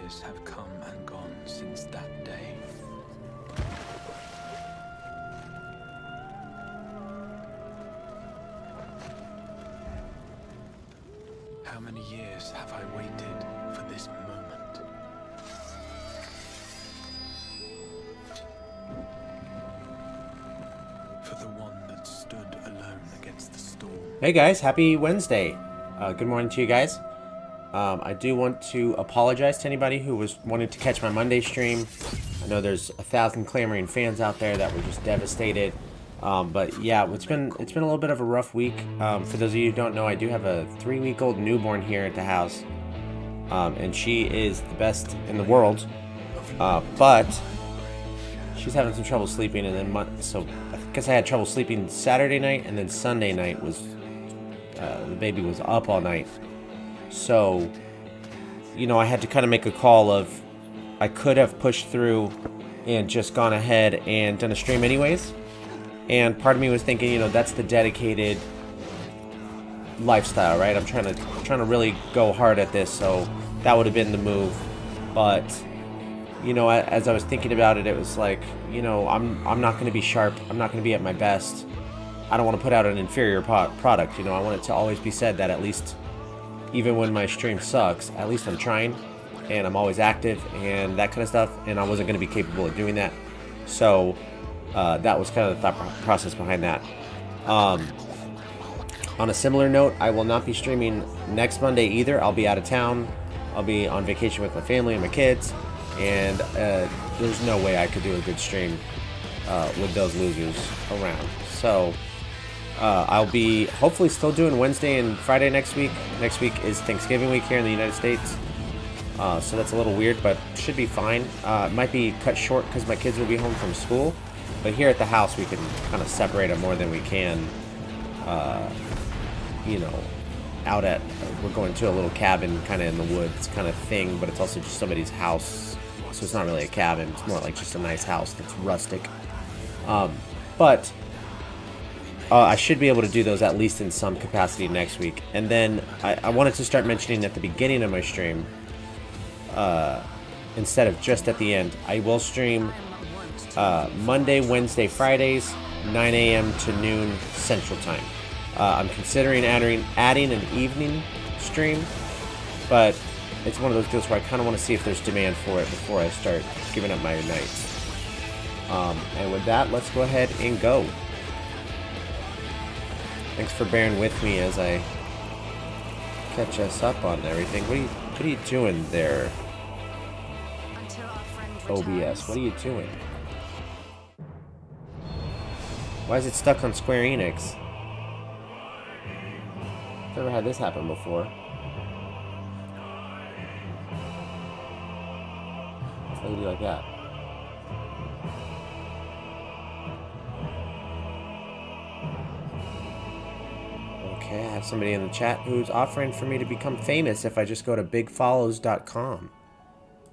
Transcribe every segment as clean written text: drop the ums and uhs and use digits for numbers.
years have come and gone since that day. How many years have I waited for this moment? For the one that stood alone against the storm. Hey guys, happy Wednesday. Good morning to you guys. I do want to apologize to anybody who was wanting to catch my Monday stream. I know there's 1,000 clamoring fans out there that were just devastated. But yeah, it's been a little bit of a rough week. For those of you who don't know, I do have a 3-week-old newborn here at the house. And she is the best in the world. But she's having some trouble sleeping, and then so I guess I had trouble sleeping Saturday night, and then Sunday night was the baby was up all night. So, you know, I had to kind of make a call of I could have pushed through and just gone ahead and done a stream anyways. And part of me was thinking, you know, that's the dedicated lifestyle, right? I'm trying to really go hard at this, so that would have been the move. But you know, as I was thinking about it, it was like, you know, I'm not going to be sharp. I'm not going to be at my best. I don't want to put out an inferior product. You know, I want it to always be said that at least, even when my stream sucks, at least I'm trying, and I'm always active and that kind of stuff. And I wasn't going to be capable of doing that. So that was kind of the thought process behind that. On a similar note, I will not be streaming next Monday either. I'll be out of town. I'll be on vacation with my family and my kids. And there's no way I could do a good stream with those losers around. So I'll be hopefully still doing Wednesday and Friday next week. Next week is Thanksgiving week here in the United States. So that's a little weird, but should be fine. It might be cut short because my kids will be home from school. But here at the house, we can kind of separate them more than we can, you know, out at, we're going to a little cabin kind of in the woods kind of thing, but it's also just somebody's house. So it's not really a cabin. It's more like just a nice house that's rustic. But I should be able to do those at least in some capacity next week. And then I wanted to start mentioning at the beginning of my stream, instead of just at the end, I will stream Monday, Wednesday, Fridays, 9 a.m. to noon Central Time. I'm considering adding an evening stream, but it's one of those deals where I kind of want to see if there's demand for it before I start giving up my nights. And with that, let's go ahead and go. Thanks for bearing with me as I catch us up on everything. What are you doing there, OBS? What are you doing? Why is it stuck on Square Enix? Never had this happen before. How do you do like that? Okay, I have somebody in the chat who's offering for me to become famous if I just go to bigfollows.com.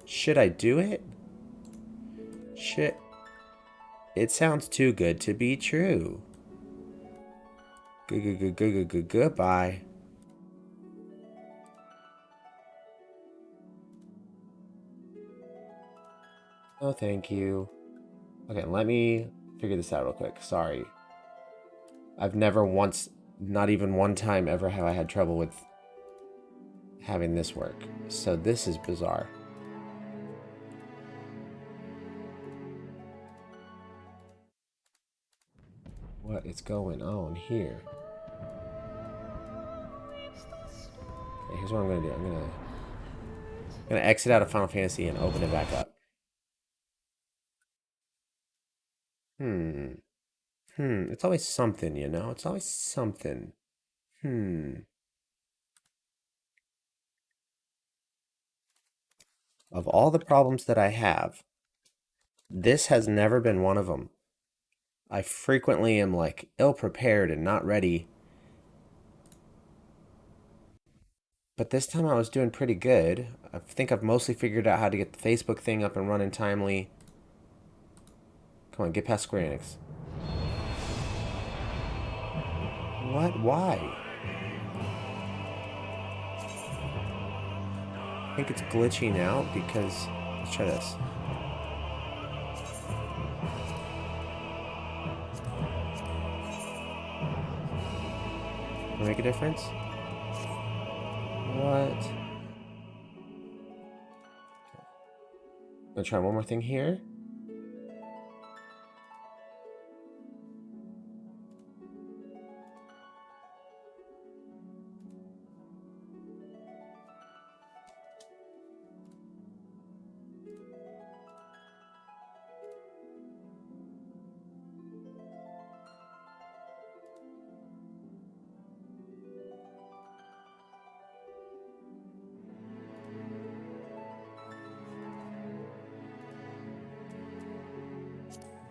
Should I do it? Shit. It sounds too good to be true. Goodbye. Oh, thank you. Okay, let me figure this out real quick. Sorry. I've never once, not even one time ever have I had trouble with having this work. So this is bizarre. What is going on here? Okay, here's what I'm gonna do. I'm gonna exit out of Final Fantasy and open it back up. It's always something, you know? It's always something. Of all the problems that I have, this has never been one of them. I frequently am like ill-prepared and not ready. But this time I was doing pretty good. I think I've mostly figured out how to get the Facebook thing up and running timely. Come on, get past Square Enix. What? Why? I think it's glitching out because... Let's try this. Will it make a difference? What? I'm gonna try one more thing here.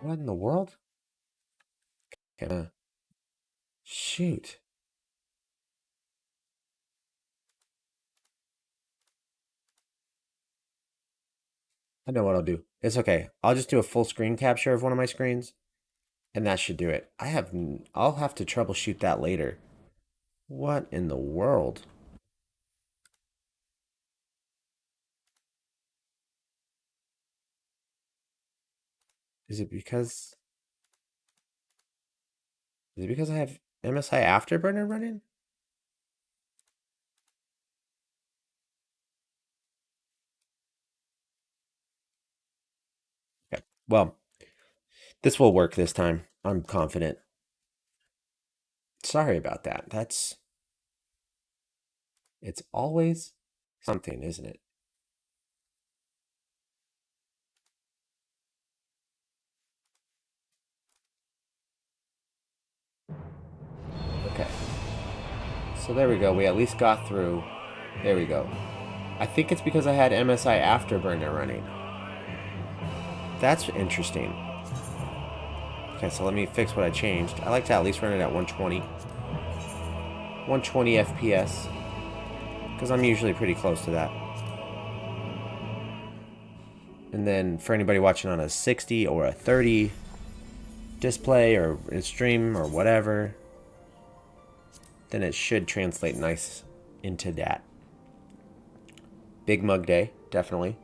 What in the world? Okay. Shoot. I know what I'll do. It's okay. I'll just do a full screen capture of one of my screens, and that should do it. I'll have to troubleshoot that later. What in the world? Is it because I have MSI Afterburner running? Okay. Well, this will work this time. I'm confident. Sorry about that. It's always something, isn't it? Okay. So there we go. We at least got through. There we go. I think it's because I had MSI Afterburner running. That's interesting. Okay, so let me fix what I changed. I like to at least run it at 120. 120 FPS. Because I'm usually pretty close to that. And then for anybody watching on a 60 or a 30 display or a stream or whatever, then it should translate nice into that. Big mug day, definitely.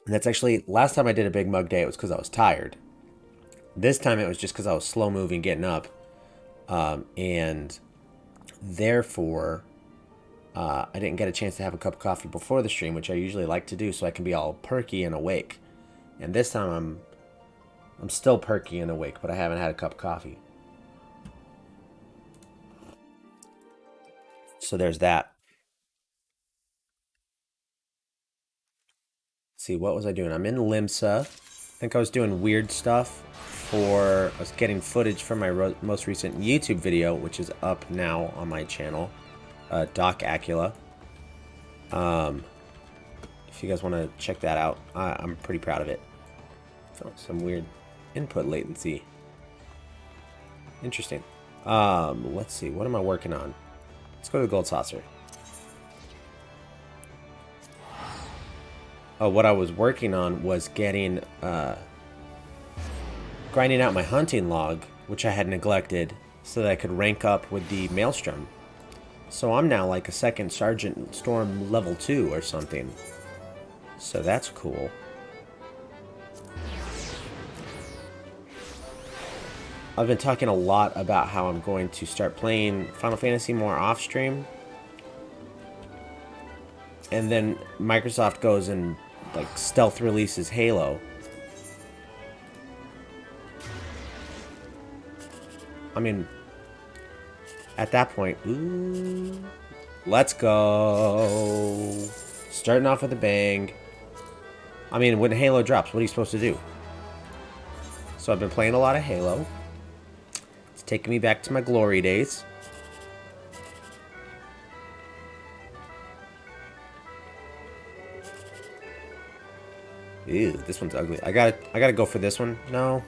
And that's actually, last time I did a big mug day, it was because I was tired. This time it was just because I was slow moving getting up. And therefore, I didn't get a chance to have a cup of coffee before the stream, which I usually like to do so I can be all perky and awake. And this time I'm still perky and awake, but I haven't had a cup of coffee. So there's that. Let's see, what was I doing? I'm in Limsa. I think I was doing weird stuff I was getting footage from my most recent YouTube video, which is up now on my channel, Doc Acula. If you guys want to check that out, I'm pretty proud of it. So some weird input latency. Interesting. Let's see, what am I working on? Let's go to the Gold Saucer. Oh, what I was working on was getting, grinding out my hunting log, which I had neglected, so that I could rank up with the Maelstrom. So I'm now like a second Sergeant Storm level 2 or something. So that's cool. I've been talking a lot about how I'm going to start playing Final Fantasy more off stream. And then Microsoft goes and like stealth releases Halo. I mean, at that point, ooh, let's go. Starting off with a bang. I mean, when Halo drops, what are you supposed to do? So I've been playing a lot of Halo. It's taking me back to my glory days. Ew, this one's ugly. I gotta go for this one. No,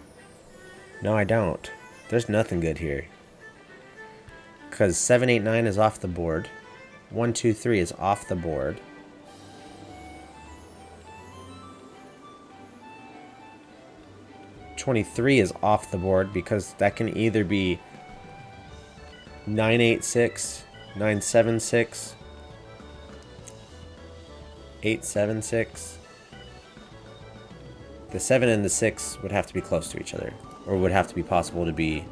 I don't. There's nothing good here. Because 789 is off the board. 123 is off the board. .23 is off the board because that can either be 986, 976, 876. The 7 and the 6 would have to be close to each other. Or would have to be possible to be...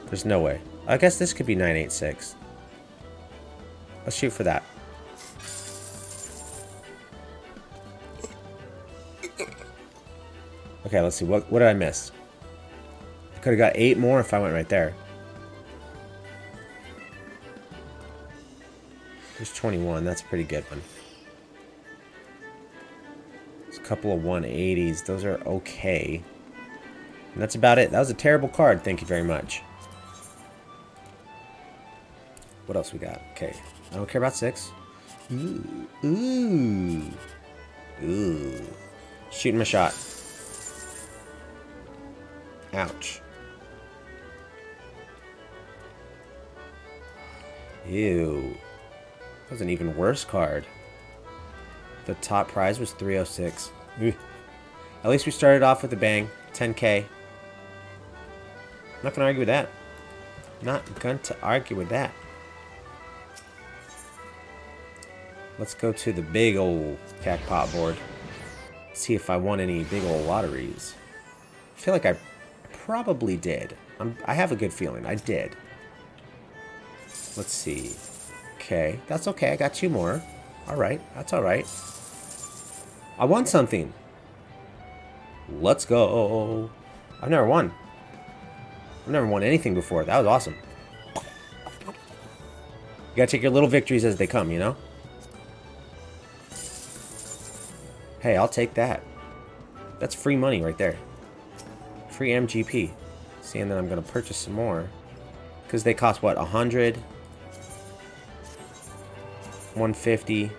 There's no way. I guess this could be 986. Let's shoot for that. Okay, let's see. What did I miss? I could have got 8 more if I went right there. There's 21. That's a pretty good one. There's a couple of 180s. Those are okay. And that's about it. That was a terrible card. Thank you very much. What else we got? Okay. I don't care about 6. Ooh. Ooh. Ooh. Shooting my shot. Ouch. Ew. That was an even worse card. The top prize was 306. At least we started off with a bang. 10K. Not gonna argue with that. Not going to argue with that. Let's go to the big old jackpot board. See if I won any big old lotteries. I feel like I probably did. I have a good feeling. I did. Let's see. Okay. That's okay. I got 2 more. Alright. That's alright. I won something. Let's go. I've never won. I've never won anything before. That was awesome. You gotta take your little victories as they come, you know? Hey, I'll take that. That's free money right there. Free MGP. See, and then I'm gonna purchase some more. Because they cost, what, 100? 150?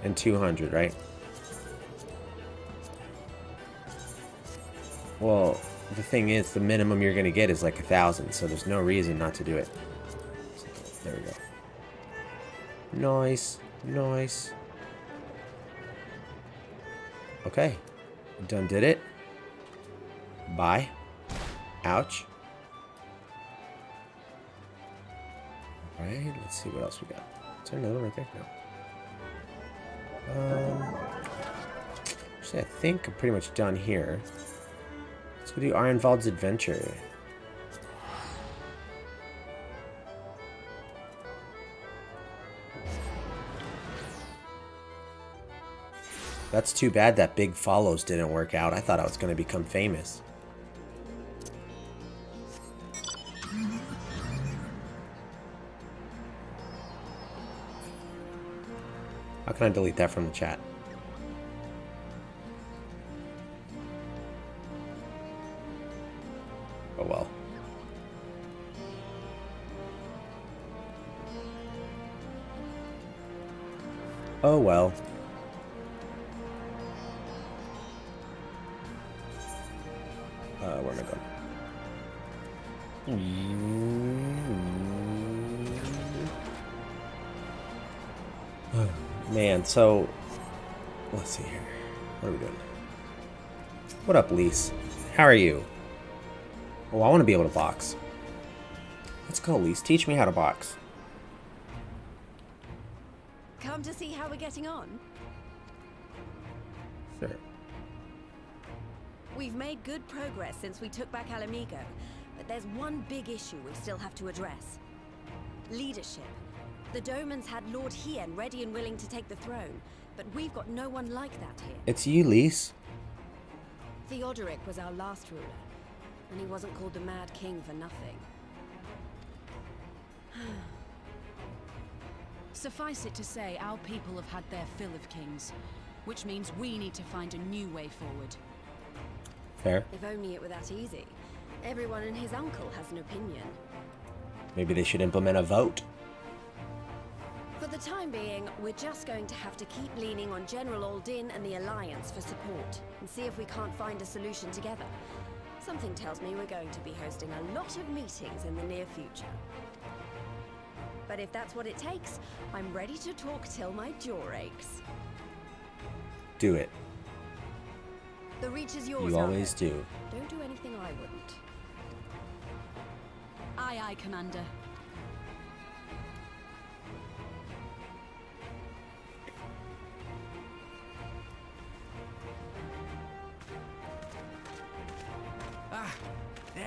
And 200, right? Well, the thing is, the minimum you're gonna get is like 1,000, so there's no reason not to do it. So, there we go. Nice. Nice. Okay. Done did it. Bye. Ouch. Alright, let's see what else we got. Is there another one right there? No. Actually, I think I'm pretty much done here. Let's go do Ironvald's Adventure. That's too bad that Big Follows didn't work out. I thought I was going to become famous. How can I delete that from the chat? Oh well. Oh well. Where am I going? Man, so let's see here. What are we doing? What up, Lise? How are you? Oh, I want to be able to box. Let's go, Lise. Teach me how to box. Come to see how we're getting on? Sure. We've made good progress since we took back Alamigo, but there's one big issue we still have to address. Leadership. The Domans had Lord Hien ready and willing to take the throne, but we've got no one like that here. It's you, Lise. Theodoric was our last ruler, and he wasn't called the Mad King for nothing. Suffice it to say, our people have had their fill of kings, which means we need to find a new way forward. Fair. If only it were that easy. Everyone and his uncle has an opinion. Maybe they should implement a vote. For the time being, we're just going to have to keep leaning on General Aldin and the Alliance for support, and see if we can't find a solution together. Something tells me we're going to be hosting a lot of meetings in the near future. But if that's what it takes, I'm ready to talk till my jaw aches. Do it. The reach is yours, You always Arthur. do. Don't do anything I wouldn't. Aye, aye, Commander.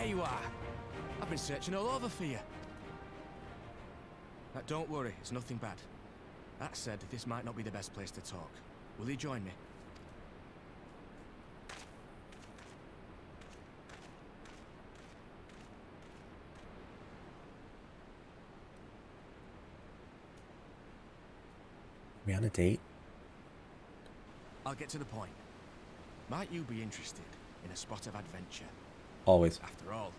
you are. I've been searching all over for you. Don't worry, it's nothing bad. That said, this might not be the best place to talk. Will you join me? We on a date? I'll get to the point. Might you be interested in a spot of adventure? Always. After all,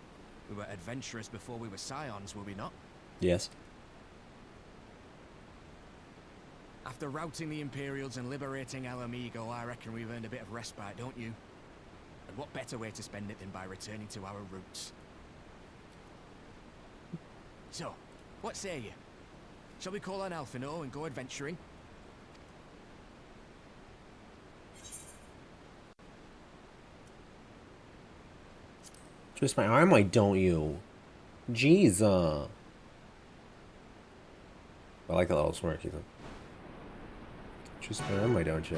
we were adventurous before we were scions, were we not? Yes. After routing the Imperials and liberating Alamigo, I reckon we've earned a bit of respite, don't you? And what better way to spend it than by returning to our roots? So, what say you? Shall we call on Alphino and go adventuring? Twist my arm, why don't you? Jeez, I like that little smirk, Ethan. Twist my arm, why don't you?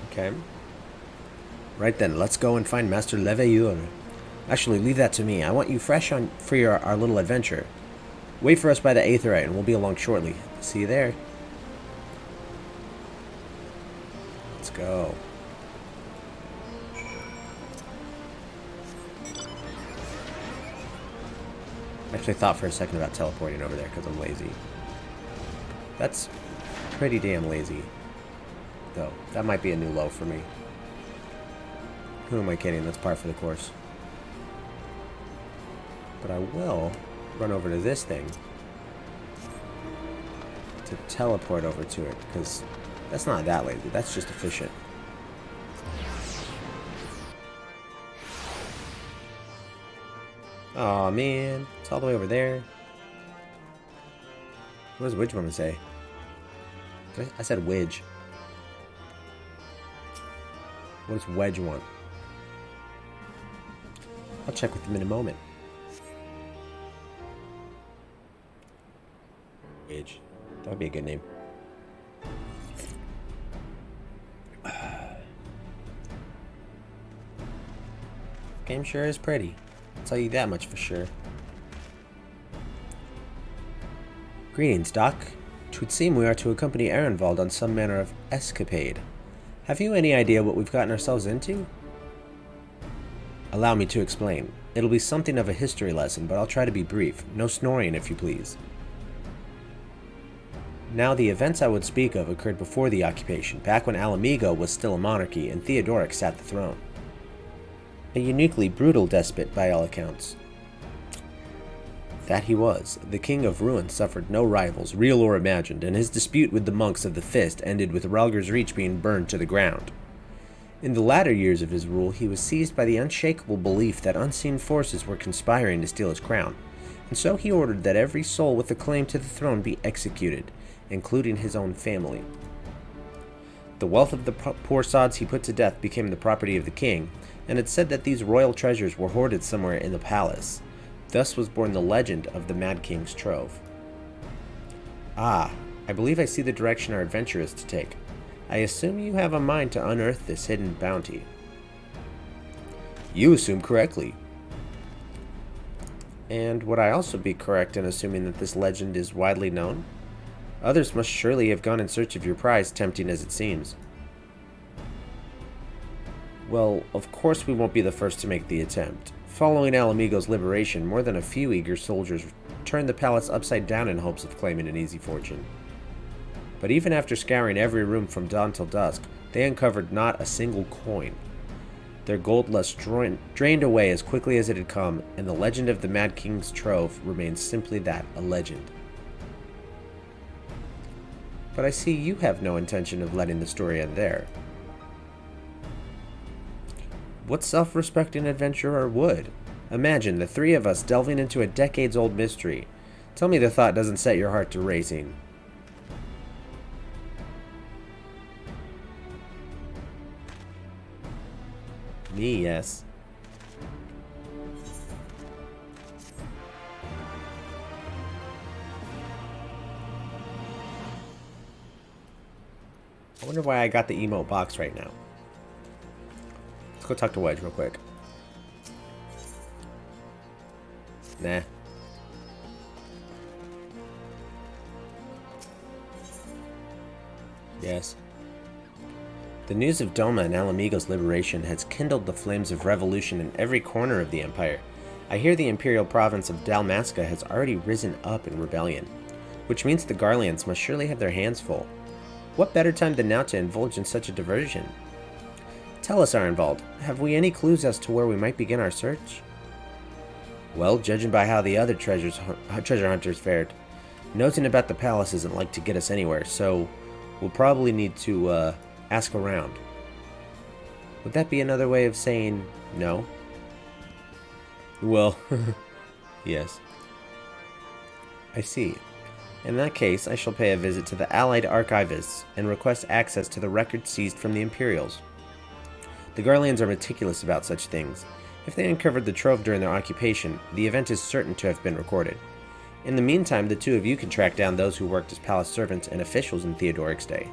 Okay. Right then, let's go and find Master Leveilleur. Actually, leave that to me. I want you fresh on for our little adventure. Wait for us by the Aetheryte, and we'll be along shortly. See you there. Let's go. I actually thought for a second about teleporting over there because I'm lazy. That's pretty damn lazy. Though, that might be a new low for me. Who am I kidding? That's par for the course. But I will run over to this thing to teleport over to it, because that's not that lazy. That's just efficient. Aw, man. It's all the way over there. What does Widge want to say? I said Widge. What does Wedge want? I'll check with him in a moment. Wedge. That would be a good name. Game sure is pretty. I'll tell you that much for sure. Greetings, Doc. 'Twould seem we are to accompany Ehrenwald on some manner of escapade. Have you any idea what we've gotten ourselves into? Allow me to explain. It'll be something of a history lesson, but I'll try to be brief. No snoring, if you please. Now, the events I would speak of occurred before the occupation, back when Alamigo was still a monarchy and Theodoric sat the throne. A uniquely brutal despot by all accounts. That he was. The King of Ruin suffered no rivals, real or imagined, and his dispute with the monks of the Fist ended with Ralger's Reach being burned to the ground. In the latter years of his rule, he was seized by the unshakable belief that unseen forces were conspiring to steal his crown, and so he ordered that every soul with a claim to the throne be executed, including his own family. The wealth of the poor sods he put to death became the property of the king, and it's said that these royal treasures were hoarded somewhere in the palace. Thus was born the legend of the Mad King's Trove. Ah, I believe I see the direction our adventure is to take. I assume you have a mind to unearth this hidden bounty. You assume correctly. And would I also be correct in assuming that this legend is widely known? Others must surely have gone in search of your prize, tempting as it seems. Well, of course we won't be the first to make the attempt. Following Alamigo's liberation, more than a few eager soldiers turned the palace upside down in hopes of claiming an easy fortune. But even after scouring every room from dawn till dusk, they uncovered not a single coin. Their gold lust drained away as quickly as it had come, and the legend of the Mad King's Trove remains simply that, a legend. But I see you have no intention of letting the story end there. What self-respecting adventurer would? Imagine the three of us delving into a decades-old mystery. Tell me the thought doesn't set your heart to racing. Me, yes. I wonder why I got the emote box right now. Let's go talk to Wedge real quick. Nah. Yes. The news of Doma and Alamigo's liberation has kindled the flames of revolution in every corner of the Empire. I hear the Imperial province of Dalmasca has already risen up in rebellion, which means the Garleans must surely have their hands full. What better time than now to indulge in such a diversion? Tell us, Arnvald, have we any clues as to where we might begin our search? Well, judging by how the other treasure hunters fared, nosing about the palace isn't like to get us anywhere, so we'll probably need to ask around. Would that be another way of saying no? Well, yes. I see. In that case, I shall pay a visit to the Allied Archivists and request access to the records seized from the Imperials. The Garleans are meticulous about such things. If they uncovered the trove during their occupation, the event is certain to have been recorded. In the meantime, the two of you can track down those who worked as palace servants and officials in Theodoric's day.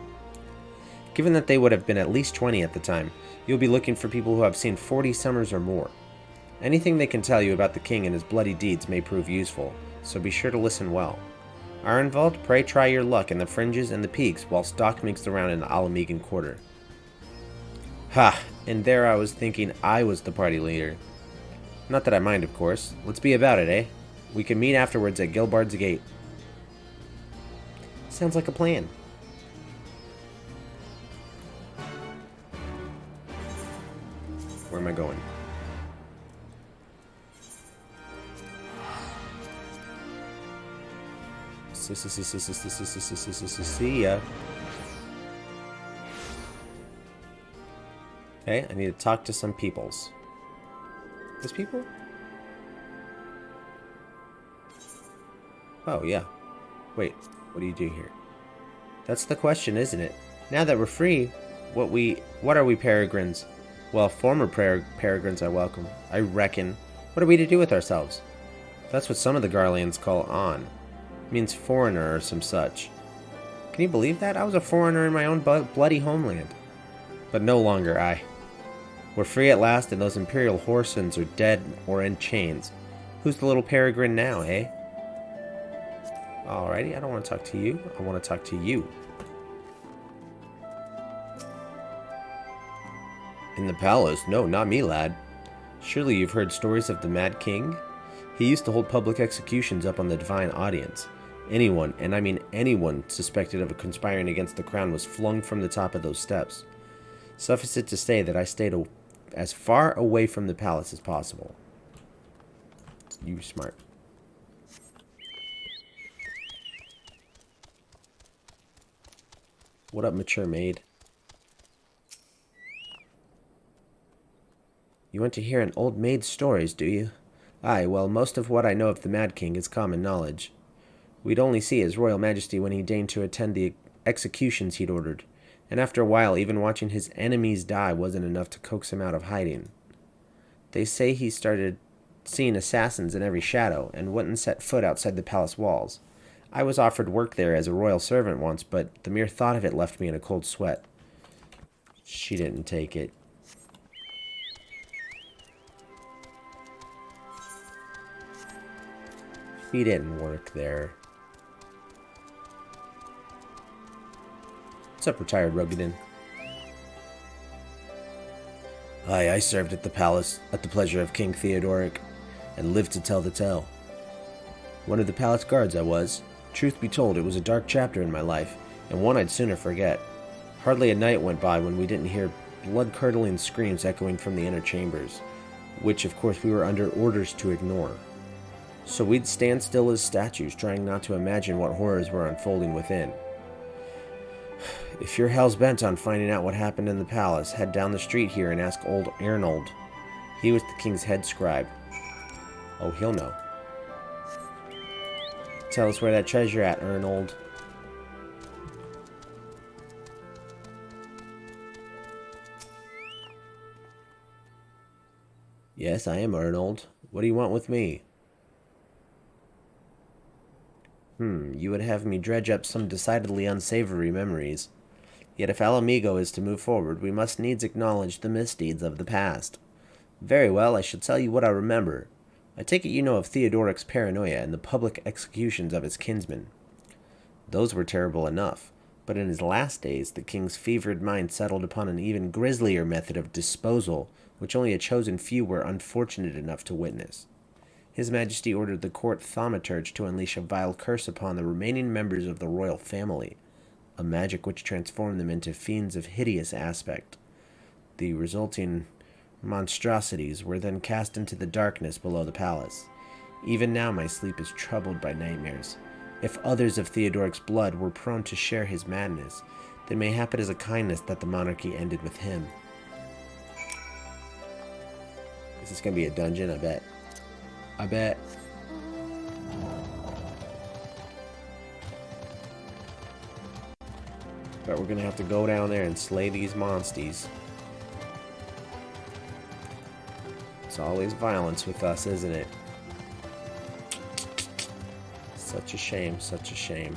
Given that they would have been at least 20 at the time, you'll be looking for people who have seen 40 summers or more. Anything they can tell you about the king and his bloody deeds may prove useful, so be sure to listen well. Arnvald, pray try your luck in the fringes and the peaks whilst Doc makes the round in the Alamegan quarter. Ha! And there I was thinking I was the party leader. Not that I mind, of course. Let's be about it, eh? We can meet afterwards at Gilbard's Gate. Sounds like a plan. Where am I going? See ya. Okay, I need to talk to some peoples. These people? Oh, yeah. Wait, what do you do here? That's the question, isn't it? Now that we're free, what are we peregrines? Well, former peregrines I welcome, I reckon. What are we to do with ourselves? That's what some of the Garleans call on. It means foreigner or some such. Can you believe that? I was a foreigner in my own bloody homeland. But no longer I. We're free at last, and those Imperial whoresons are dead or in chains. Who's the little peregrine now, eh? Alrighty, I don't want to talk to you. I want to talk to you. In the palace? No, not me, lad. Surely you've heard stories of the Mad King? He used to hold public executions up on the Divine Audience. Anyone, and I mean anyone, suspected of conspiring against the crown was flung from the top of those steps. Suffice it to say that I stayed as far away from the palace as possible. You smart. What up, mature maid? You want to hear an old maid's stories, do you? Aye, well, most of what I know of the Mad King is common knowledge. We'd only see His Royal Majesty when he deigned to attend the executions he'd ordered, and after a while, even watching his enemies die wasn't enough to coax him out of hiding. They say he started seeing assassins in every shadow, and wouldn't set foot outside the palace walls. I was offered work there as a royal servant once, but the mere thought of it left me in a cold sweat. She didn't take it. He didn't work there. What's up, retired Ruggedin? Aye, I served at the palace at the pleasure of King Theodoric, and lived to tell the tale. One of the palace guards I was. Truth be told, it was a dark chapter in my life, and one I'd sooner forget. Hardly a night went by when we didn't hear blood-curdling screams echoing from the inner chambers, which of course we were under orders to ignore. So we'd stand still as statues, trying not to imagine what horrors were unfolding within. If you're hell's bent on finding out what happened in the palace, head down the street here and ask old Arnold. He was the king's head scribe. Oh, he'll know. Tell us where that treasure at, Arnold. Yes, I am Arnold. What do you want with me? You would have me dredge up some decidedly unsavory memories. Yet if Alamigo is to move forward, we must needs acknowledge the misdeeds of the past. Very well, I shall tell you what I remember. I take it you know of Theodoric's paranoia and the public executions of his kinsmen. Those were terrible enough, but in his last days the king's fevered mind settled upon an even grislier method of disposal, which only a chosen few were unfortunate enough to witness. His Majesty ordered the court thaumaturge to unleash a vile curse upon the remaining members of the royal family, a magic which transformed them into fiends of hideous aspect. The resulting monstrosities were then cast into the darkness below the palace. Even now my sleep is troubled by nightmares. If others of Theodoric's blood were prone to share his madness, then mayhap it is a kindness that the monarchy ended with him. Is this going to be a dungeon? I bet. I bet. But we're going to have to go down there and slay these monsties. It's always violence with us, isn't it? Such a shame, such a shame.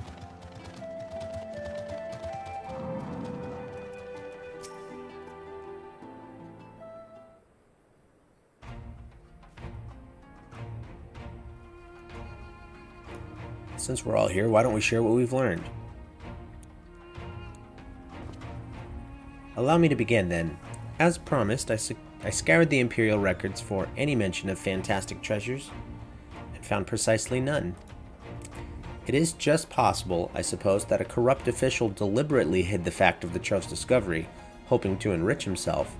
Since we're all here, why don't we share what we've learned? Allow me to begin, then. As promised, I scoured the Imperial records for any mention of fantastic treasures, and found precisely none. It is just possible, I suppose, that a corrupt official deliberately hid the fact of the trove's discovery, hoping to enrich himself,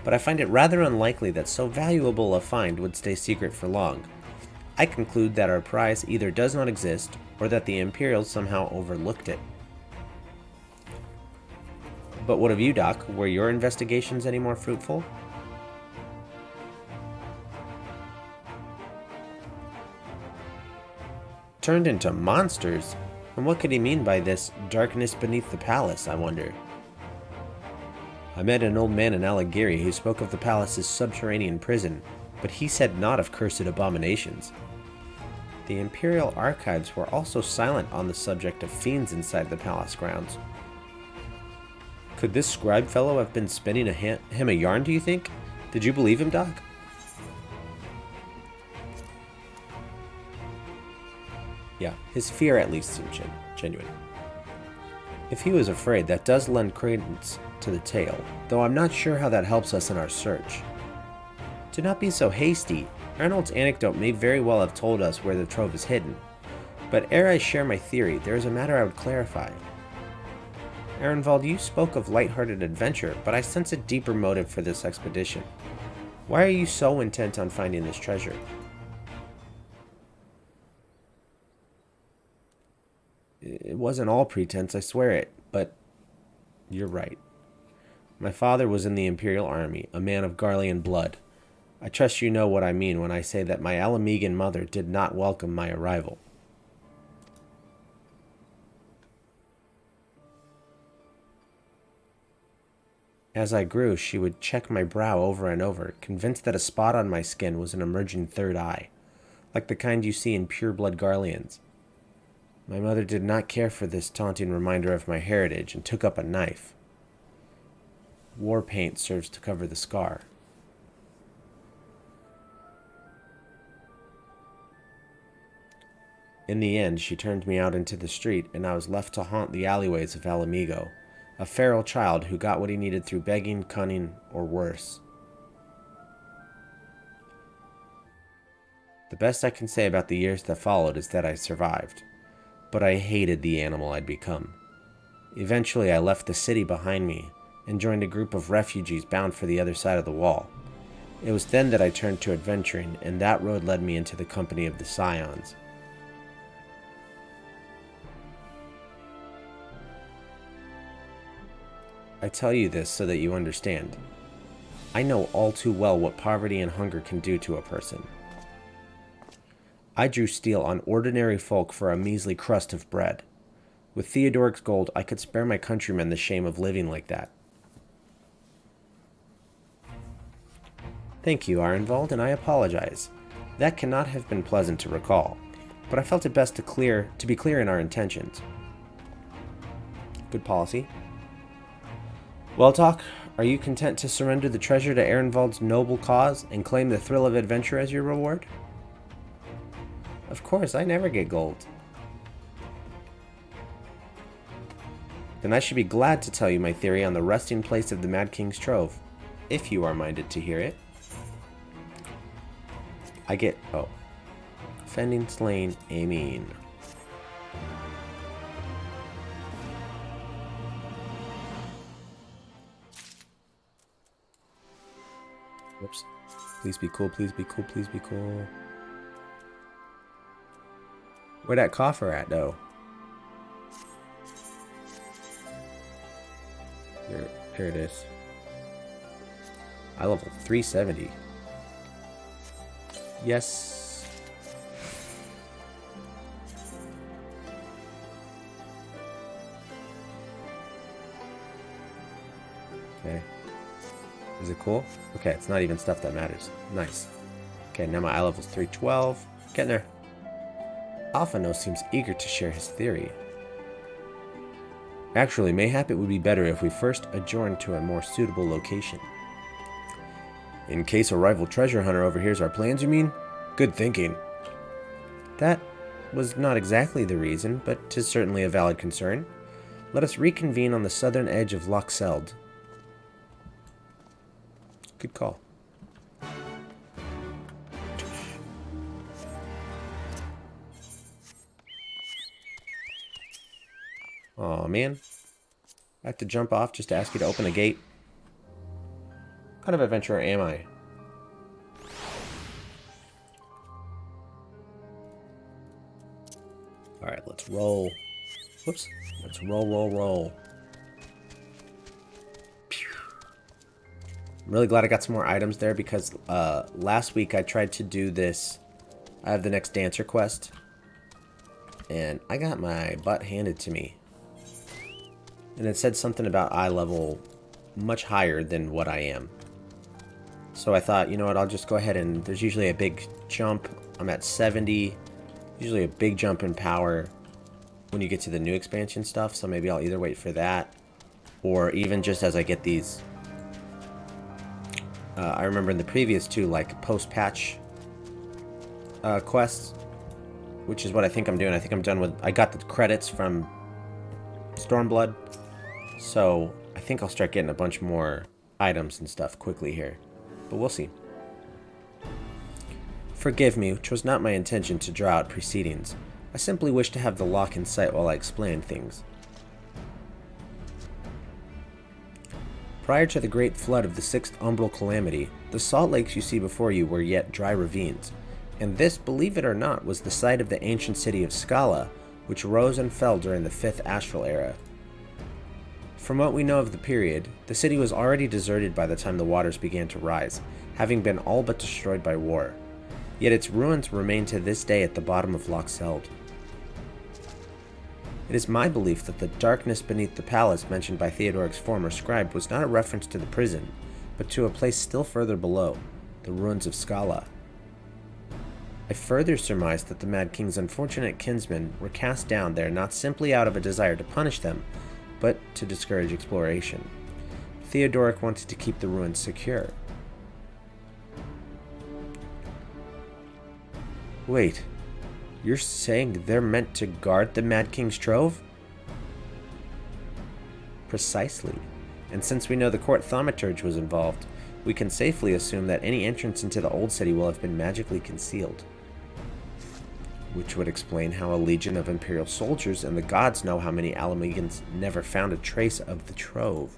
but I find it rather unlikely that so valuable a find would stay secret for long. I conclude that our prize either does not exist, or that the Imperials somehow overlooked it. But what of you, Doc? Were your investigations any more fruitful? Turned into monsters? And what could he mean by this darkness beneath the palace, I wonder? I met an old man in Alighieri who spoke of the palace's subterranean prison, but he said not of cursed abominations. The Imperial archives were also silent on the subject of fiends inside the palace grounds. Could this scribe fellow have been spinning him a yarn, do you think? Did you believe him, Doc? Yeah, his fear at least seemed genuine. If he was afraid, that does lend credence to the tale, though I'm not sure how that helps us in our search. Do not be so hasty. Arnold's anecdote may very well have told us where the trove is hidden, but ere I share my theory, there is a matter I would clarify. Arenvald, you spoke of light-hearted adventure, but I sense a deeper motive for this expedition. Why are you so intent on finding this treasure? It wasn't all pretense, I swear it, but you're right. My father was in the Imperial Army, a man of Garlean blood. I trust you know what I mean when I say that my Alamigan mother did not welcome my arrival. As I grew, she would check my brow over and over, convinced that a spot on my skin was an emerging third eye, like the kind you see in pure-blood Garleans. My mother did not care for this taunting reminder of my heritage and took up a knife. War paint serves to cover the scar. In the end, she turned me out into the street, and I was left to haunt the alleyways of Alamigo, a feral child who got what he needed through begging, cunning, or worse. The best I can say about the years that followed is that I survived, but I hated the animal I'd become. Eventually, I left the city behind me and joined a group of refugees bound for the other side of the wall. It was then that I turned to adventuring, and that road led me into the company of the Scions. I tell you this so that you understand. I know all too well what poverty and hunger can do to a person. I drew steel on ordinary folk for a measly crust of bread. With Theodoric's gold, I could spare my countrymen the shame of living like that. Thank you, Arenvald, and I apologize. That cannot have been pleasant to recall, but I felt it best to be clear in our intentions. Good policy. Well, Doc, are you content to surrender the treasure to Ehrenwald's noble cause and claim the thrill of adventure as your reward? Of course, I never get gold. Then I should be glad to tell you my theory on the resting place of the Mad King's Trove, if you are minded to hear it. I get... oh. Fending, slain, aiming. Whoops. Please be cool, please be cool, please be cool. Where that coffer at, though? Here it is. I level 370. Yes. Okay. Is it cool? Okay, it's not even stuff that matters. Nice. Okay, now my eye level's 312. Getting there. Alphano seems eager to share his theory. Actually, mayhap it would be better if we first adjourned to a more suitable location. In case a rival treasure hunter overhears our plans, you mean? Good thinking. That was not exactly the reason, but 'tis certainly a valid concern. Let us reconvene on the southern edge of Loch Seld. Good call. Aw, man. I have to jump off just to ask you to open the gate. What kind of adventurer am I? Alright, let's roll. Whoops. Let's roll. Pew. I'm really glad I got some more items there because last week I tried to do this. I have the next dancer quest. And I got my butt handed to me. And it said something about eye level much higher than what I am. So I thought, you know what, I'll just go ahead and... there's usually a big jump. I'm at 70. Usually a big jump in power when you get to the new expansion stuff. So maybe I'll either wait for that. Or even just as I get these... I remember in the previous two, like, post-patch quests. Which is what I think I'm doing. I think I'm done with... I got the credits from Stormblood. So, I think I'll start getting a bunch more items and stuff quickly here. But we'll see. Forgive me, which was not my intention to draw out proceedings. I simply wish to have the lock in sight while I explain things. Prior to the great flood of the 6th umbral calamity, the salt lakes you see before you were yet dry ravines. And this, believe it or not, was the site of the ancient city of Scala, which rose and fell during the 5th Astral Era. From what we know of the period, the city was already deserted by the time the waters began to rise, having been all but destroyed by war. Yet its ruins remain to this day at the bottom of Loch Seld. It is my belief that the darkness beneath the palace mentioned by Theodoric's former scribe was not a reference to the prison, but to a place still further below, the ruins of Scala. I further surmise that the Mad King's unfortunate kinsmen were cast down there not simply out of a desire to punish them, but to discourage exploration. Theodoric wanted to keep the ruins secure. Wait, you're saying they're meant to guard the Mad King's Trove? Precisely. And since we know the court thaumaturge was involved, we can safely assume that any entrance into the old city will have been magically concealed. Which would explain how a legion of Imperial soldiers and the gods know how many Alamegans never found a trace of the Trove.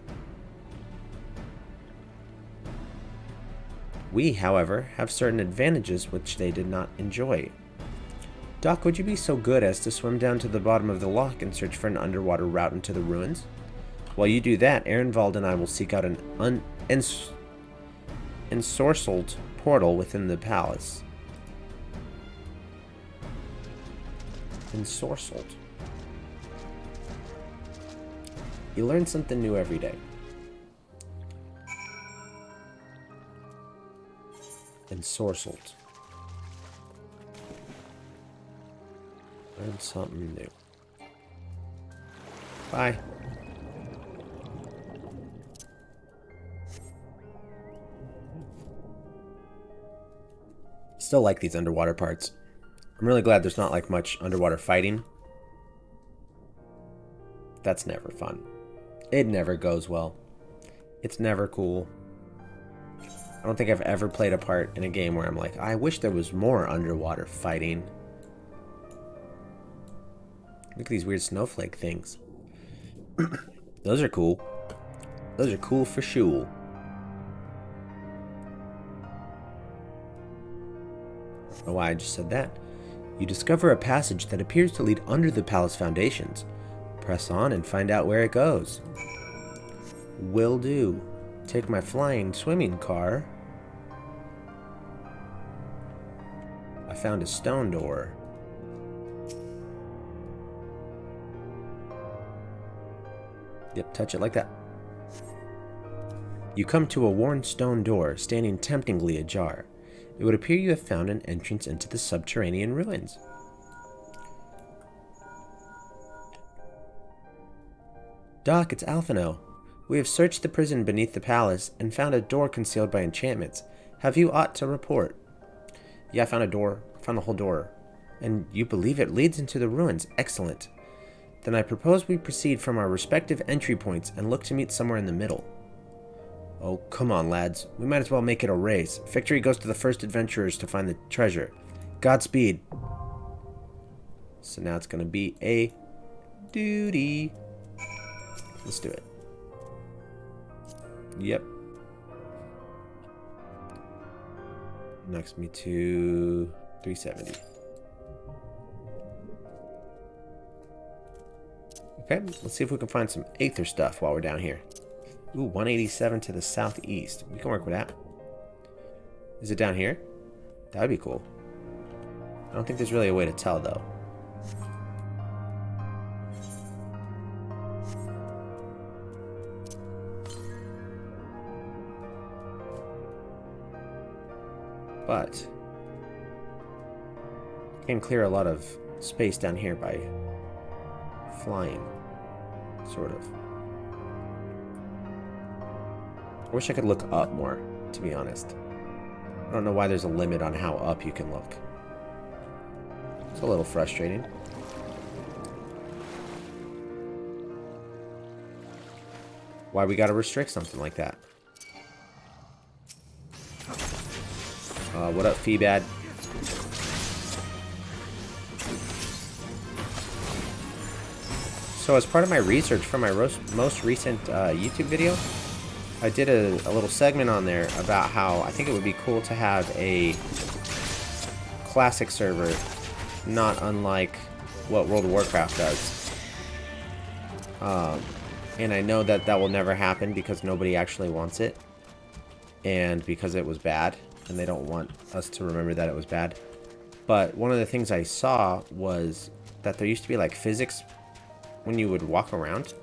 We, however, have certain advantages which they did not enjoy. Doc, would you be so good as to swim down to the bottom of the loch and search for an underwater route into the ruins? While you do that, Ehrenwald and I will seek out an ensorcelled portal within the palace. Ensorcelled. You learn something new every day. Ensorcelled. Learn something new. Bye. Still like these underwater parts. I'm really glad there's not like much underwater fighting. That's never fun. It never goes well. It's never cool. I don't think I've ever played a part in a game where I'm like, I wish there was more underwater fighting. Look at these weird snowflake things. Those are cool. Those are cool for sure. I don't know why I just said that. You discover a passage that appears to lead under the palace foundations. Press on and find out where it goes. Will do. Take my flying swimming car. I found a stone door. Yep, touch it like that. You come to a worn stone door, standing temptingly ajar. It would appear you have found an entrance into the subterranean ruins. Doc, it's Alphino. We have searched the prison beneath the palace and found a door concealed by enchantments. Have you aught to report? Yeah, I found a door. I found the whole door. And you believe it leads into the ruins. Excellent. Then I propose we proceed from our respective entry points and look to meet somewhere in the middle. Oh, come on, lads. We might as well make it a race. Victory goes to the first adventurers to find the treasure. Godspeed. So now it's going to be a duty. Let's do it. Yep. Knocks me to 370. Okay, let's see if we can find some Aether stuff while we're down here. Ooh, 187 to the southeast. We can work with that. Is it down here? That would be cool. I don't think there's really a way to tell, though. But I can clear a lot of space down here by flying, sort of. I wish I could look up more, to be honest. I don't know why there's a limit on how up you can look. It's a little frustrating. Why we gotta restrict something like that? What up, Feebad? So as part of my research for my most recent YouTube video, I did a little segment on there about how I think it would be cool to have a classic server, not unlike what World of Warcraft does. And I know that that will never happen because nobody actually wants it, and because it was bad, and they don't want us to remember that it was bad. But one of the things I saw was that there used to be like physics when you would walk around,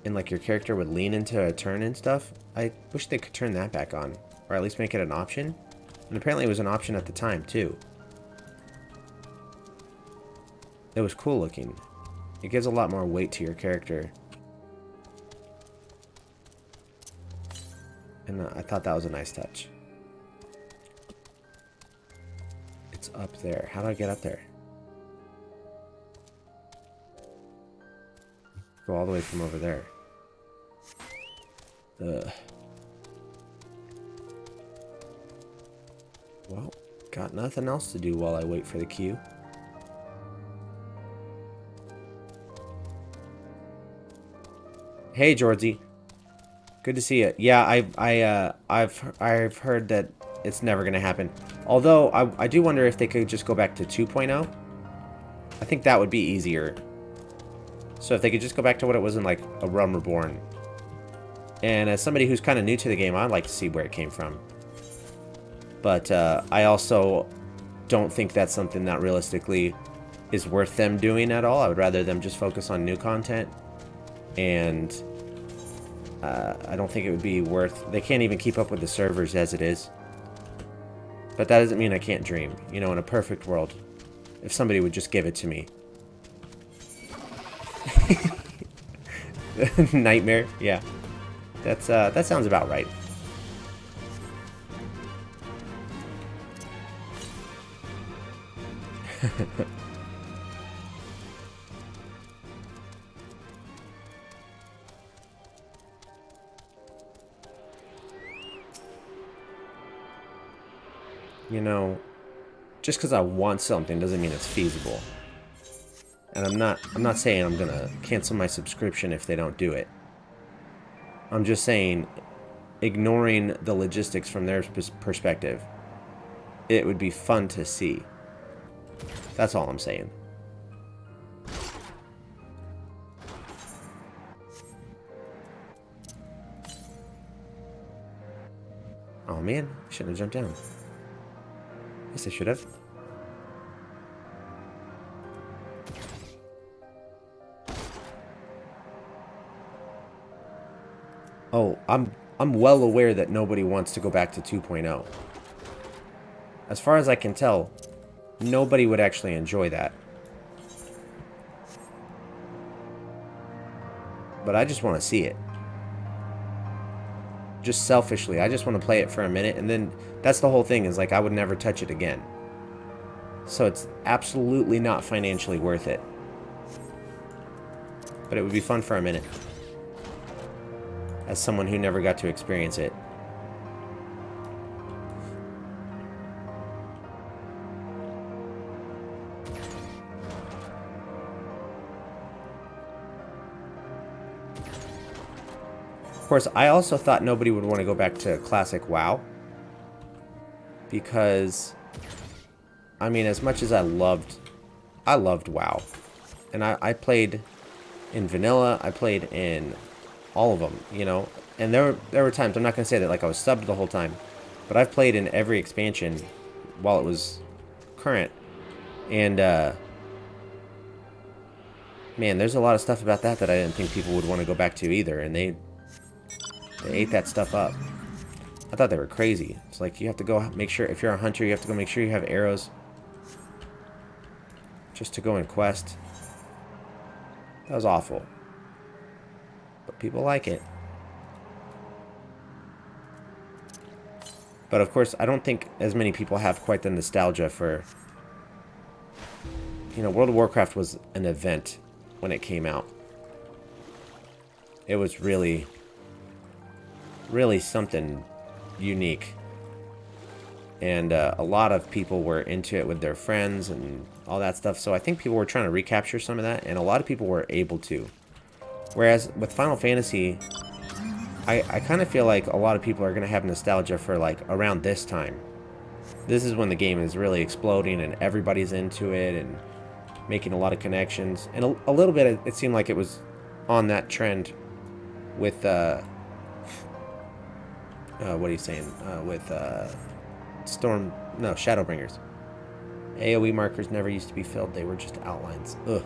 and like your character would lean into a turn and stuff. I wish they could turn that back on, or at least make it an option. And apparently it was an option at the time too. It was cool looking. It gives a lot more weight to your character. And I thought that was a nice touch. It's up there. How do I get up there? Go all the way from over there. Ugh. Well, got nothing else to do while I wait for the queue. Hey, Georgie. Good to see you. Yeah, I've heard that it's never gonna happen. Although I do wonder if they could just go back to 2.0. I think that would be easier. So if they could just go back to what it was in like A Realm Reborn. And as somebody who's kind of new to the game, I'd like to see where it came from. But I also don't think that's something that realistically is worth them doing at all. I would rather them just focus on new content. And I don't think it would be worth... They can't even keep up with the servers as it is. But that doesn't mean I can't dream. You know, in a perfect world, if somebody would just give it to me. Nightmare? Yeah. That sounds about right. You know, just because I want something doesn't mean it's feasible. And I'm not saying I'm gonna cancel my subscription if they don't do it. I'm just saying, ignoring the logistics from their perspective, it would be fun to see. That's all I'm saying. Oh man, I shouldn't have jumped down. Yes, I should have. Oh, I'm well aware that nobody wants to go back to 2.0. As far as I can tell, nobody would actually enjoy that. But I just want to see it. Just selfishly, I just want to play it for a minute, and then that's the whole thing, is like I would never touch it again. So it's absolutely not financially worth it. But it would be fun for a minute. As someone who never got to experience it. Of course, I also thought nobody would want to go back to classic WoW. Because, I mean, as much as I loved WoW. And I played in vanilla, I played in all of them, you know. And there were times, I'm not going to say that like I was subbed the whole time, but I've played in every expansion while it was current. And, man, there's a lot of stuff about that I didn't think people would want to go back to either. And they ate that stuff up. I thought they were crazy. It's like you have to go make sure, if you're a hunter, you have to go make sure you have arrows. Just to go and quest. That was awful. But people like it. But of course, I don't think as many people have quite the nostalgia for... You know, World of Warcraft was an event when it came out. It was really something unique. And a lot of people were into it with their friends and all that stuff. So I think people were trying to recapture some of that, and a lot of people were able to. Whereas with Final Fantasy, I kind of feel like a lot of people are going to have nostalgia for like around this time. This is when the game is really exploding and everybody's into it and making a lot of connections. And a little bit, it seemed like it was on that trend with, what are you saying? With Shadowbringers. AoE markers never used to be filled. They were just outlines. Ugh.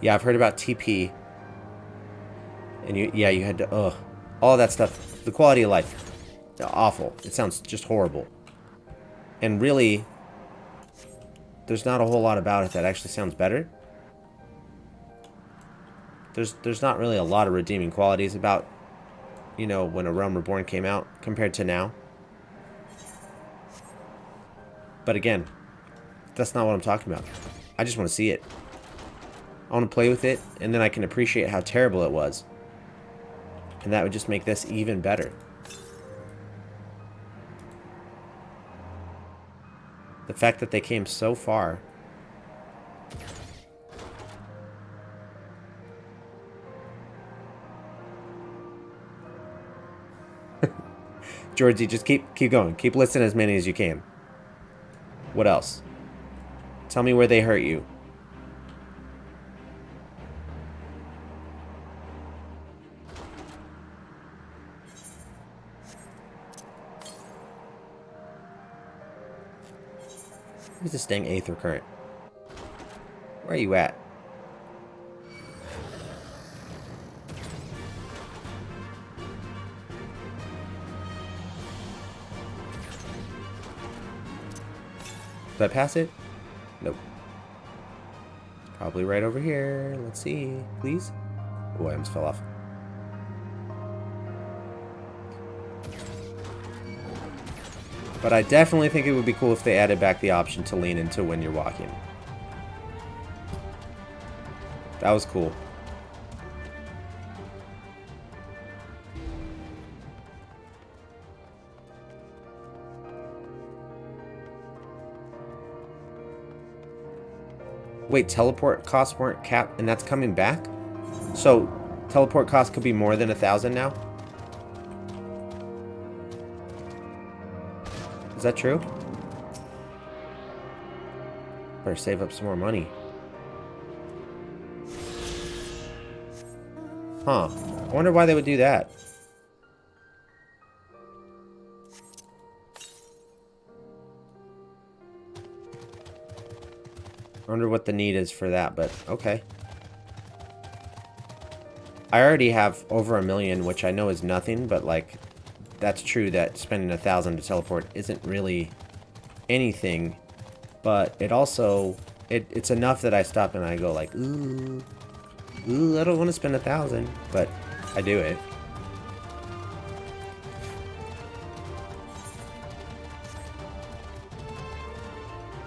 Yeah, I've heard about TP. And you had to, all that stuff. The quality of life, awful. It sounds just horrible. And really, there's not a whole lot about it that actually sounds better. There's not really a lot of redeeming qualities about, you know, when A Realm Reborn came out compared to now. But again, that's not what I'm talking about. I just want to see it. I want to play with it, and then I can appreciate how terrible it was. And that would just make this even better. The fact that they came so far. Georgie, just keep going. Keep listing as many as you can. What else? Tell me where they hurt you. Where's this dang Aether Current? Where are you at? Did I pass it? Nope. Probably right over here. Let's see. Please? Oh, I almost fell off. But I definitely think it would be cool if they added back the option to lean into when you're walking. That was cool. Wait, teleport costs weren't capped, and that's coming back? So, teleport costs could be more than 1,000 now? Is that true? Better save up some more money. Huh. I wonder why they would do that. I wonder what the need is for that, but okay. I already have over 1 million, which I know is nothing, but like, that's true that spending 1,000 to teleport isn't really anything, but it also, it's enough that I stop and I go like, ooh, I don't want to spend 1,000, but I do it.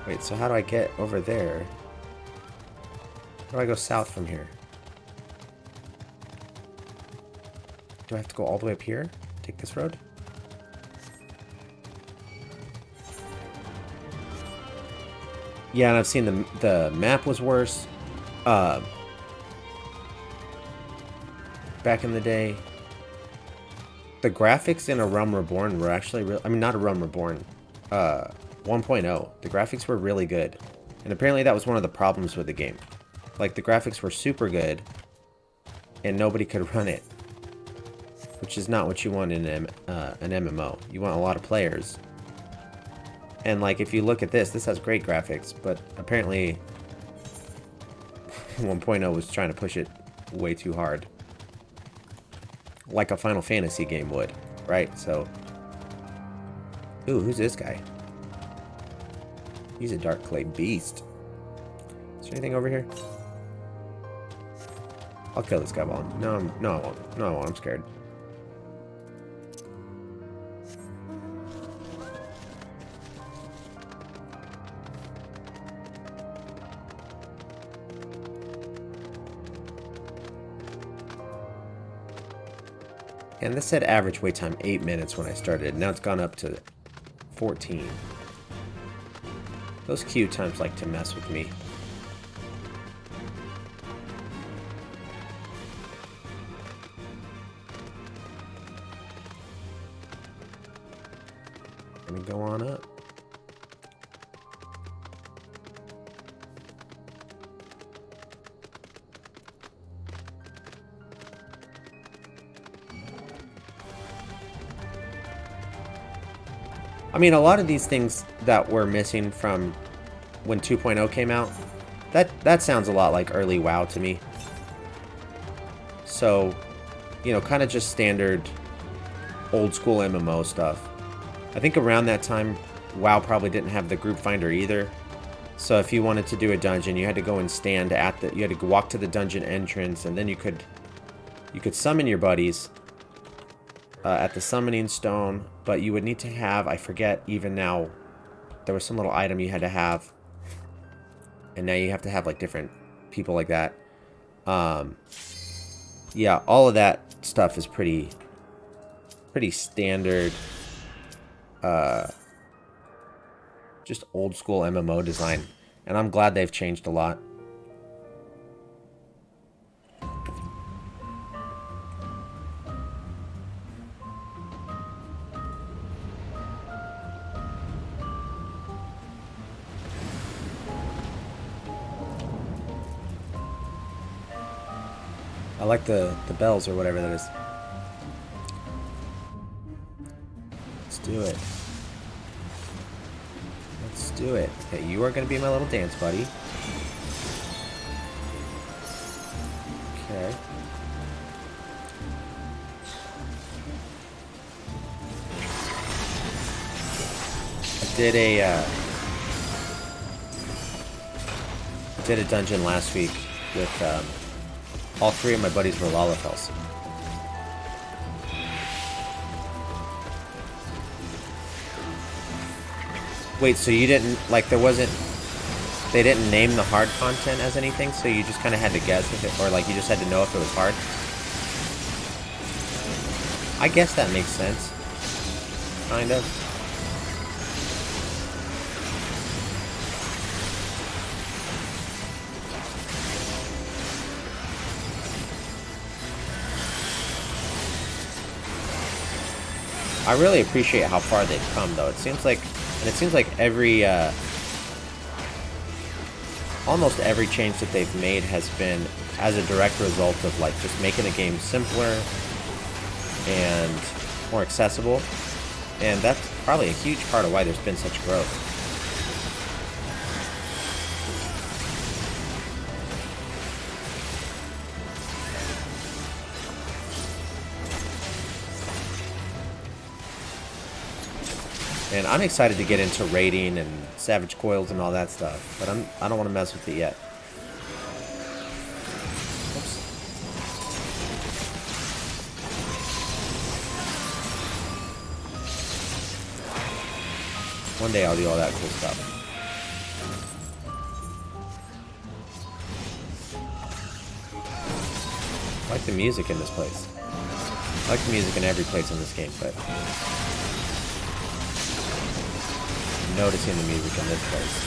Wait, so how do I get over there? How do I go south from here? Do I have to go all the way up here? Take this road? Yeah, and I've seen the map was worse. Back in the day. The graphics in A Realm Reborn were actually real. I mean, not A Realm Reborn. 1.0. The graphics were really good. And apparently that was one of the problems with the game. Like, the graphics were super good, and nobody could run it. Which is not what you want in an MMO. You want a lot of players. And, like, if you look at this has great graphics, but apparently 1.0 was trying to push it way too hard. Like a Final Fantasy game would, right? So... Ooh, who's this guy? He's a Dark Clay beast. Is there anything over here? I'll kill this guy while I'm... No, I won't. No, I won't. I'm scared. And this said average wait time 8 minutes when I started. Now it's gone up to 14. Those queue times like to mess with me. Let me go on up. I mean, a lot of these things that were missing from when 2.0 came out, that sounds a lot like early WoW to me. So, you know, kind of just standard old school MMO stuff. I think around that time, WoW probably didn't have the group finder either. So if you wanted to do a dungeon, you had to go and stand at the, you had to walk to the dungeon entrance, and then you could summon your buddies at the summoning stone, but you would need to have, I forget even now, there was some little item you had to have, and now you have to have like different people like that. Yeah, all of that stuff is pretty standard, just old school MMO design, and I'm glad they've changed a lot. I like the bells or whatever that is. Let's do it. Let's do it. Okay, you are going to be my little dance buddy. Okay. I did a dungeon last week with all three of my buddies were Lalafels. Wait, so you didn't, like, there wasn't, they didn't name the hard content as anything, so you just kind of had to guess if it, or like you just had to know if it was hard? I guess that makes sense. Kind of. I really appreciate how far they've come, though. It seems like every, almost every change that they've made has been as a direct result of, like, just making the game simpler and more accessible. And that's probably a huge part of why there's been such growth. And I'm excited to get into raiding and savage coils and all that stuff, but I don't want to mess with it yet. Oops. One day I'll do all that cool stuff. I like the music in this place. I like the music in every place in this game, but noticing the music in this place.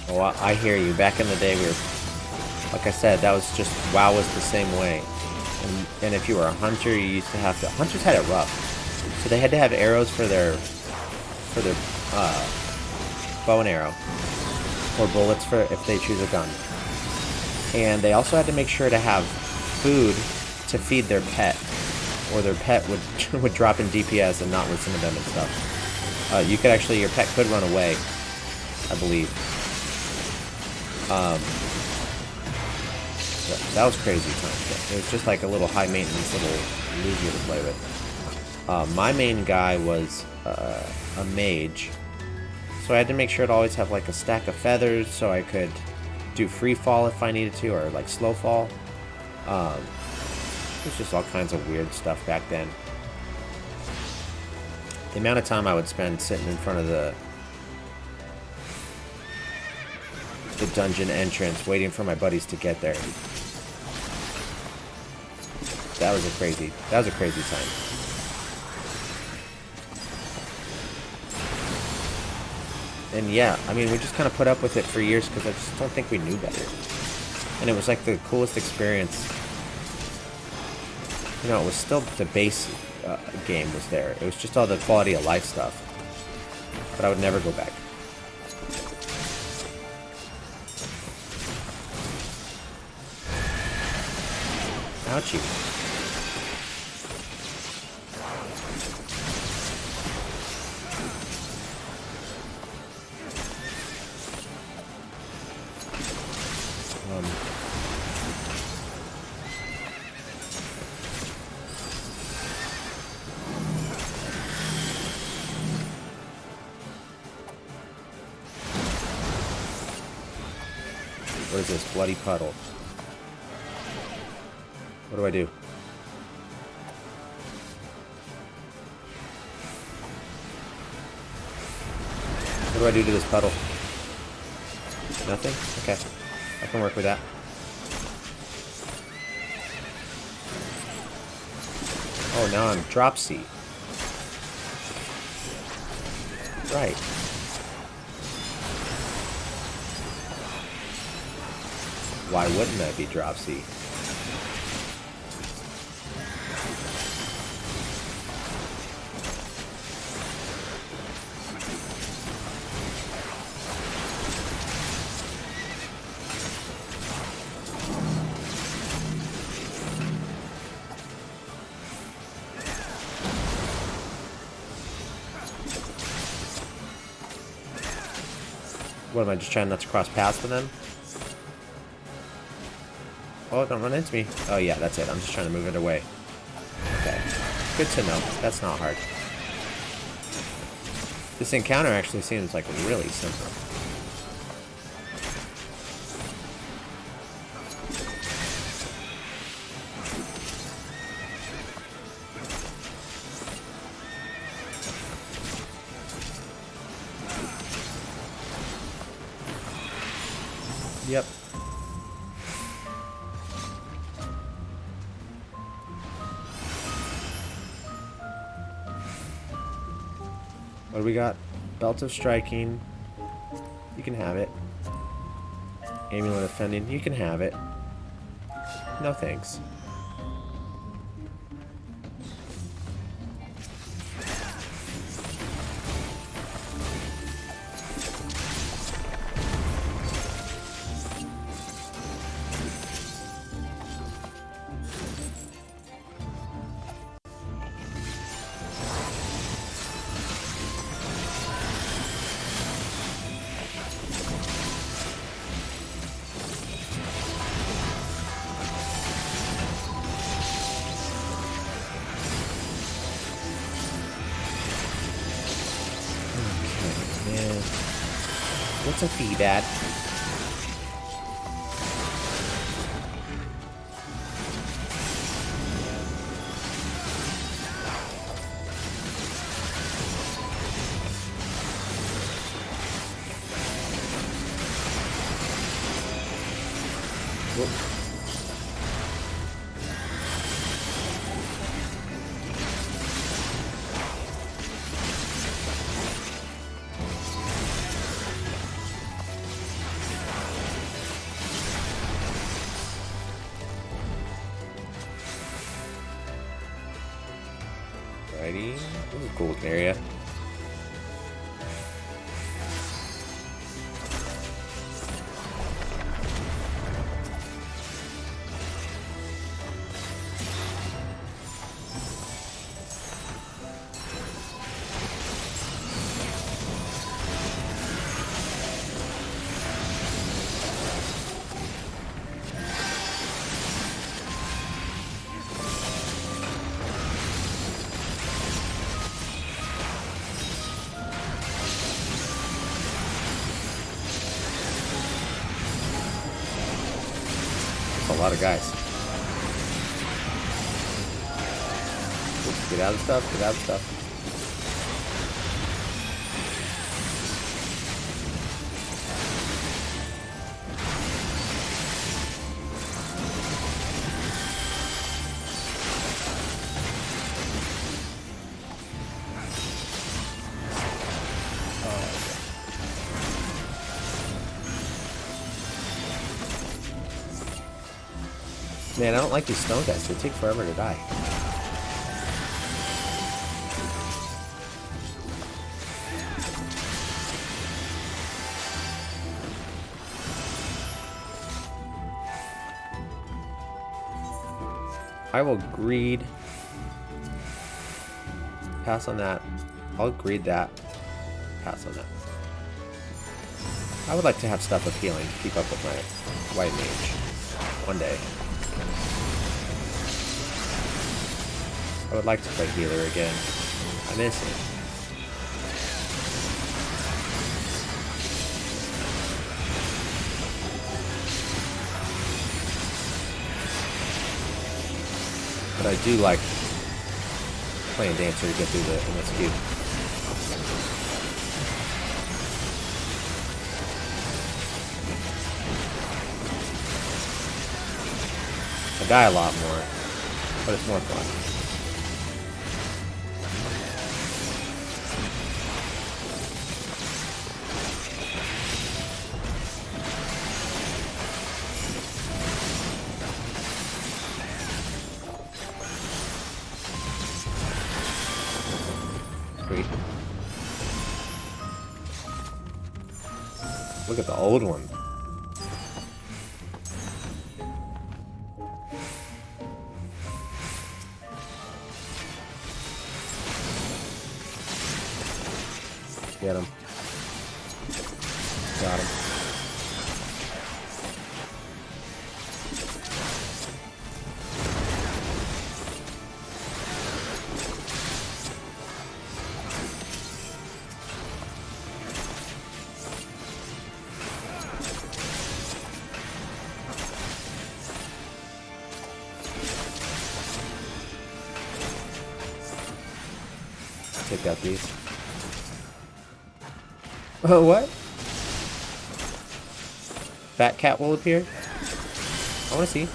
Oh, I hear you. Back in the day, we were, like I said, that was just, WoW was the same way. And if you were a hunter, you used to have to... Hunters had it rough. So they had to have arrows for their bow and arrow. Or bullets for if they choose a gun. And they also had to make sure to have food to feed their pet. Or their pet would drop in DPS and not listen to them and stuff. You could actually... Your pet could run away, I believe. That was crazy times. It was just like a little high maintenance little loser to play with. My main guy was a mage, so I had to make sure to always have like a stack of feathers so I could do free fall if I needed to, or like slow fall. It was just all kinds of weird stuff back then. The amount of time I would spend sitting in front of the dungeon entrance waiting for my buddies to get there. That was a crazy time. And yeah, I mean, we just kind of put up with it for years because I just don't think we knew better. And it was like the coolest experience. You know, it was still the base game was there. It was just all the quality of life stuff. But I would never go back. Ouchie. What is this? Bloody puddle. What do I do? What do I do to this puddle? Nothing? Okay. I can work with that. Oh, now I'm dropsy. Right. Why wouldn't I be dropsy? What am I just trying not to cross paths with them? Oh, don't run into me. Oh yeah, that's it. I'm just trying to move it away. Okay. Good to know. That's not hard. This encounter actually seems like really simple. Yep. What do we got? Belt of Striking. You can have it. Amulet of Fending. You can have it. No thanks. What's a fee, Dad? Whoop. Alrighty. This is a cool area. A lot of guys. Oops, get out of stuff, get out of stuff. Man, I don't like these stone guys. They take forever to die. I will greed. Pass on that. I'll greed that. Pass on that. I would like to have stuff of healing to keep up with my white mage. One day. I would like to play healer again. I miss it. But I do like playing Dancer to get through the MSQ. I die a lot more, but it's more fun. Sweet. Look at the old one. Get him. Got him. Take out these. Oh, what? Fat cat will appear? I want to see.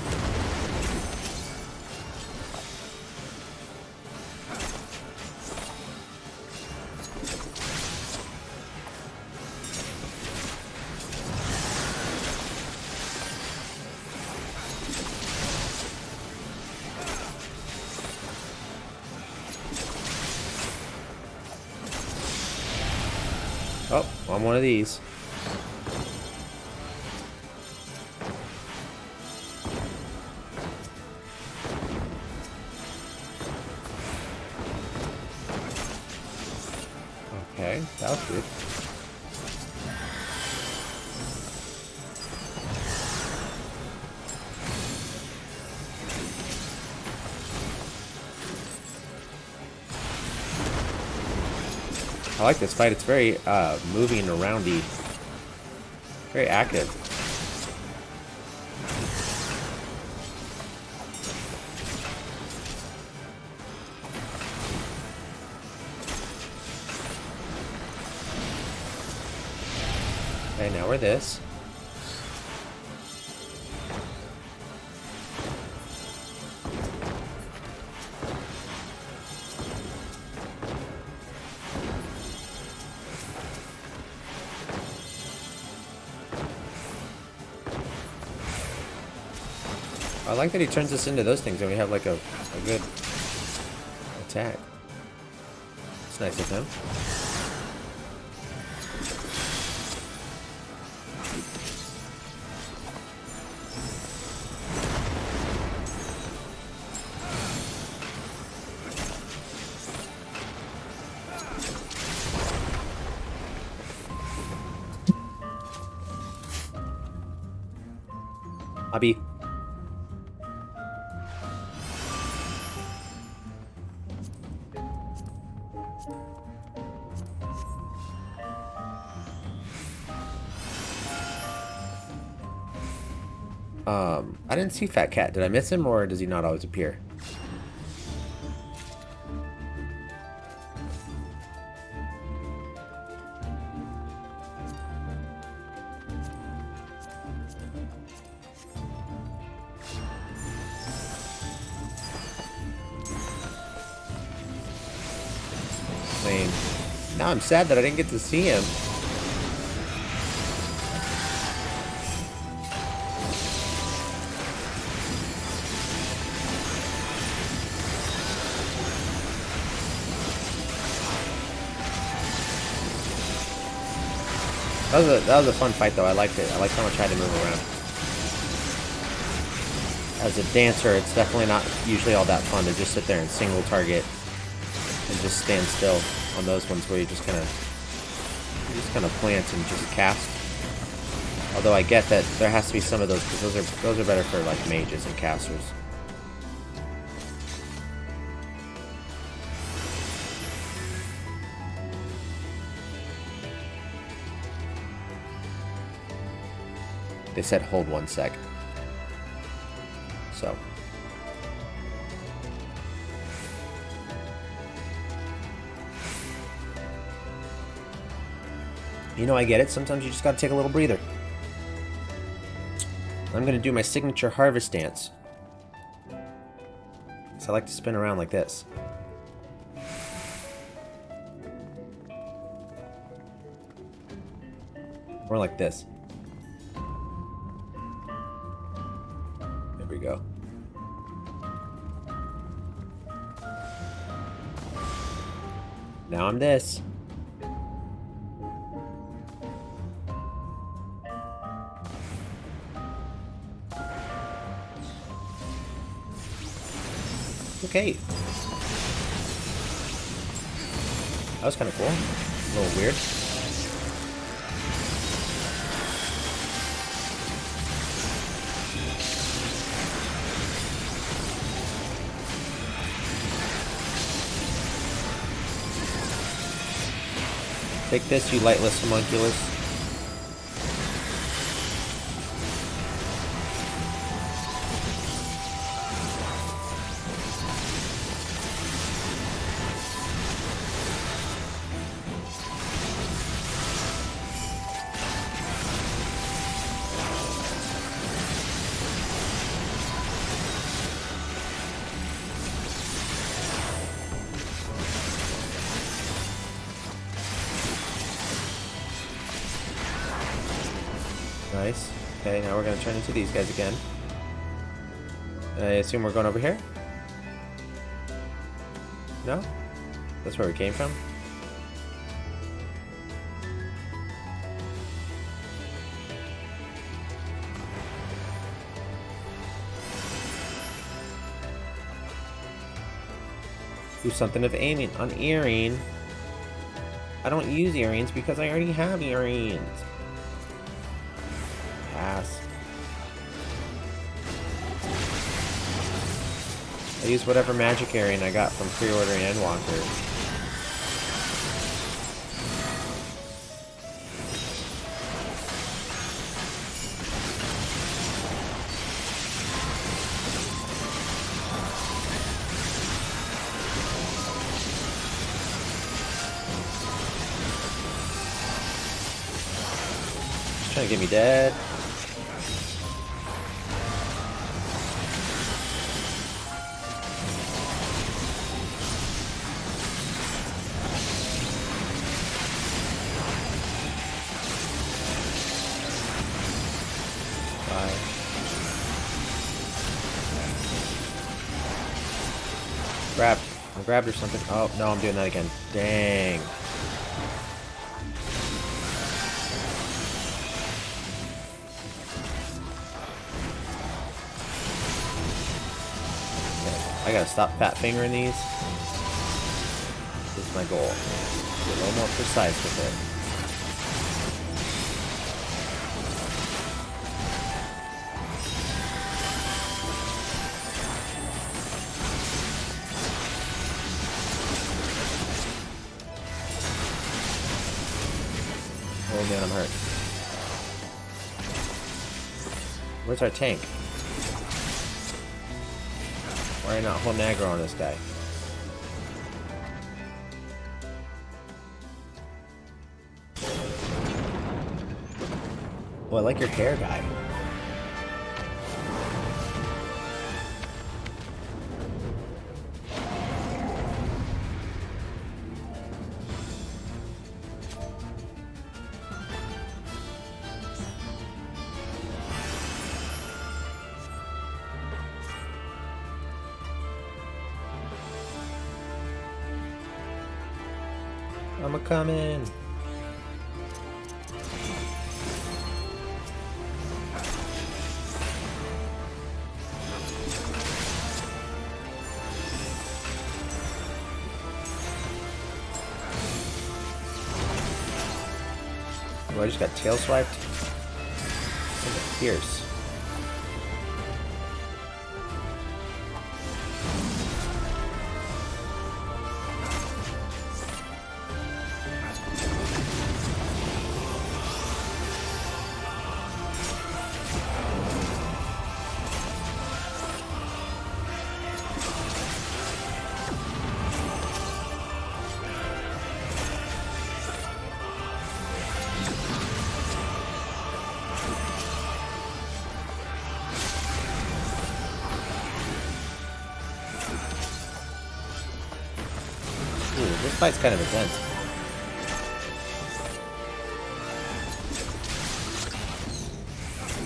Oh, I'm one of these. Okay, that was good. I like this fight. It's very moving and aroundy. Very active. Okay, now we're this. I like that he turns us into those things and we have like a good attack. It's nice of him. Abby. I didn't see Fat Cat. Did I miss him, or does he not always appear? Lame. Now I'm sad that I didn't get to see him. That was a fun fight though. I liked it. I liked how much I had to move around. As a dancer, it's definitely not usually all that fun to just sit there and single target and just stand still on those ones where you just kind of plant and just cast. Although I get that there has to be some of those because those are better for like mages and casters. They said hold 1 sec. So. You know, I get it. Sometimes you just gotta take a little breather. I'm gonna do my signature harvest dance. So I like to spin around like this. Or like this. There we go. Now I'm this. Okay. That was kind of cool. A little weird. Take this, you lightless homunculus. Nice. Okay, now we're gonna turn into these guys again. I assume we're going over here? No? That's where we came from? Do something of aiming on earring. I don't use earrings because I already have earrings. Pass. I use whatever magic earring I got from pre-ordering Endwalker. Trying to get me dead. Grabbed. I grabbed or something. Oh, no, I'm doing that again. Dang. I gotta stop fat fingering these. This is my goal. Be a little more precise with it. Oh man, I'm hurt. Where's our tank? Why are you not holding aggro on this guy? Oh, I like your hair, guy. I'm a-comin'. Oh, I just got tail swiped. Fierce. Ooh, this fight's kind of intense.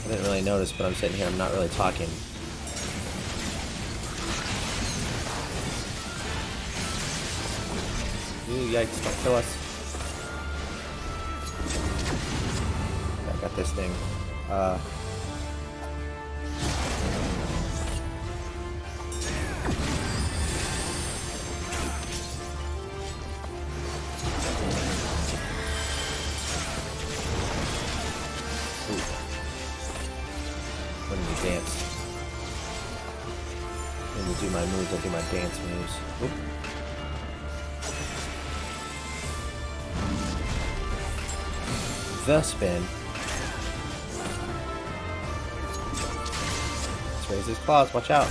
I didn't really notice, but I'm sitting here, I'm not really talking. Ooh, yikes, don't kill us. I got this thing. When we dance. When we do my moves, I do my dance moves. Oop. The spin. Let's raise his claws, watch out.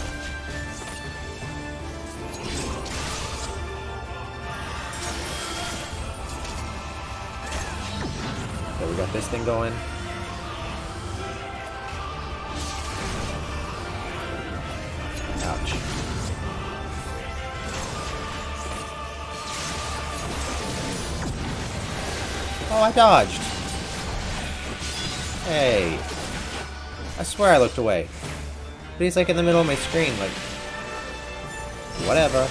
Okay, we got this thing going. Ouch. Oh, I dodged. Hey. I swear I looked away. But he's like in the middle of my screen, like... Whatever.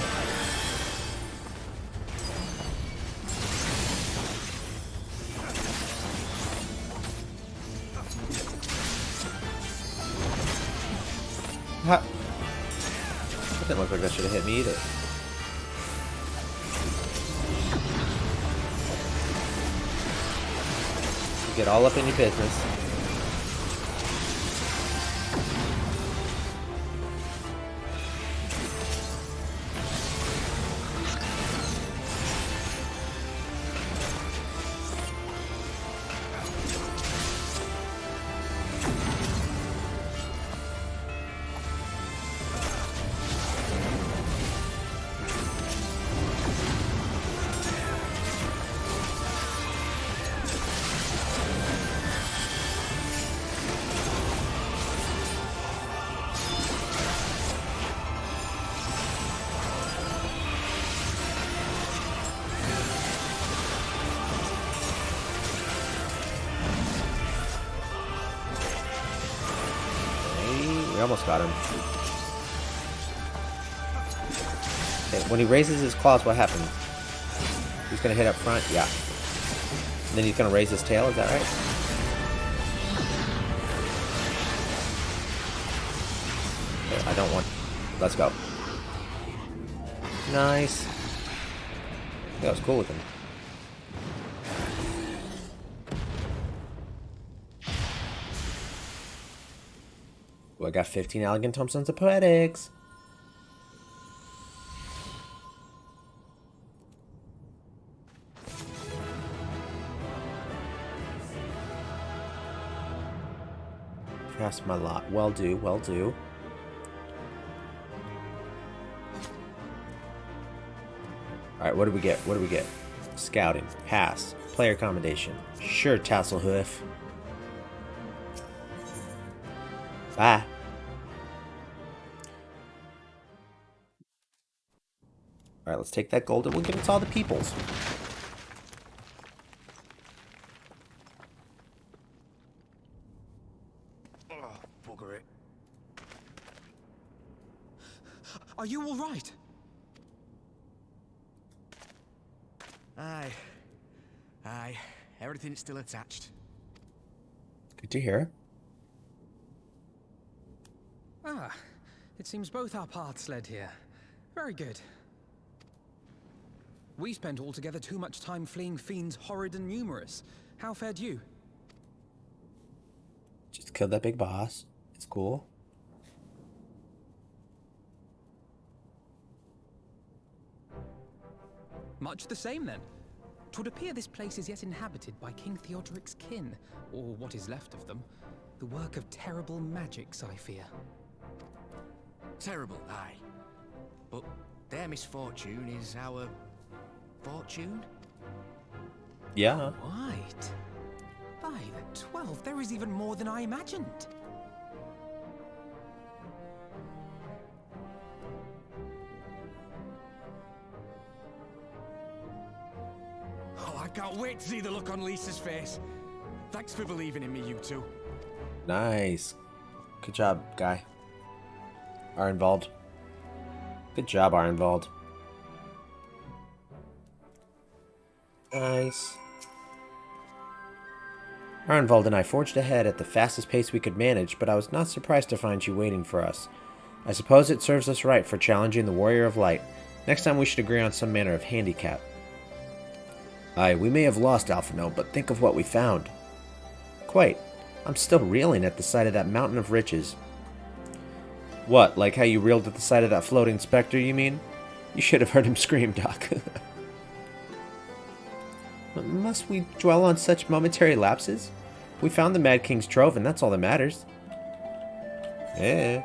Ha! That didn't look like that should have hit me either. You get all up in your business. We almost got him. Okay, when he raises his claws, what happens? He's gonna hit up front? Yeah. And then he's gonna raise his tail, is that right? Okay, I don't want... Let's go. Nice. That was cool with him. Ooh, I got 15 elegant tombstones of poetics. Cast my lot. Well do, well do. Alright, what do we get? What do we get? Scouting. Pass. Player accommodation. Sure, Tasselhoof. Bye. Alright, let's take that gold and we'll give it to all the peoples. Oh, bugger it. Are you all right? Aye. Aye. Everything's still attached. Good to hear. Ah, it seems both our paths led here. Very good. We spent altogether too much time fleeing fiends horrid and numerous. How fared you? Just killed that big boss. It's cool. Much the same, then. 'Twould appear this place is yet inhabited by King Theodoric's kin, or what is left of them. The work of terrible magics, I fear. Terrible, aye. But their misfortune is our fortune? Yeah. Right. By the 12, there is even more than I imagined. Oh, I can't wait to see the look on Lisa's face. Thanks for believing in me, you two. Nice. Good job, guy. Arnvald. Good job, Arnvald. Nice. Arnvald and I forged ahead at the fastest pace we could manage, but I was not surprised to find you waiting for us. I suppose it serves us right for challenging the Warrior of Light. Next time we should agree on some manner of handicap. Aye, we may have lost Alphino, but think of what we found. Quite. I'm still reeling at the sight of that mountain of riches. What, like how you reeled at the sight of that floating specter, you mean? You should have heard him scream, Doc. Must we dwell on such momentary lapses? We found the Mad King's trove, and that's all that matters. Yeah.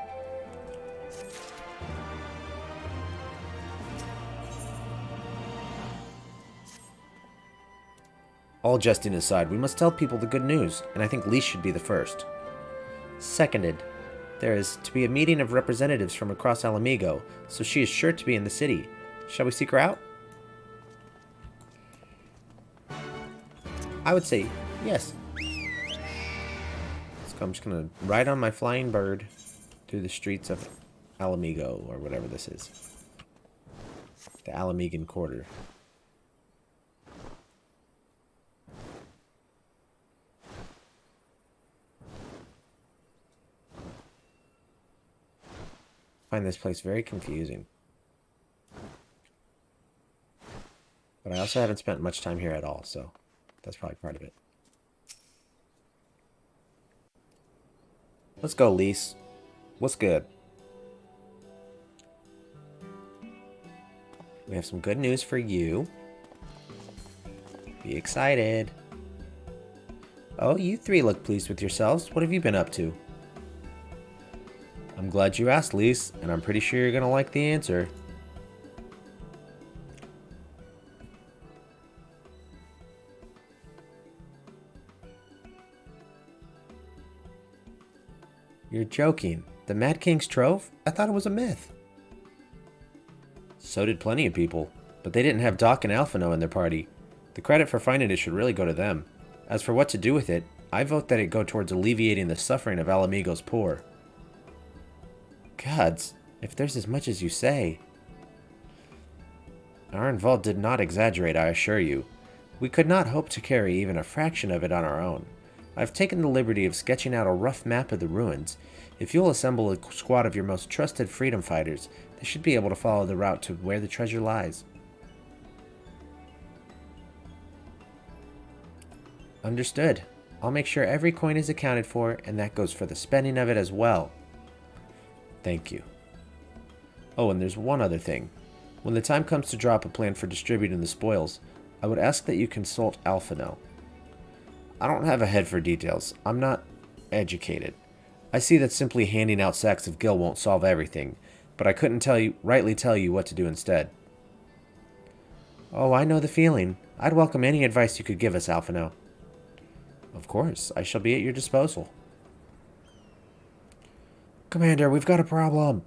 All jesting aside, we must tell people the good news, and I think Lise should be the first. Seconded. There is to be a meeting of representatives from across Alamigo, so she is sure to be in the city. Shall we seek her out? I would say yes. Let's So I'm just gonna ride on my flying bird through the streets of Alamigo, or whatever this is. The Alamegan Quarter. I find this place very confusing. But I also haven't spent much time here at all, so that's probably part of it. Let's go, Lise. What's good? We have some good news for you. Be excited. Oh, you three look pleased with yourselves. What have you been up to? I'm glad you asked, Lise, and I'm pretty sure you're gonna like the answer. You're joking. The Mad King's Trove? I thought it was a myth. So did plenty of people, but they didn't have Doc and Alphino in their party. The credit for finding it should really go to them. As for what to do with it, I vote that it go towards alleviating the suffering of Alamigo's poor. Gods, if there's as much as you say. Arnvald did not exaggerate, I assure you. We could not hope to carry even a fraction of it on our own. I've taken the liberty of sketching out a rough map of the ruins. If you'll assemble a squad of your most trusted freedom fighters, they should be able to follow the route to where the treasure lies. Understood. I'll make sure every coin is accounted for, and that goes for the spending of it as well. Thank you. Oh, and there's one other thing. When the time comes to drop a plan for distributing the spoils, I would ask that you consult Alphino. I don't have a head for details. I'm not educated. I see that simply handing out sacks of gil won't solve everything, but I couldn't rightly tell you what to do instead. Oh, I know the feeling. I'd welcome any advice you could give us, Alphino. Of course, I shall be at your disposal. Commander, we've got a problem.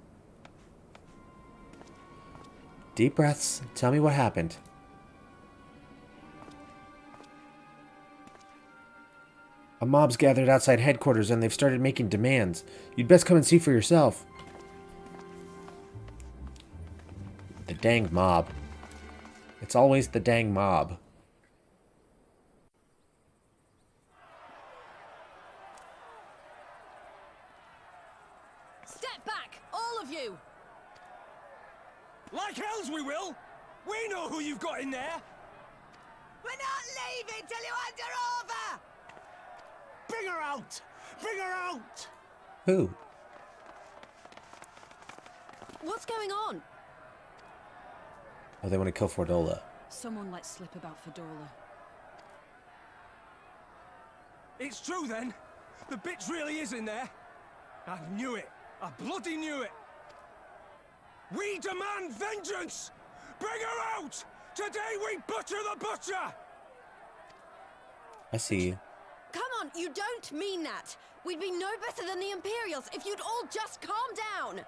Deep breaths. Tell me what happened. A mob's gathered outside headquarters and they've started making demands. You'd best come and see for yourself. The dang mob. It's always the dang mob. Step back, all of you! Like hells we will! We know who you've got in there! We're not leaving till you hand her over! Bring her out! Bring her out! Who? What's going on? Oh, they want to kill Fordola. Someone let slip about Fedora. It's true then! The bitch really is in there! I knew it! I bloody knew it! We demand vengeance! Bring her out! Today we butcher the butcher! I see you. Come on, you don't mean that. We'd be no better than the Imperials if you'd all just calm down.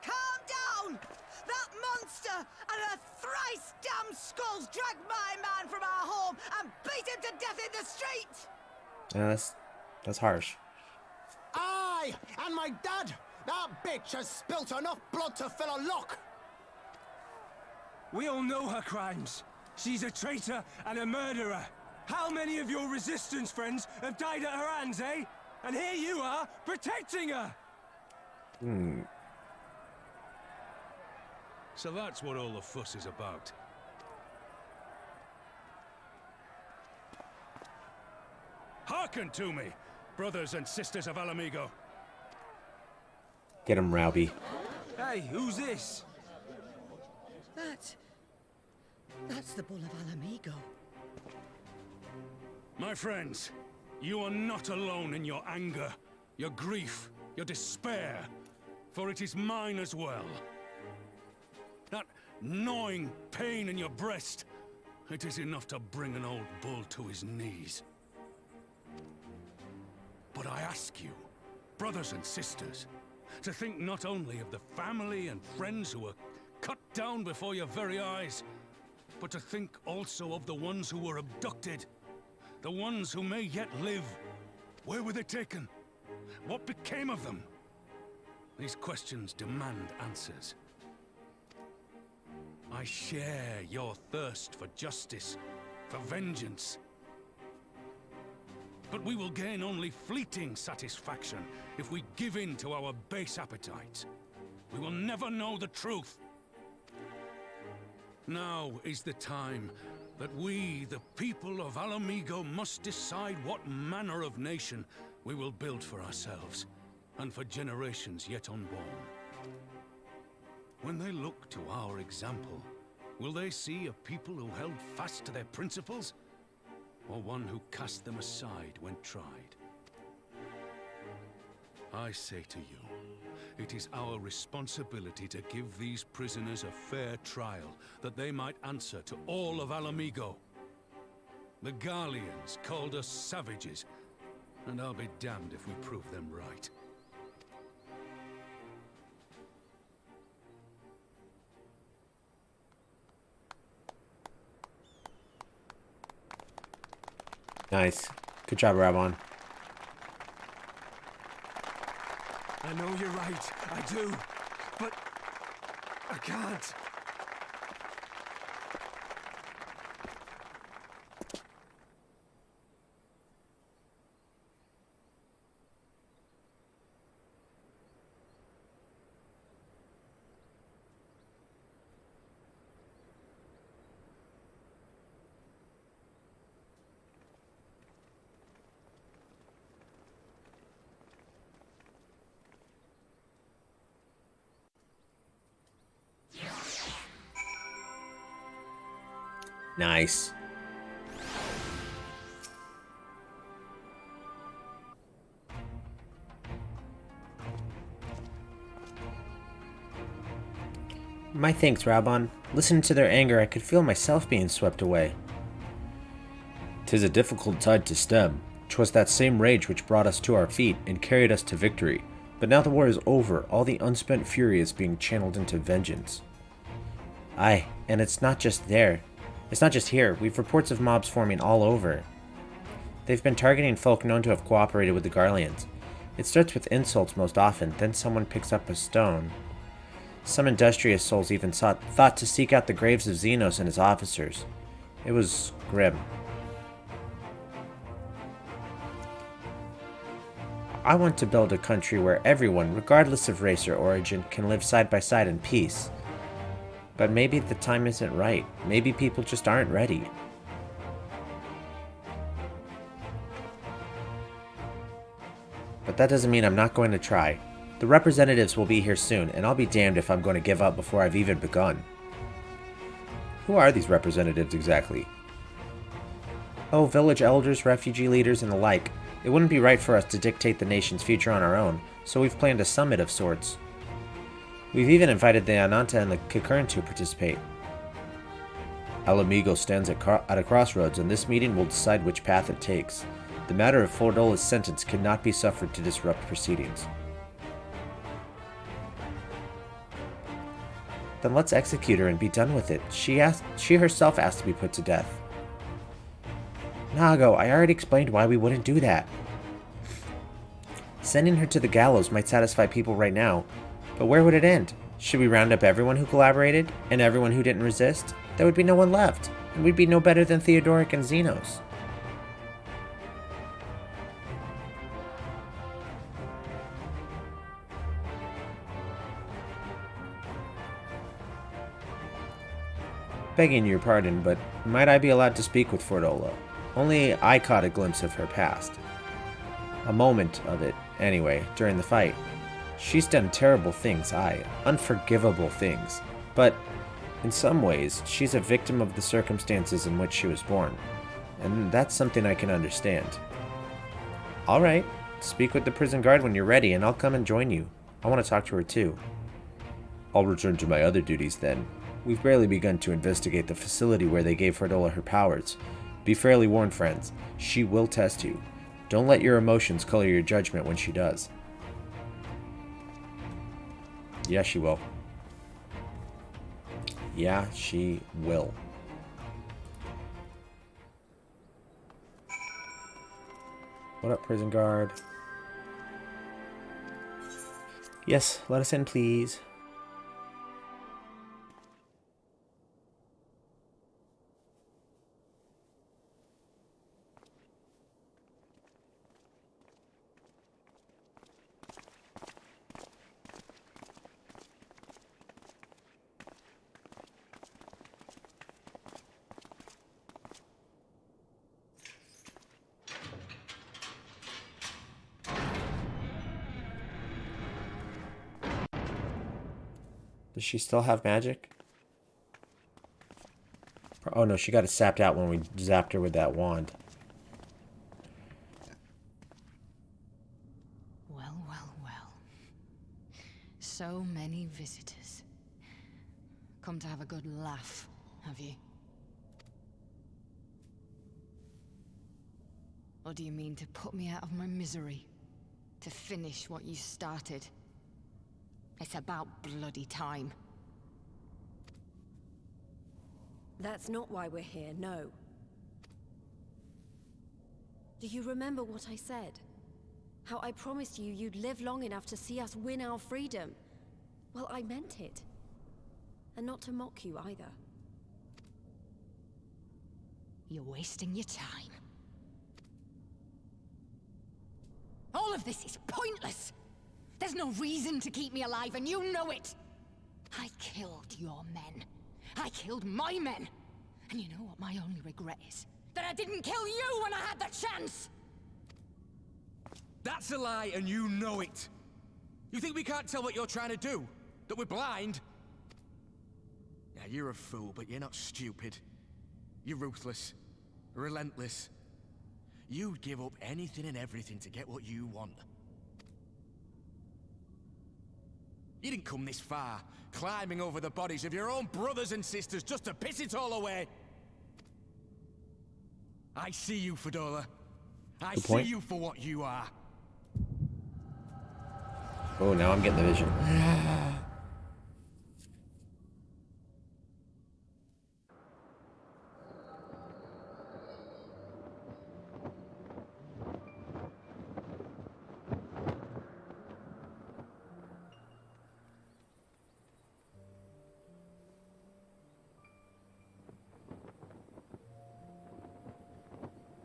Calm down! That monster and her thrice damned skulls dragged my man from our home and beat him to death in the street! Yeah, that's harsh. Aye, and my dad! That bitch has spilt enough blood to fill a lock! We all know her crimes. She's a traitor and a murderer. How many of your resistance friends have died at her hands, eh? And here you are, protecting her! So that's what all the fuss is about. Hearken to me, brothers and sisters of Alamigo. Get him, Rowby. Hey, who's this? That's the Bull of Alamigo. My friends, you are not alone in your anger, your grief, your despair, for it is mine as well. That gnawing pain in your breast, it is enough to bring an old bull to his knees. But I ask you, brothers and sisters, to think not only of the family and friends who were cut down before your very eyes, but to think also of the ones who were abducted, the ones who may yet live, Where were they taken? What became of them? These questions demand answers. I share your thirst for justice, for vengeance. But we will gain only fleeting satisfaction if we give in to our base appetites. We will never know the truth. Now is the time that we, the people of Alamigo, must decide what manner of nation we will build for ourselves, and for generations yet unborn. When they look to our example, will they see a people who held fast to their principles, or one who cast them aside when tried? I say to you, it is our responsibility to give these prisoners a fair trial, that they might answer to all of Alamigo. The Garleans called us savages, and I'll be damned if we prove them right. Nice. Good job, Rabon. I know you're right. I do. But I can't. Nice. My thanks, Rabon. Listening to their anger, I could feel myself being swept away. 'Tis a difficult tide to stem. 'Twas that same rage which brought us to our feet and carried us to victory. But now the war is over, all the unspent fury is being channeled into vengeance. Aye, and it's not just there. It's not just here. We've reports of mobs forming all over. They've been targeting folk known to have cooperated with the Garleans. It starts with insults most often, then someone picks up a stone. Some industrious souls even thought to seek out the graves of Xenos and his officers. It was grim. I want to build a country where everyone, regardless of race or origin, can live side by side in peace. But maybe the time isn't right. Maybe people just aren't ready. But that doesn't mean I'm not going to try. The representatives will be here soon, and I'll be damned if I'm going to give up before I've even begun. Who are these representatives exactly? Oh, village elders, refugee leaders, and the like. It wouldn't be right for us to dictate the nation's future on our own, so we've planned a summit of sorts. We've even invited the Ananta and the Kikern to participate. Alamigo stands at a crossroads, and this meeting will decide which path it takes. The matter of Fordola's sentence cannot be suffered to disrupt proceedings. Then let's execute her and be done with it. She herself asked to be put to death. Nago, I already explained why we wouldn't do that. Sending her to the gallows might satisfy people right now, but where would it end? Should we round up everyone who collaborated, and everyone who didn't resist? There would be no one left, and we'd be no better than Theodoric and Xenos. Begging your pardon, but might I be allowed to speak with Fordola? Only I caught a glimpse of her past. A moment of it, anyway, during the fight. She's done terrible things, aye, unforgivable things. But, in some ways, she's a victim of the circumstances in which she was born. And that's something I can understand. Alright, speak with the prison guard when you're ready, and I'll come and join you. I want to talk to her too. I'll return to my other duties then. We've barely begun to investigate the facility where they gave Fordola her powers. Be fairly warned, friends. She will test you. Don't let your emotions color your judgment when she does. Yeah, she will. Yeah, she will. What up, prison guard? Yes, let us in, please. Does she still have magic? Oh no, she got it sapped out when we zapped her with that wand. Well, well, well. So many visitors. Come to have a good laugh, have you? Or do you mean to put me out of my misery? To finish what you started? It's about bloody time. That's not why we're here, no. Do you remember what I said? How I promised you you'd live long enough to see us win our freedom? Well, I meant it. And not to mock you either. You're wasting your time. All of this is pointless! There's no reason to keep me alive, and you know it! I killed your men. I killed my men! And you know what my only regret is? That I didn't kill you when I had the chance! That's a lie, and you know it. You think we can't tell what you're trying to do? That we're blind? Yeah, you're a fool, but you're not stupid. You're ruthless. Relentless. You'd give up anything and everything to get what you want. You didn't come this far, climbing over the bodies of your own brothers and sisters just to piss it all away. I see you, Fadola. I see you for what you are. Oh, now I'm getting the vision.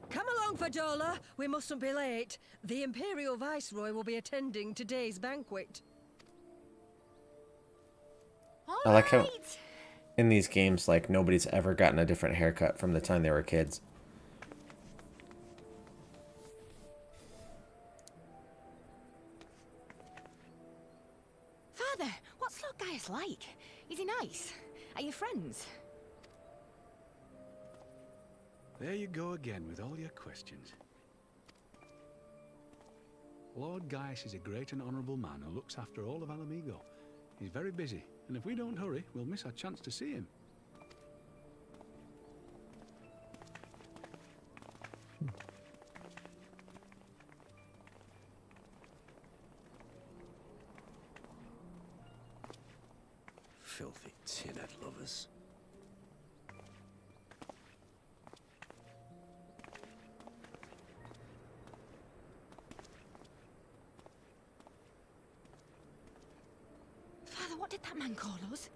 Come along, Fadola. We mustn't be late. The Imperial Viceroy will be attending today's banquet. I like how in these games, like, nobody's ever gotten a different haircut from the time they were kids. Father, what's Lord Gaius like? Is he nice? Are you friends? There you go again with all your questions. Lord Gaius is a great and honourable man who looks after all of Alamigo. He's very busy, and if we don't hurry, we'll miss our chance to see him. Filthy tin-head lovers. Father, what did that man call us?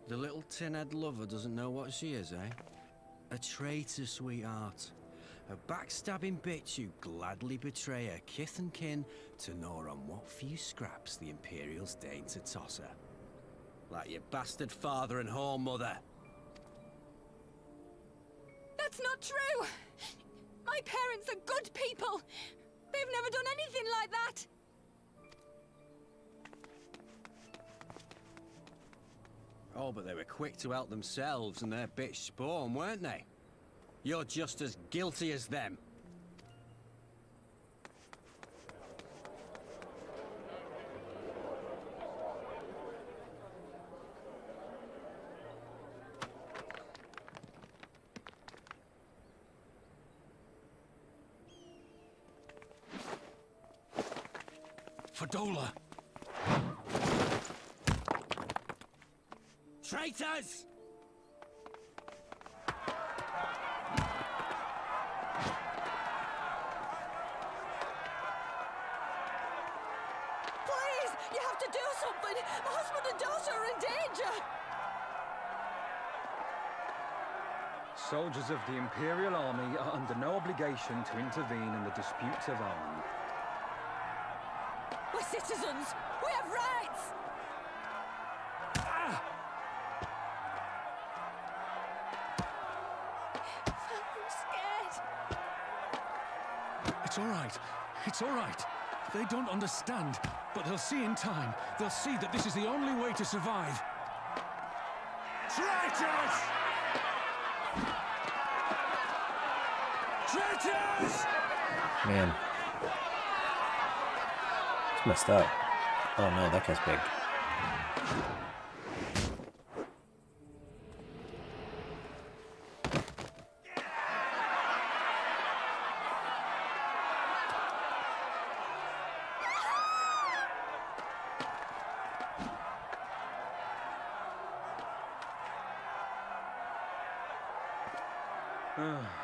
The little tin-head lover doesn't know what she is, eh? A traitor, sweetheart. A backstabbing bitch who'd gladly betray her kith and kin to gnaw on what few scraps the Imperials deign to toss her. Like your bastard father and whore mother. That's not true! My parents are good people! They've never done anything like that! Oh, but they were quick to help themselves and their bitch spawn, weren't they? You're just as guilty as them. Fadola! Traitors! to do something! My husband and daughter are in danger! Soldiers of the Imperial Army are under no obligation to intervene in the disputes of army. We're citizens! We have rights! I'm scared. It's all right. It's all right. They don't understand, but they'll see in time. They'll see that this is the only way to survive. Traitors! Traitors! Man. It's messed up. Oh no, that guy's big.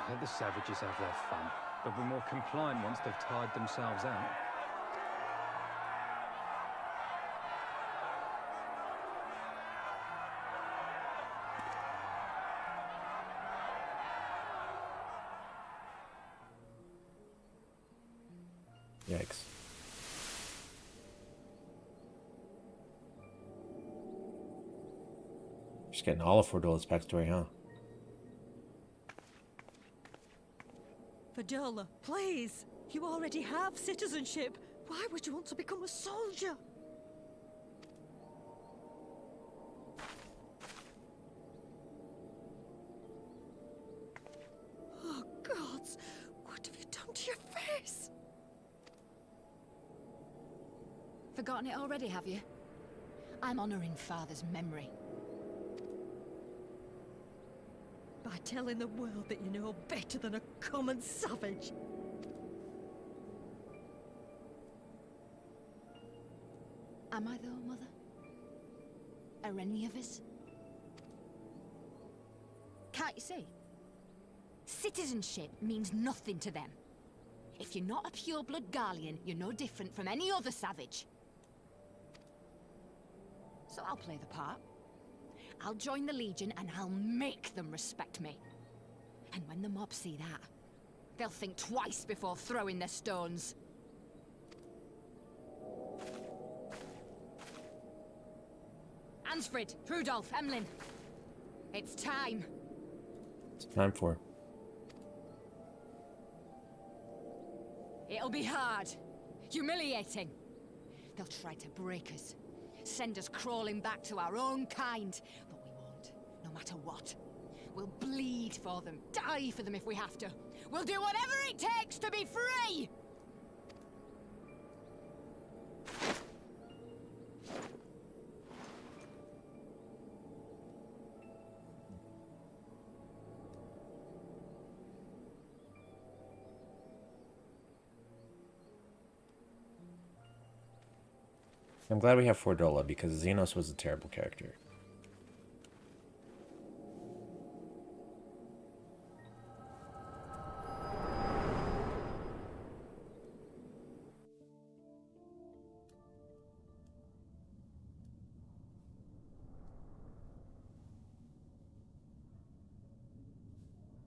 Let the savages have their fun. They'll be more compliant once they've tired themselves out. Yikes. Just getting all of Fordola's backstory, huh? Fordola, please! You already have citizenship. Why would you want to become a soldier? Oh, gods! What have you done to your face? Forgotten it already, have you? I'm honoring Father's memory. By telling the world that you know better than a common savage. Am I though, Mother? Are any of us? Can't you see? Citizenship means nothing to them. If you're not a pure-blood Garlean, you're no different from any other savage. So I'll play the part. I'll join the Legion and I'll make them respect me. And when the mob see that, they'll think twice before throwing their stones. Ansfrid, Rudolph, Emlyn. It's time. It's time for. It'll be hard. Humiliating. They'll try to break us. Send us crawling back to our own kind. But we won't, no matter what. We'll bleed for them, die for them if we have to. We'll do whatever it takes to be free! I'm glad we have Fordola because Xenos was a terrible character.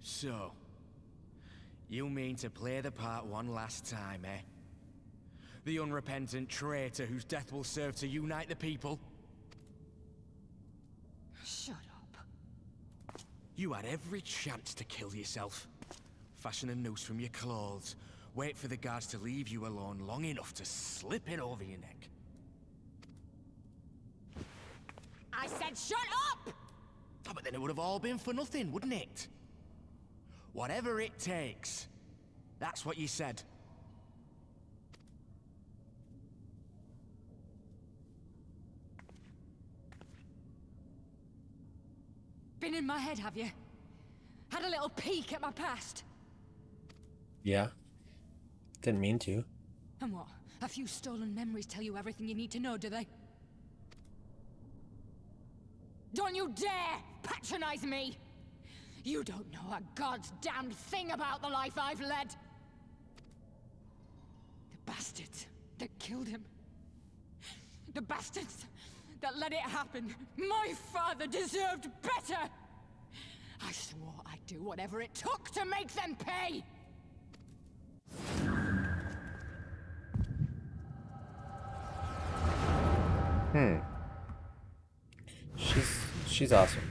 So, you mean to play the part one last time, eh? The unrepentant traitor whose death will serve to unite the people? Shut up. You had every chance to kill yourself. Fashion a noose from your clothes. Wait for the guards to leave you alone long enough to slip it over your neck. I said shut up! Oh, but then it would have all been for nothing, wouldn't it? Whatever it takes. That's what you said. Been in my head, have you? Had a little peek at my past? Yeah. Didn't mean to. And what? A few stolen memories tell you everything you need to know, do they? Don't you dare patronize me! You don't know a god's damned thing about the life I've led! The bastards that killed him The bastards that let it happen. My father deserved better. I swore I'd do whatever it took to make them pay. She's awesome.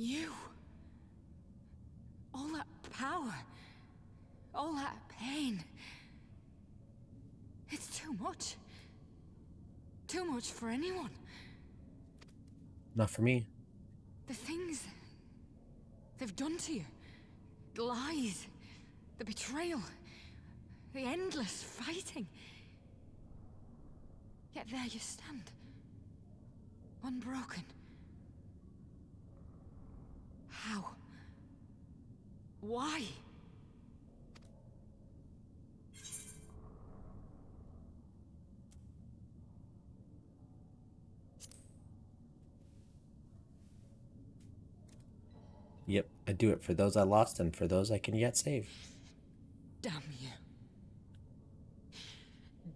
You. All that power. All that pain. It's too much. Too much for anyone. Not for me. The things they've done to you. The lies. The betrayal. The endless fighting. Yet there you stand. Unbroken. How? Why? Yep, I do it for those I lost and for those I can yet save. Damn you.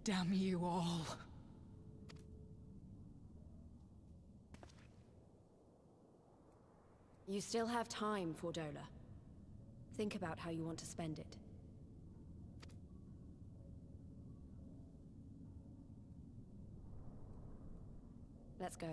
Damn you all. You still have time, Fordola. Think about how you want to spend it. Let's go.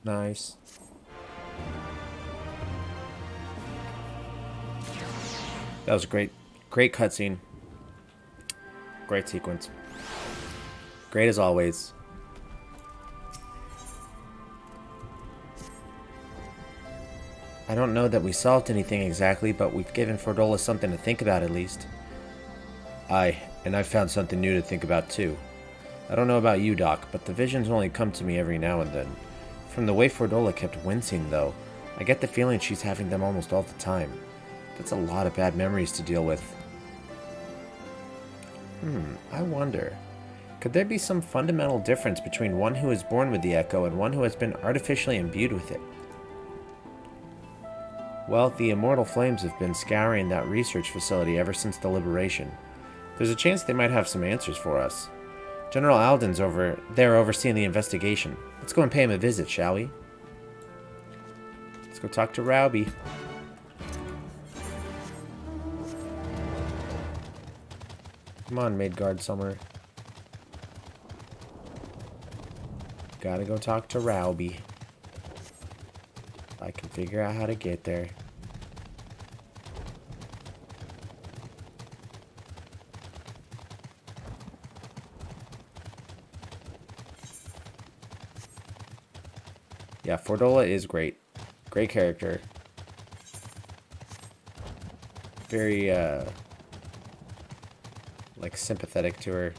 Nice. That was a great cutscene. Great sequence. Great as always. I don't know that we solved anything exactly, but we've given Fordola something to think about at least. And I've found something new to think about too. I don't know about you, Doc, but the visions only come to me every now and then. From the way Fordola kept wincing, though, I get the feeling she's having them almost all the time. That's a lot of bad memories to deal with. I wonder, could there be some fundamental difference between one who is born with the Echo and one who has been artificially imbued with it? Well, the Immortal Flames have been scouring that research facility ever since the Liberation. There's a chance they might have some answers for us. General Alden's over there overseeing the investigation. Let's go and pay him a visit, shall we? Let's go talk to Rowby. Come on, Midgard Summer. Gotta go talk to Rowby. I can figure out how to get there. Yeah, Fordola is great. Great character. Very, like, sympathetic to her.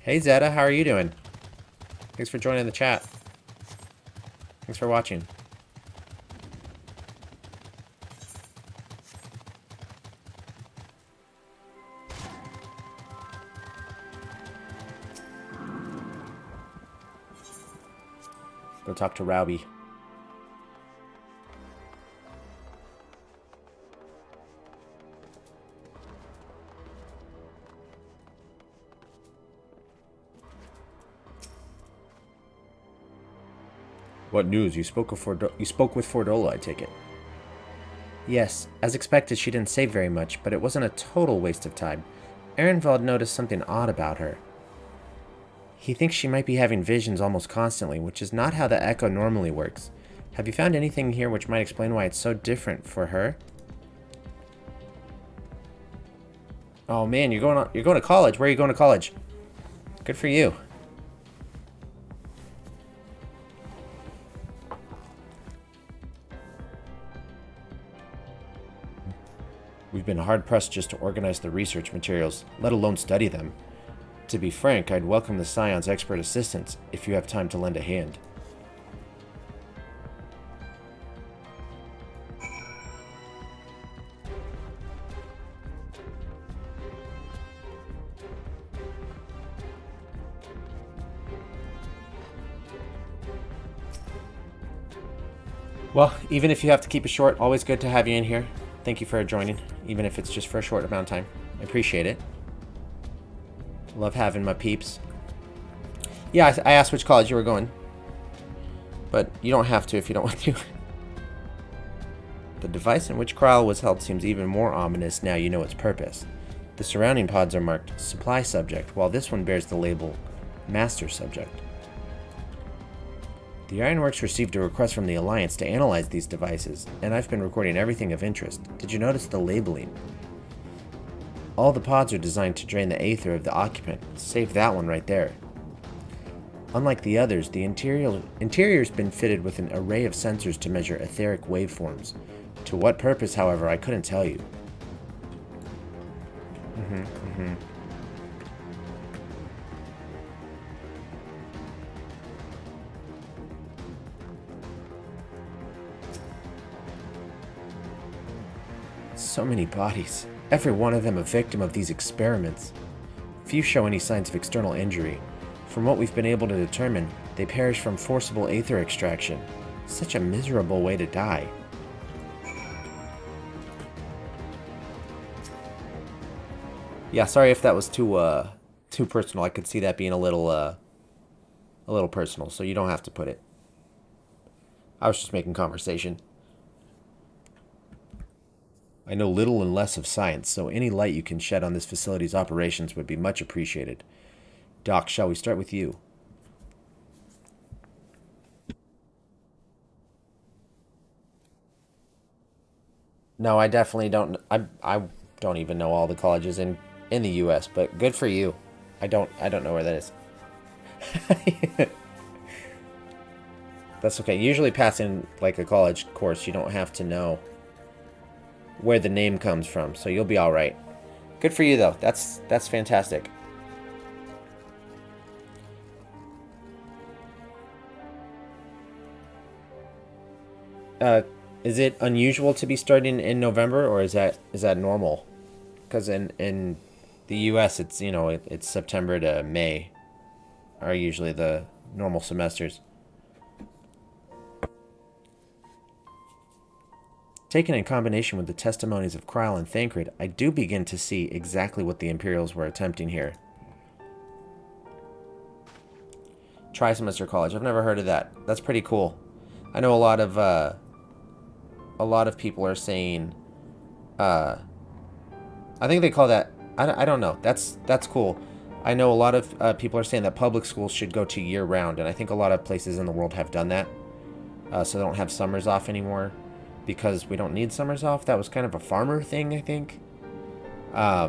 Hey, Zeta, how are you doing? Thanks for joining the chat. Thanks for watching. Go talk to Rowby. What news? You spoke with Fordola, I take it. Yes, as expected, she didn't say very much, but it wasn't a total waste of time. Ehrenwald noticed something odd about her. He thinks she might be having visions almost constantly, which is not how the Echo normally works. Have you found anything here which might explain why it's so different for her? Oh man, you're going to college. Where are you going to college? Good for you. We've been hard-pressed just to organize the research materials, let alone study them. To be frank, I'd welcome the Scion's expert assistance if you have time to lend a hand. Well, even if you have to keep it short, always good to have you in here. Thank you for joining, even if it's just for a short amount of time. I appreciate it. Love having my peeps. Yeah, I asked which college you were going. But you don't have to if you don't want to. The device in which Krile was held seems even more ominous now you know its purpose. The surrounding pods are marked Supply Subject, while this one bears the label Master Subject. The Ironworks received a request from the Alliance to analyze these devices, and I've been recording everything of interest. Did you notice the labeling? All the pods are designed to drain the aether of the occupant, save that one right there. Unlike the others, the interior's been fitted with an array of sensors to measure etheric waveforms. To what purpose, however, I couldn't tell you. So many bodies, every one of them a victim of these experiments. Few show any signs of external injury. From what we've been able to determine, they perish from forcible aether extraction. Such a miserable way to die. Yeah, sorry if that was too personal. I could see that being a little personal, so you don't have to put it. I was just making conversation. I know little and less of science, so any light you can shed on this facility's operations would be much appreciated. Doc, shall we start with you? No, I definitely don't. I don't even know all the colleges in the U.S., but good for you. I don't know where that is. That's okay. Usually passing like a college course, you don't have to know where the name comes from, so you'll be all right. Good for you, though. That's fantastic. Is it unusual to be starting in November, or is that normal? Because in the U.S., it's it's September to May are usually the normal semesters. Taken in combination with the testimonies of Krile and Thancred, I do begin to see exactly what the Imperials were attempting here. Tri-semester college. I've never heard of that. That's pretty cool. I know a lot of people are saying, I think they call that, I don't know. That's cool. I know a lot of people are saying that public schools should go to year-round, and I think a lot of places in the world have done that. So they don't have summers off anymore, because we don't need summers off. That was kind of a farmer thing, I think. I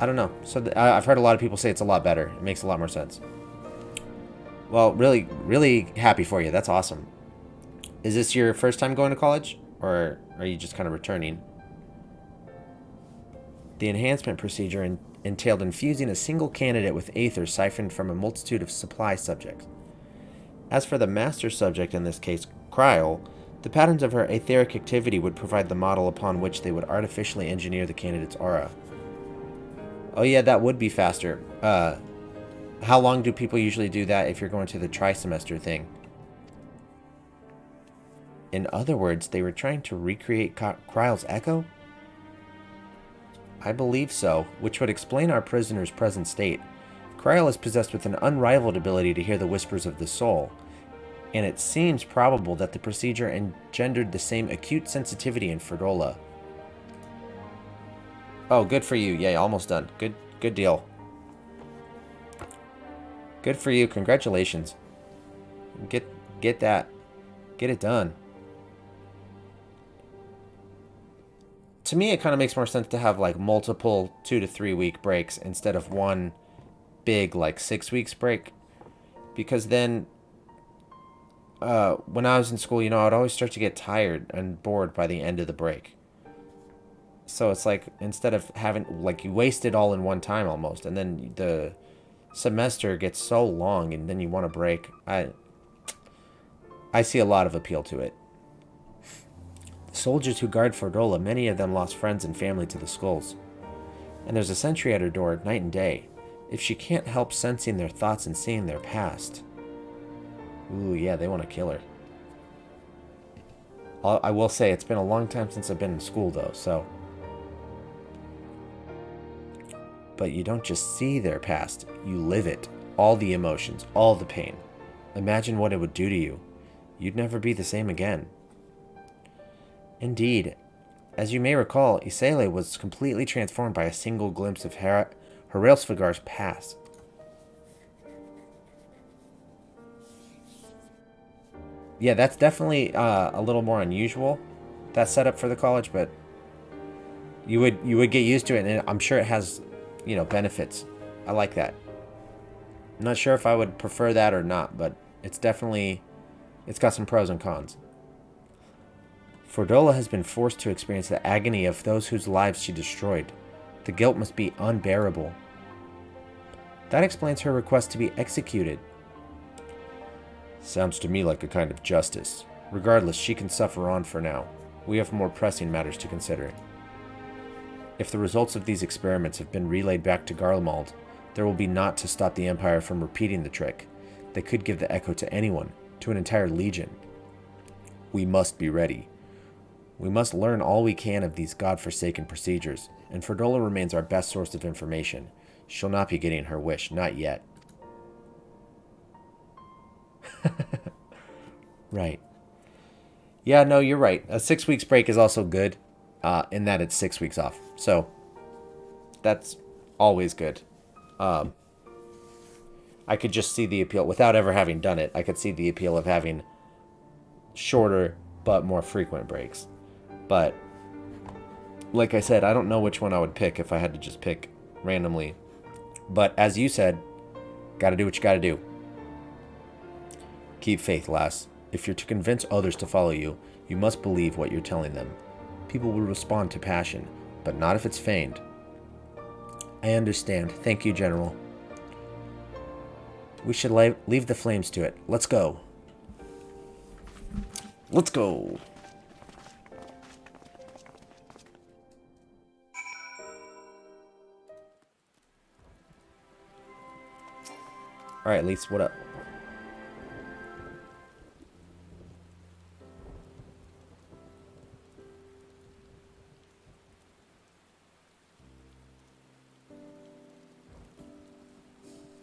don't know. So I've heard a lot of people say it's a lot better. It makes a lot more sense. Well, really, really happy for you. That's awesome. Is this your first time going to college, or are you just kind of returning? The enhancement procedure entailed infusing a single candidate with aether siphoned from a multitude of supply subjects. As for the master subject in this case, Krile, the patterns of her etheric activity would provide the model upon which they would artificially engineer the candidate's aura. Oh yeah, that would be faster. How long do people usually do that if you're going to the tri-semester thing? In other words, they were trying to recreate Krile's echo? I believe so, which would explain our prisoner's present state. Krile is possessed with an unrivaled ability to hear the whispers of the soul, and it seems probable that the procedure engendered the same acute sensitivity in Ferdola. Oh, good for you. Yeah, almost done. Good deal. Good for you. Congratulations. Get that. Get it done. To me, it kind of makes more sense to have like multiple 2 to 3 week breaks instead of one big like 6 weeks break. Because then when I was in school, you know, I'd always start to get tired and bored by the end of the break. So it's like, instead of having, like, you waste it all in one time almost, and then the semester gets so long, and then you want a break. I see a lot of appeal to it. The soldiers who guard Fordola, many of them lost friends and family to the skulls. And there's a sentry at her door night and day. If she can't help sensing their thoughts and seeing their past. Ooh, yeah, they want to kill her. I will say, it's been a long time since I've been in school, though, so... But you don't just see their past, you live it. All the emotions, all the pain. Imagine what it would do to you. You'd never be the same again. Indeed. As you may recall, Isele was completely transformed by a single glimpse of Hraelsvigar's past. Yeah, that's definitely a little more unusual, that setup for the college, but you would get used to it, and I'm sure it has, you know, benefits. I like that. I'm not sure if I would prefer that or not, but it's definitely, it's got some pros and cons. Fordola has been forced to experience the agony of those whose lives she destroyed. The guilt must be unbearable. That explains her request to be executed. Sounds to me like a kind of justice. Regardless, she can suffer on for now. We have more pressing matters to consider. If the results of these experiments have been relayed back to Garlemald, there will be naught to stop the Empire from repeating the trick. They could give the echo to anyone, to an entire legion. We must be ready. We must learn all we can of these godforsaken procedures, and Fordola remains our best source of information. She'll not be getting her wish, not yet. Right. Yeah, no, you're right. A 6 weeks break is also good, in that it's 6 weeks off. So, that's always good. I could just see the appeal, without ever having done it, I could see the appeal of having shorter but more frequent breaks. But, like I said, I don't know which one I would pick if I had to just pick randomly. But, as you said, gotta do what you gotta do. Keep faith, lass. If you're to convince others to follow you, you must believe what you're telling them. People will respond to passion, but not if it's feigned. I understand. Thank you, General. We should leave the flames to it. Let's go. Let's go. Alright, Lise, what up?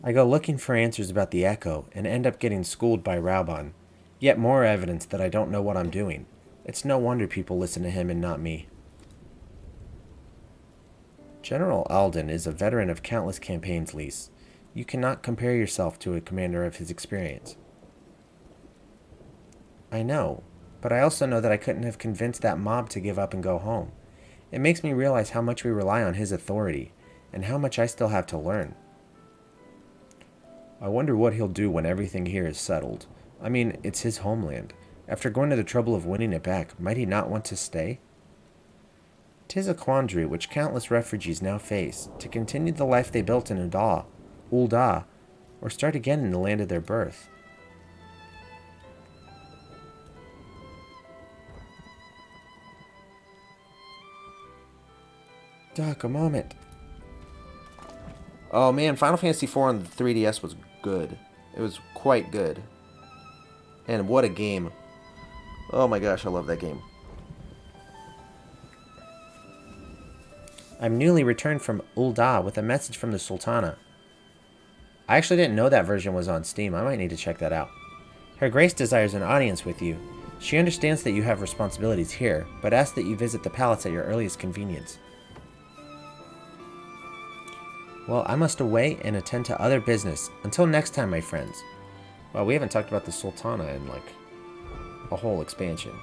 I go looking for answers about the Echo and end up getting schooled by Rauban. Yet more evidence that I don't know what I'm doing. It's no wonder people listen to him and not me. General Alden is a veteran of countless campaigns, Lise. You cannot compare yourself to a commander of his experience. I know, but I also know that I couldn't have convinced that mob to give up and go home. It makes me realize how much we rely on his authority, and how much I still have to learn. I wonder what he'll do when everything here is settled. I mean, it's his homeland. After going to the trouble of winning it back, might he not want to stay? 'Tis a quandary which countless refugees now face, to continue the life they built in Ul'dah, or start again in the land of their birth. Doc, a moment. Oh man, Final Fantasy IV on the 3DS was good. It was quite good. And what a game. Oh my gosh, I love that game. I'm newly returned from Ul'dah with a message from the Sultana. I actually didn't know that version was on Steam. I might need to check that out. Her Grace desires an audience with you. She understands that you have responsibilities here, but asks that you visit the palace at your earliest convenience. Well, I must away and attend to other business. Until next time, my friends. Well, we haven't talked about the Sultana in, like, a whole expansion.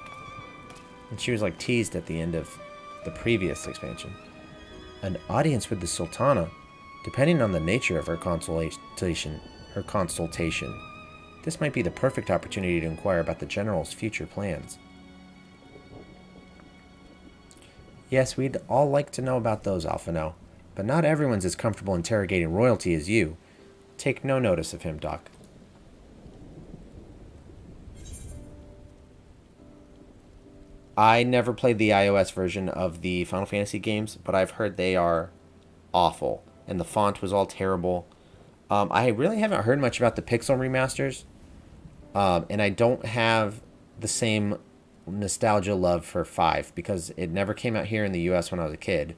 And she was, like, teased at the end of the previous expansion. An audience with the Sultana, depending on the nature of her consultation. This might be the perfect opportunity to inquire about the General's future plans. Yes, we'd all like to know about those, Alphino. But not everyone's as comfortable interrogating royalty as you. Take no notice of him, Doc. I never played the iOS version of the Final Fantasy games, but I've heard they are awful. And the font was all terrible. I really haven't heard much about the Pixel remasters. And I don't have the same nostalgia love for 5 because it never came out here in the US when I was a kid.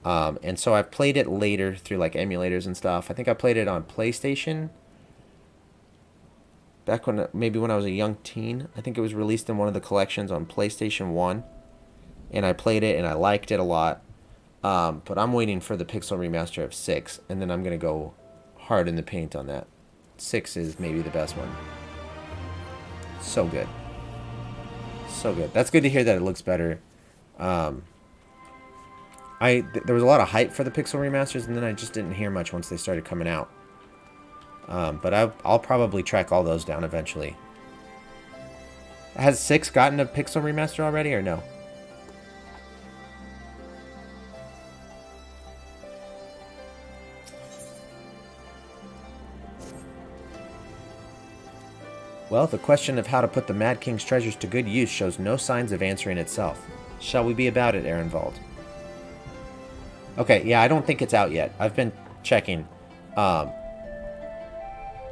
And so I played it later through like emulators and stuff. I think I played it on PlayStation back when I was a young teen. I think it was released in one of the collections on PlayStation 1. And I played it and I liked it a lot. But I'm waiting for the Pixel remaster of 6, and then I'm going to go hard in the paint on that. 6 is maybe the best one. So good. So good. That's good to hear that it looks better. There was a lot of hype for the Pixel remasters, and then I just didn't hear much once they started coming out. But I'll probably track all those down eventually. Has 6 gotten a Pixel remaster already, or no? Well, the question of how to put the Mad King's treasures to good use shows no signs of answering itself. Shall we be about it, Ehrenwald? Okay, yeah, I don't think it's out yet. I've been checking. I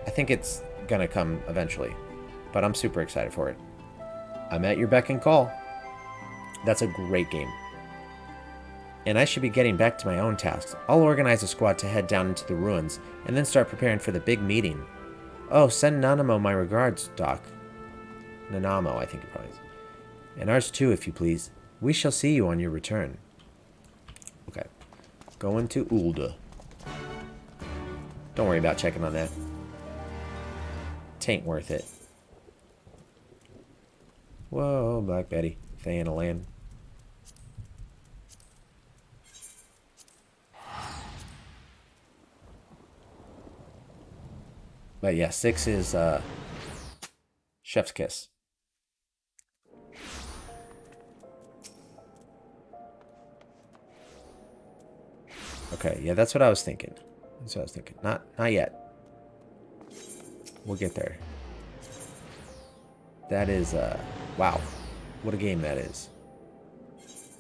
think it's gonna come eventually, but I'm super excited for it. I'm at your beck and call. That's a great game. And I should be getting back to my own tasks. I'll organize a squad to head down into the ruins, and then start preparing for the big meeting. Oh, send Nanamo my regards, Doc. Nanamo, I think it probably is. And ours too, if you please. We shall see you on your return. Okay. Going to Ul'dah. Don't worry about checking on that. Tain't worth it. Whoa, Black Betty. Thana Land. But yeah, 6 is Chef's Kiss. Okay, yeah, that's what I was thinking. That's what I was thinking. Not yet. We'll get there. That is wow. What a game that is.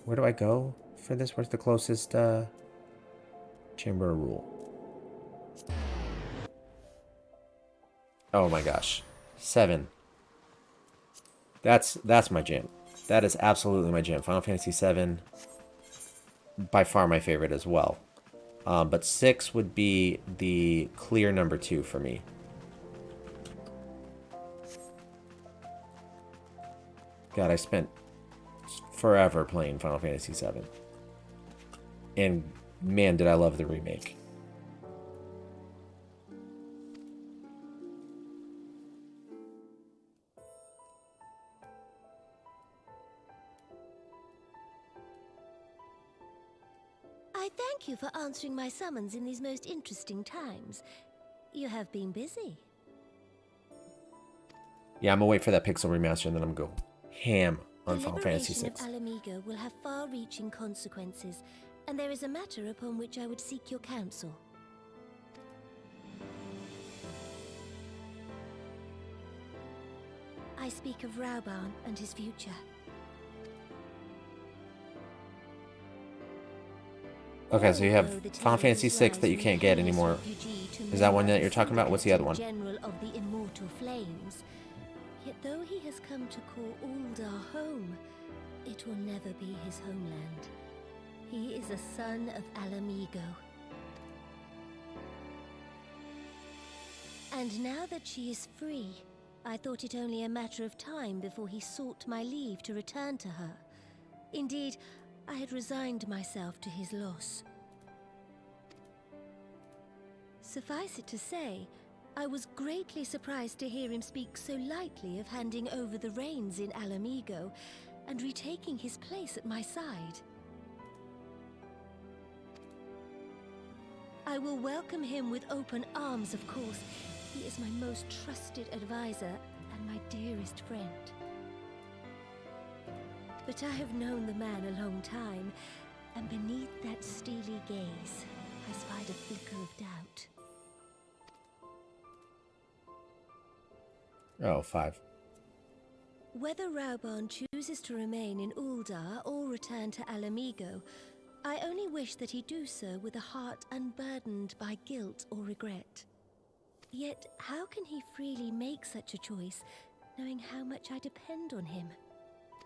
Where do I go for this? Where's the closest Chamber of Rule? Oh my gosh. 7. That's my jam. That is absolutely my jam. Final Fantasy XIV, by far my favorite as well. But 6 would be the clear number 2 for me. God, I spent forever playing Final Fantasy VII. And man, did I love the remake. I thank you for answering my summons in these most interesting times. You have been busy. Yeah, I'm gonna wait for that Pixel remaster and then I'm gonna go ham on The Final Fantasy liberation VI. of Alamigo will have far-reaching consequences, and there is a matter upon which I would seek your counsel. I speak of Rauban and his future. Okay, so you have Final Fantasy VI that you can't get anymore. Is that one that you're talking about? What's the other one? General of the Immortal Flames. Yet though he has come to call Ul'dah home, it will never be his homeland. He is a son of Alamigo. And now that she is free, I thought it only a matter of time before he sought my leave to return to her. Indeed, I had resigned myself to his loss. Suffice it to say, I was greatly surprised to hear him speak so lightly of handing over the reins in Alamigo and retaking his place at my side. I will welcome him with open arms, of course. He is my most trusted advisor and my dearest friend. But I have known the man a long time, and beneath that steely gaze, I spied a flicker of doubt. Oh, 5. Whether Raubon chooses to remain in Uldar or return to Alamigo, I only wish that he do so with a heart unburdened by guilt or regret. Yet, how can he freely make such a choice, knowing how much I depend on him?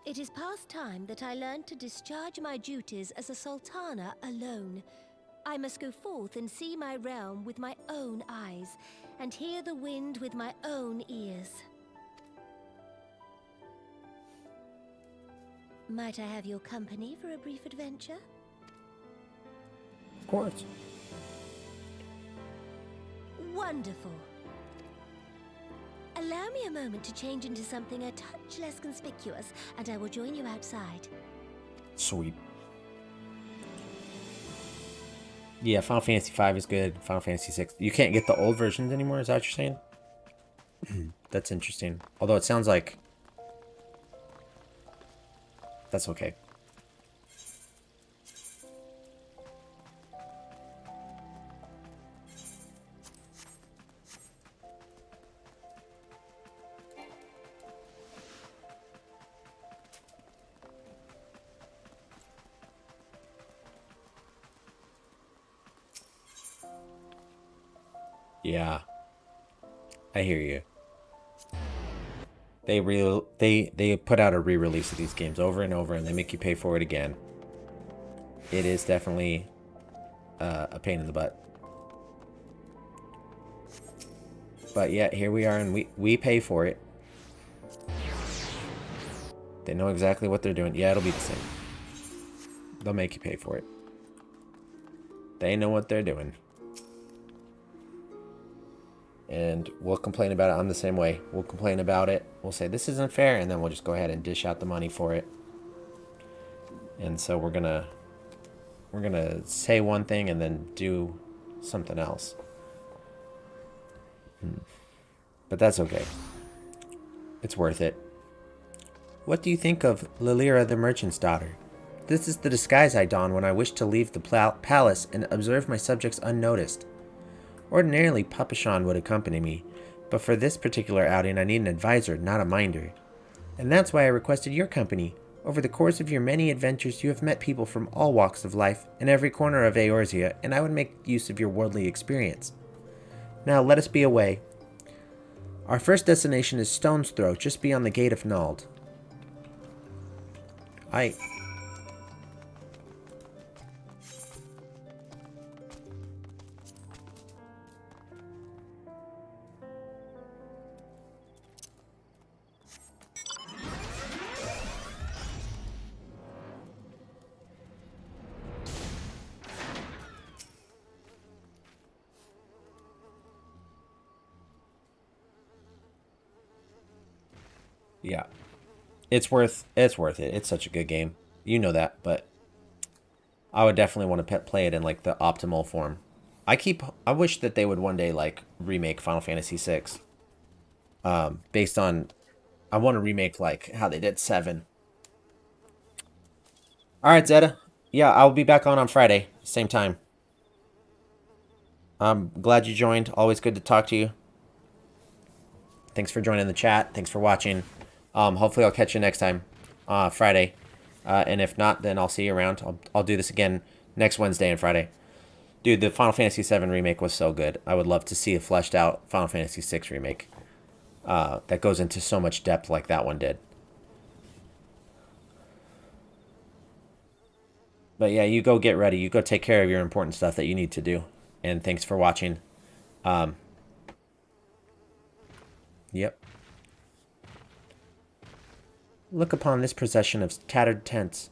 It is past time that I learned to discharge my duties as a sultana alone. I must go forth and see my realm with my own eyes, and hear the wind with my own ears. Might I have your company for a brief adventure? Of course. Wonderful. Allow me a moment to change into something a touch less conspicuous, and I will join you outside. Sweet. Yeah, Final Fantasy V is good. Final Fantasy VI. You can't get the old versions anymore, is that what you're saying? That's interesting. Although it sounds like... That's okay. Yeah, I hear you. They put out a re-release of these games over and over, and they make you pay for it again. It is definitely a pain in the butt. But yeah, here we are, and we pay for it. They know exactly what they're doing. Yeah, it'll be the same. They'll make you pay for it. They know what they're doing. And we'll complain about it. I'm the same way. We'll complain about it. We'll say this isn't fair, and then we'll just go ahead and dish out the money for it. And so we're gonna say one thing and then do something else. But that's okay. It's worth it. What do you think of Lilira the Merchant's Daughter? This is the disguise I don when I wish to leave the palace and observe my subjects unnoticed. Ordinarily, Papashan would accompany me, but for this particular outing I need an advisor, not a minder. And that's why I requested your company. Over the course of your many adventures, you have met people from all walks of life, in every corner of Eorzea, and I would make use of your worldly experience. Now let us be away. Our first destination is Stone's Throw, just beyond the Gate of Nald. Yeah. It's worth it. It's such a good game. You know that, but I would definitely want to play it in like the optimal form. I wish that they would one day like remake Final Fantasy VI. Based on I want to remake like how they did 7. All right, Zeta. Yeah, I'll be back on Friday, same time. I'm glad you joined. Always good to talk to you. Thanks for joining the chat. Thanks for watching. Hopefully I'll catch you next time, Friday. And if not, then I'll see you around. I'll do this again next Wednesday and Friday. Dude, the Final Fantasy VII remake was so good. I would love to see a fleshed out Final Fantasy VI remake that goes into so much depth like that one did. But yeah, you go get ready. You go take care of your important stuff that you need to do. And thanks for watching. Yep. Look upon this procession of tattered tents.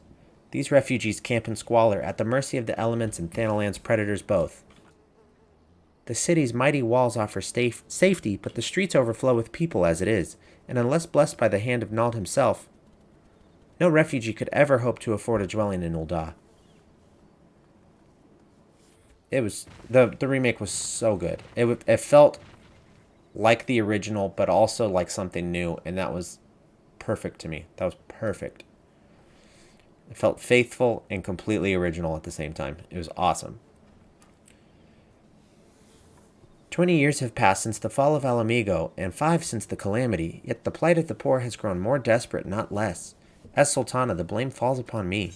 These refugees camp in squalor, at the mercy of the elements and Thanalan's predators both. The city's mighty walls offer safety, but the streets overflow with people as it is, and unless blessed by the hand of Nald himself, no refugee could ever hope to afford a dwelling in Ul'dah. It was the remake was so good. It felt like the original, but also like something new, and that was perfect to me. That was perfect. It felt faithful and completely original at the same time. It was awesome. 20 years have passed since the fall of Alamigo, and 5 since the calamity, yet the plight of the poor has grown more desperate, not less. As Sultana, the blame falls upon me.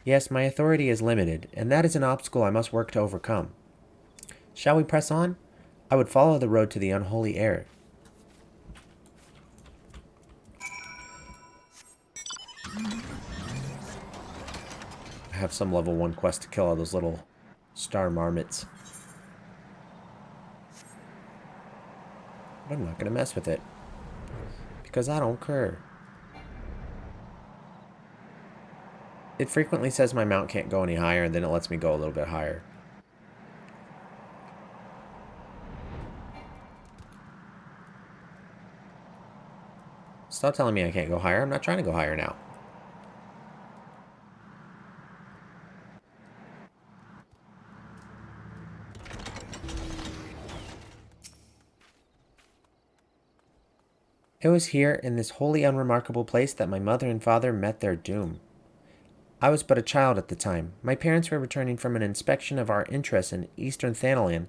Yes, my authority is limited, and that is an obstacle I must work to overcome. Shall we press on? I would follow the road to the unholy air. I have some level 1 quest to kill all those little star marmots. But I'm not going to mess with it. Because I don't care. It frequently says my mount can't go any higher, and then it lets me go a little bit higher. Stop telling me I can't go higher. I'm not trying to go higher now. It was here, in this wholly unremarkable place, that my mother and father met their doom. I was but a child at the time. My parents were returning from an inspection of our interests in eastern Thanalan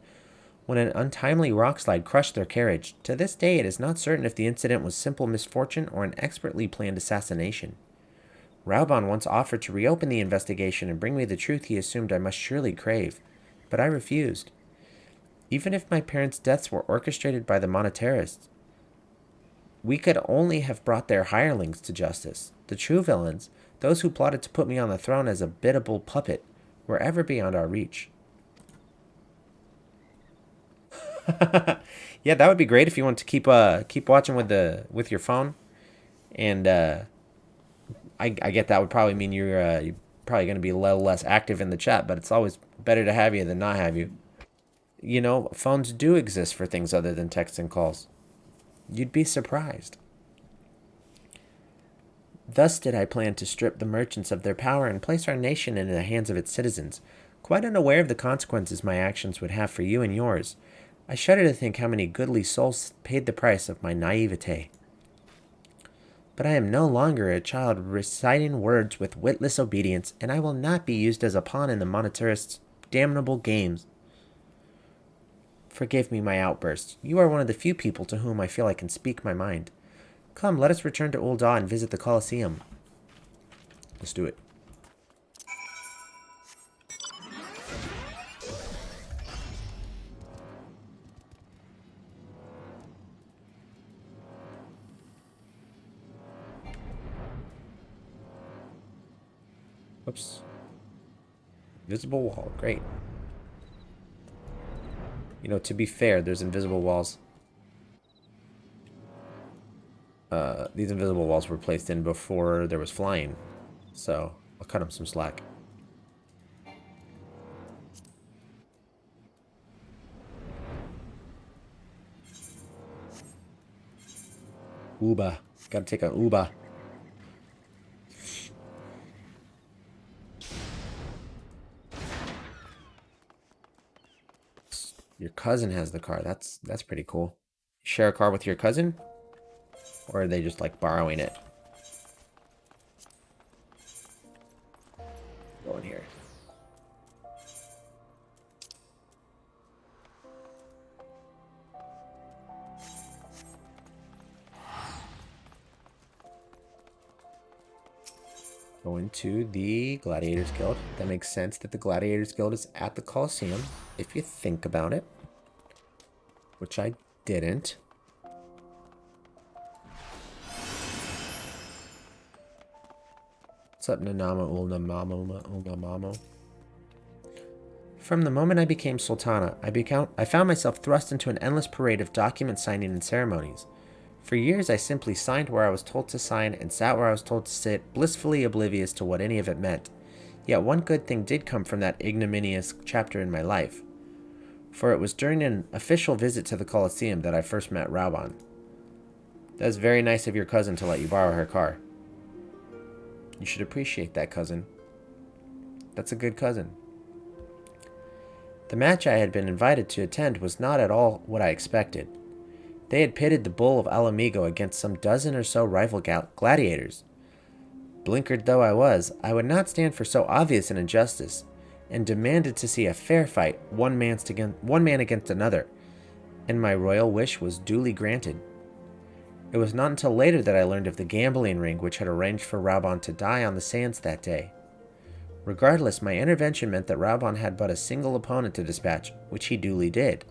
when an untimely rockslide crushed their carriage. To this day, it is not certain if the incident was simple misfortune or an expertly planned assassination. Raubon once offered to reopen the investigation and bring me the truth he assumed I must surely crave, but I refused. Even if my parents' deaths were orchestrated by the Monetarists, we could only have brought their hirelings to justice. The true villains, those who plotted to put me on the throne as a biddable puppet, were ever beyond our reach. Yeah, that would be great if you want to keep watching with your phone, and I get that would probably mean you're probably going to be a little less active in the chat, but it's always better to have you than not have you. You know, phones do exist for things other than texts and calls. You'd be surprised. Thus did I plan to strip the merchants of their power and place our nation into the hands of its citizens, quite unaware of the consequences my actions would have for you and yours. I shudder to think how many goodly souls paid the price of my naivete. But I am no longer a child reciting words with witless obedience, and I will not be used as a pawn in the Monetarists' damnable games. Forgive me my outburst. You are one of the few people to whom I feel I can speak my mind. Come, let us return to Ul'dah and visit the Colosseum. Let's do it. Whoops. Visible wall. Great. You know, to be fair, there's invisible walls. These invisible walls were placed in before there was flying. So, I'll cut them some slack. Uba. Gotta take a Uba. Your cousin has the car. That's pretty cool. You share a car with your cousin? Or are they just like borrowing it? Go in here. Go into the Gladiators Guild. That makes sense that the Gladiators Guild is at the Colosseum, if you think about it. Which I didn't. What's up, Nanama Ulnamamo? From the moment I became Sultana, I found myself thrust into an endless parade of document signing and ceremonies. For years, I simply signed where I was told to sign and sat where I was told to sit, blissfully oblivious to what any of it meant. Yet one good thing did come from that ignominious chapter in my life, for it was during an official visit to the Colosseum that I first met Raubon. That was very nice of your cousin to let you borrow her car. You should appreciate that, cousin. That's a good cousin. The match I had been invited to attend was not at all what I expected. They had pitted the Bull of Alamigo against some dozen or so rival gladiators. Blinkered though I was, I would not stand for so obvious an injustice, and demanded to see a fair fight, one man against another, and my royal wish was duly granted. It was not until later that I learned of the gambling ring which had arranged for Raubon to die on the sands that day. Regardless, my intervention meant that Raubon had but a single opponent to dispatch, which he duly did,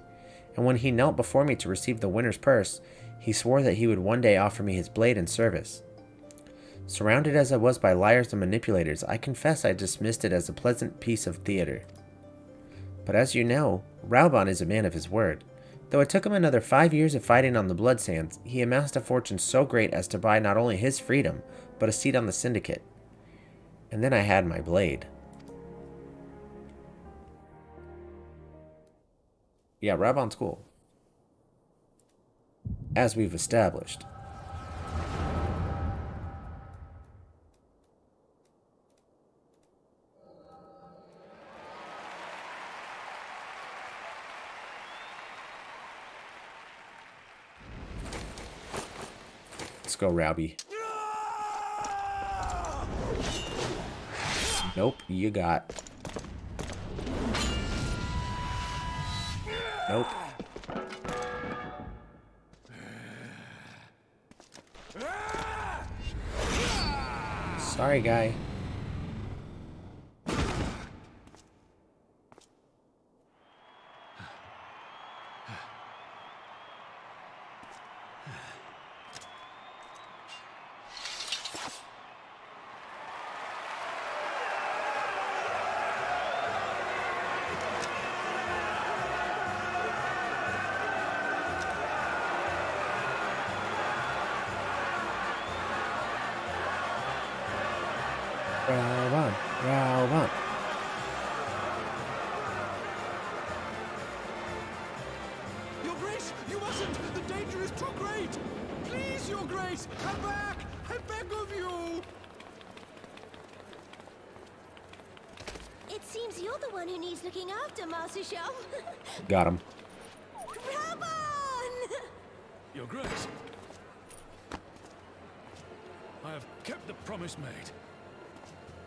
and when he knelt before me to receive the winner's purse, he swore that he would one day offer me his blade in service. Surrounded as I was by liars and manipulators, I confess I dismissed it as a pleasant piece of theater. But as you know, Raubon is a man of his word. Though it took him another 5 years of fighting on the blood sands, he amassed a fortune so great as to buy not only his freedom, but a seat on the syndicate. And then I had my blade. Yeah, Raubon's cool. As we've established. Let's go, Rowby. Nope, you got. Nope. Sorry, guy. Raubon. Your Grace, you mustn't! The danger is too great! Please, Your Grace, come back! I beg of you! It seems you're the one who needs looking after, Master Shell. Got him. Raubon! Your Grace, I have kept the promise made.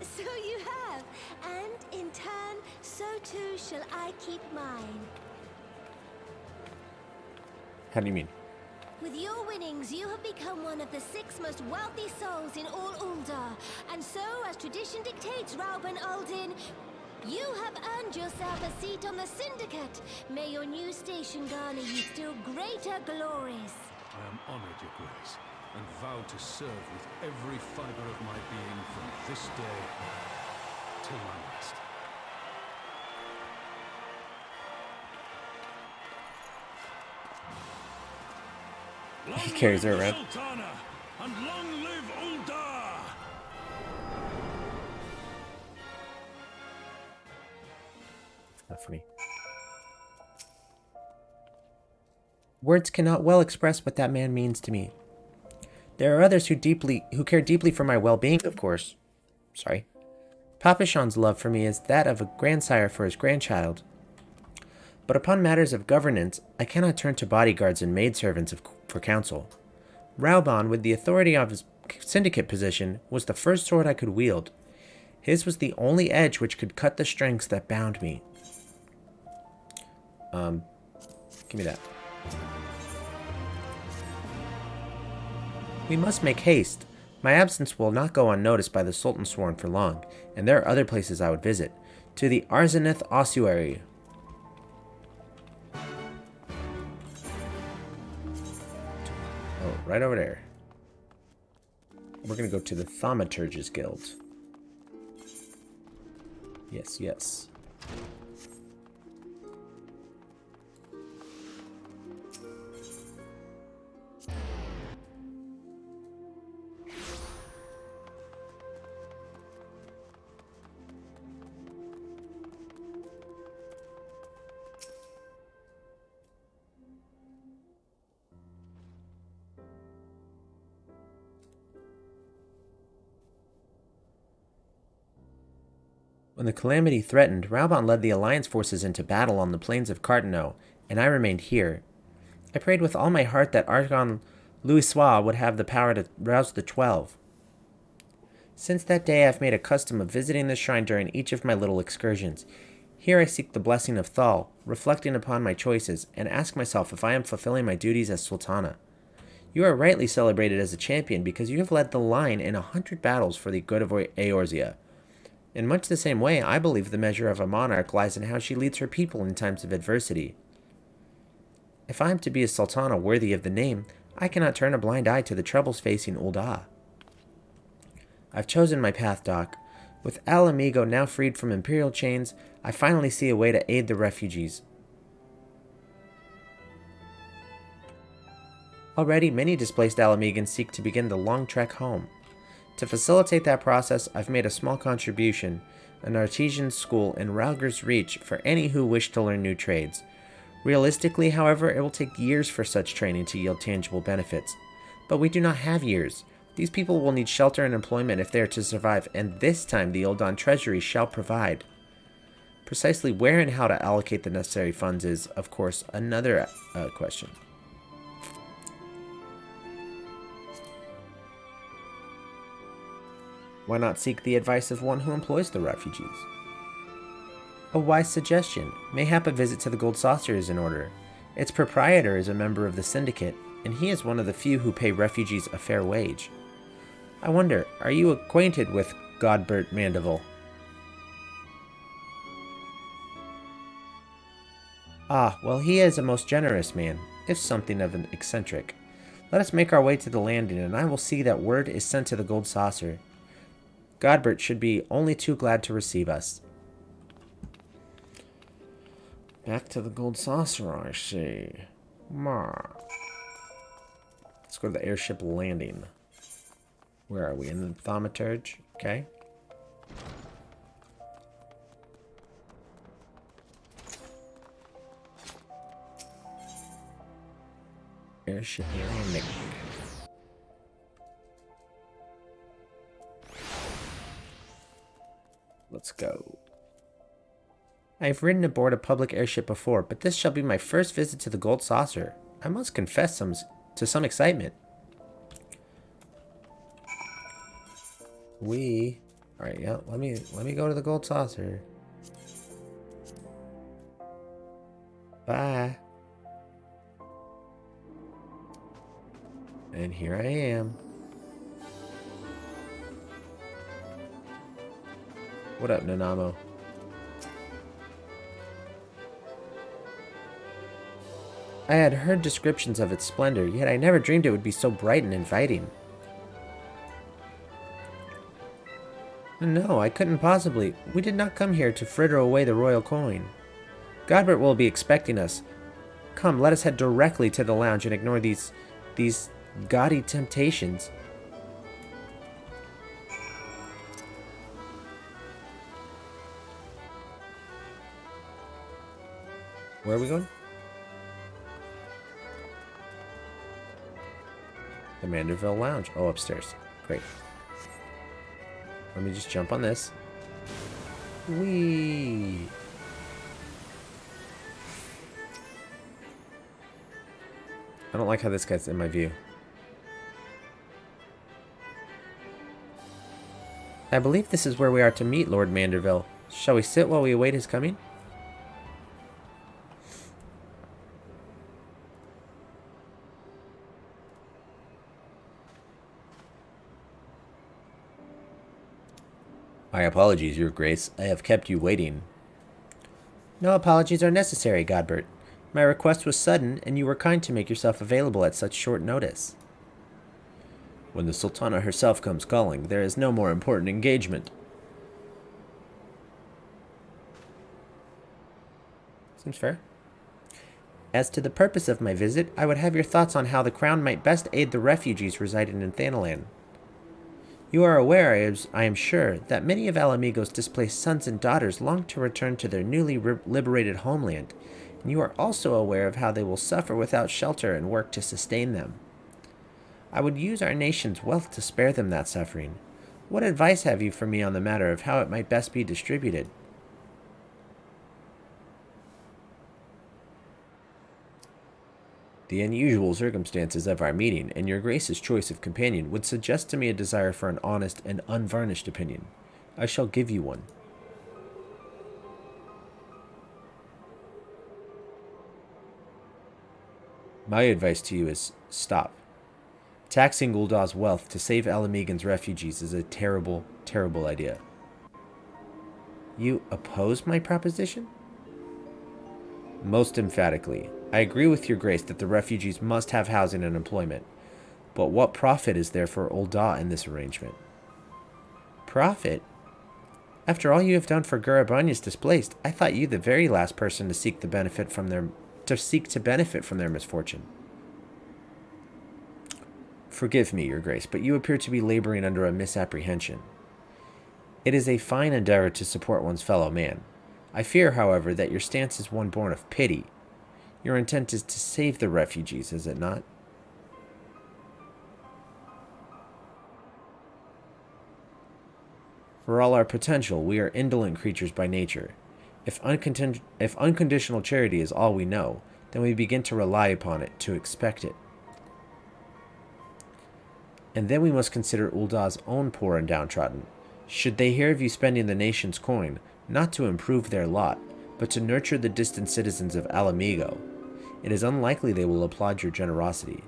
So you have, and in turn, so too shall I keep mine. How do you mean? With your winnings, you have become one of the 6 most wealthy souls in all Uldar, and so, as tradition dictates, Raubon Aldin, you have earned yourself a seat on the Syndicate. May your new station garner you still greater glories. I am honored, Your Grace, and vow to serve with every fiber of my being from this day till my last. He carries her around. Sultana, and long live Uldar! Not funny. Words cannot well express what that man means to me. There are others who care deeply for my well-being, of course. Sorry. Papashan's love for me is that of a grandsire for his grandchild. But upon matters of governance, I cannot turn to bodyguards and maidservants for counsel. Raubon, with the authority of his syndicate position, was the first sword I could wield. His was the only edge which could cut the strings that bound me. Give me that. We must make haste. My absence will not go unnoticed by the Sultan Sworn for long, and there are other places I would visit. To the Arzaneth Ossuary. Oh, right over there. We're going to go to the Thaumaturge's Guild. Yes, yes. When the calamity threatened, Raubon led the Alliance forces into battle on the plains of Cartano, and I remained here. I prayed with all my heart that Archon Louisoix would have the power to rouse the 12. Since that day, I've made a custom of visiting the shrine during each of my little excursions. Here I seek the blessing of Thal, reflecting upon my choices, and ask myself if I am fulfilling my duties as Sultana. You are rightly celebrated as a champion because you have led the line in 100 battles for the good of Eorzea. In much the same way, I believe the measure of a monarch lies in how she leads her people in times of adversity. If I am to be a Sultana worthy of the name, I cannot turn a blind eye to the troubles facing Ul'dah. I've chosen my path, Doc. With Al Amigo now freed from Imperial chains, I finally see a way to aid the refugees. Already, many displaced Alamegans seek to begin the long trek home. To facilitate that process, I've made a small contribution, an artisan school in Ralger's Reach for any who wish to learn new trades. Realistically, however, it will take years for such training to yield tangible benefits. But we do not have years. These people will need shelter and employment if they are to survive, and this time the Ul'dah Treasury shall provide. Precisely where and how to allocate the necessary funds is, of course, another question. Why not seek the advice of one who employs the refugees? A wise suggestion. Mayhap a visit to the Gold Saucer is in order. Its proprietor is a member of the Syndicate, and he is one of the few who pay refugees a fair wage. I wonder, are you acquainted with Godbert Mandeville? Ah, well, he is a most generous man, if something of an eccentric. Let us make our way to the landing, and I will see that word is sent to the Gold Saucer. Godbert should be only too glad to receive us. Back to the Gold Saucer, I see. Let's go to the airship landing. Where are we? In the Thaumaturge? Okay. Airship landing. Let's go. I've ridden aboard a public airship before, but this shall be my first visit to the Gold Saucer. I must confess to some excitement. Alright, yeah, let me go to the Gold Saucer. Bye. And here I am. What up, Nanamo? I had heard descriptions of its splendor, yet I never dreamed it would be so bright and inviting. No, I couldn't possibly. We did not come here to fritter away the royal coin. Godbert will be expecting us. Come, let us head directly to the lounge and ignore these gaudy temptations. Where are we going? The Manderville Lounge. Oh, upstairs. Great. Let me just jump on this. Whee! I don't like how this guy's in my view. I believe this is where we are to meet Lord Manderville. Shall we sit while we await his coming? My apologies, Your Grace. I have kept you waiting. No apologies are necessary, Godbert. My request was sudden, and you were kind to make yourself available at such short notice. When the Sultana herself comes calling, there is no more important engagement. Seems fair. As to the purpose of my visit, I would have your thoughts on how the Crown might best aid the refugees residing in Thanalan. You are aware, I am sure, that many of Alamigo's displaced sons and daughters long to return to their newly liberated homeland, and you are also aware of how they will suffer without shelter and work to sustain them. I would use our nation's wealth to spare them that suffering. What advice have you for me on the matter of how it might best be distributed? The unusual circumstances of our meeting and your Grace's choice of companion would suggest to me a desire for an honest and unvarnished opinion. I shall give you one. My advice to you is stop. Taxing Uldah's wealth to save Alamegan's refugees is a terrible, terrible idea. You oppose my proposition? Most emphatically. I agree with your Grace that the refugees must have housing and employment. But what profit is there for Uldah in this arrangement? Profit? After all you have done for Gurabanya's displaced, I thought you the very last person to seek to benefit from their misfortune. Forgive me, your Grace, but you appear to be laboring under a misapprehension. It is a fine endeavor to support one's fellow man. I fear, however, that your stance is one born of pity. Your intent is to save the refugees, is it not? For all our potential, we are indolent creatures by nature. If unconditional charity is all we know, then we begin to rely upon it, to expect it. And then we must consider Uldah's own poor and downtrodden. Should they hear of you spending the nation's coin, not to improve their lot, but to nurture the distant citizens of Alamigo, it is unlikely they will applaud your generosity.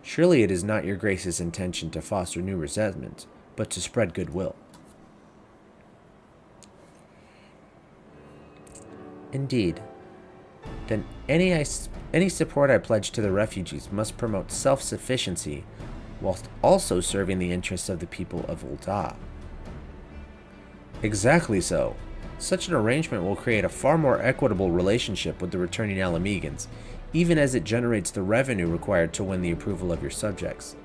Surely it is not your Grace's intention to foster new resentment, but to spread goodwill. Indeed. Then any support I pledge to the refugees must promote self-sufficiency, whilst also serving the interests of the people of Uldah. Exactly so. Such an arrangement will create a far more equitable relationship with the returning Alamegans, even as it generates the revenue required to win the approval of your subjects.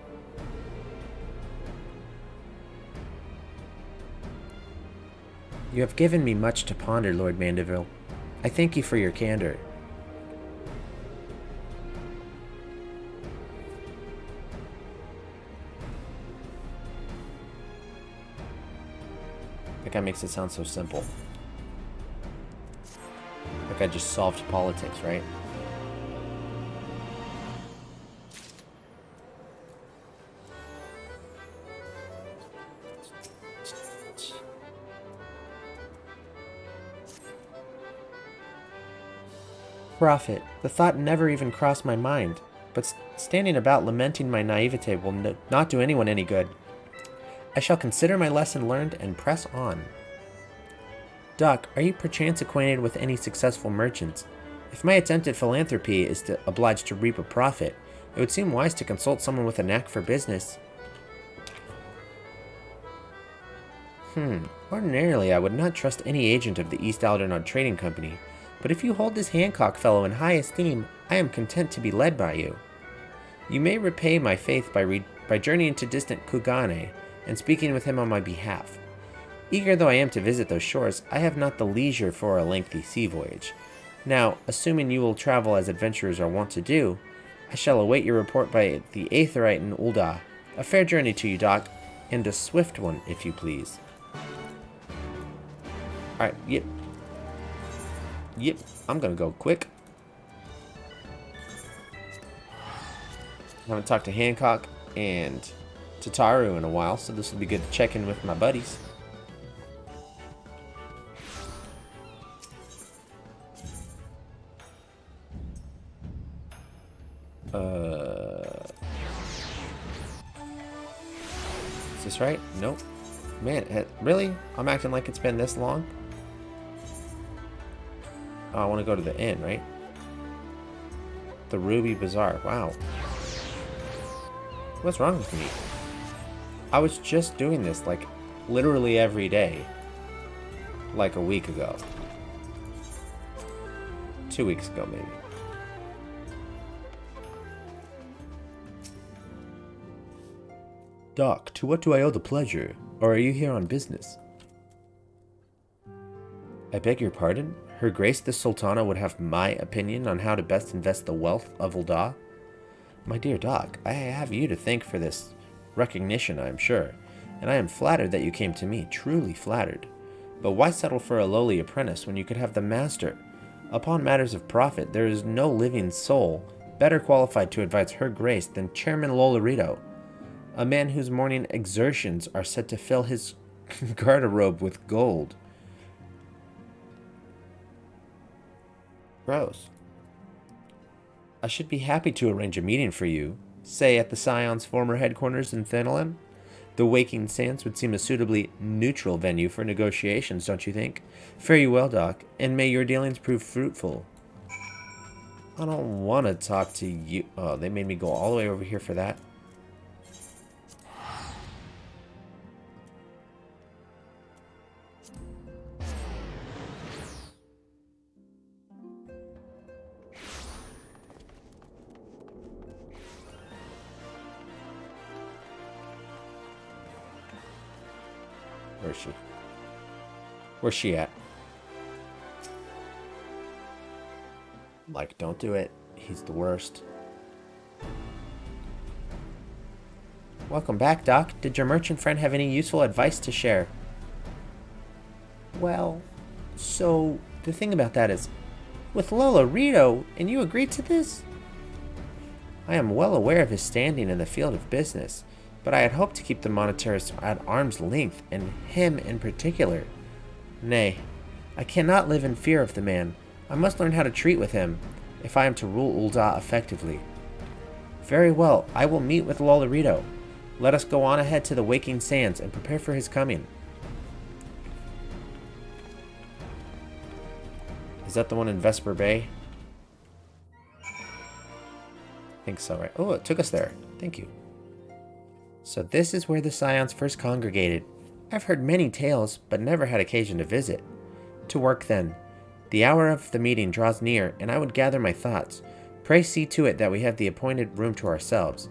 You have given me much to ponder, Lord Mandeville. I thank you for your candor. That guy makes it sound so simple. Like I just solved politics, right? Prophet, the thought never even crossed my mind, but standing about lamenting my naivete will not do anyone any good. I shall consider my lesson learned and press on. Doc, are you perchance acquainted with any successful merchants? If my attempt at philanthropy is obliged to reap a profit, it would seem wise to consult someone with a knack for business. Ordinarily I would not trust any agent of the East Aldernod Trading Company, but if you hold this Hancock fellow in high esteem, I am content to be led by you. You may repay my faith by journeying to distant Kugane and speaking with him on my behalf. Eager though I am to visit those shores, I have not the leisure for a lengthy sea voyage. Now, assuming you will travel as adventurers are wont to do, I shall await your report by the Aetherite in Uldah. A fair journey to you, Doc, and a swift one, if you please. Alright, yep, I'm gonna go quick. I haven't talked to Hancock and Tataru in a while, so this will be good to check in with my buddies. Is this right? Nope. Man, really? I'm acting like it's been this long? Oh, I want to go to the inn, right? The Ruby Bazaar. Wow. What's wrong with me? I was just doing this, like, literally every day. Like a week ago. 2 weeks ago, maybe. Doc, to what do I owe the pleasure? Or are you here on business? I beg your pardon? Her Grace the Sultana would have my opinion on how to best invest the wealth of Uldah? My dear Doc, I have you to thank for this recognition, I am sure. and I am flattered that you came to me, truly flattered. But why settle for a lowly apprentice when you could have the master? Upon matters of profit, there is no living soul better qualified to advise her grace than Chairman Lolorito, a man whose morning exertions are said to fill his garderobe with gold. Gross. I should be happy to arrange a meeting for you, say at the Scion's former headquarters in Thanalan. The Waking Sands would seem a suitably neutral venue for negotiations, don't you think? Fare you well, Doc, and may your dealings prove fruitful. I don't want to talk to you. Oh, they made me go all the way over here for that. Where is she? Where's she at? Like, don't do it. He's the worst. Welcome back, Doc. Did your merchant friend have any useful advice to share? Well, so the thing about that is, with Lolorito, and you agreed to this? I am well aware of his standing in the field of business, but I had hoped to keep the monetarist at arm's length, and him in particular. Nay, I cannot live in fear of the man. I must learn how to treat with him, if I am to rule Ul'dah effectively. Very well, I will meet with Lolorito. Let us go on ahead to the Waking Sands and prepare for his coming. Is that the one in Vesper Bay? I think so, right? Oh, it took us there. Thank you. So this is where the Scions first congregated. I've heard many tales, but never had occasion to visit. To work then. The hour of the meeting draws near, and I would gather my thoughts. Pray see to it that we have the appointed room to ourselves.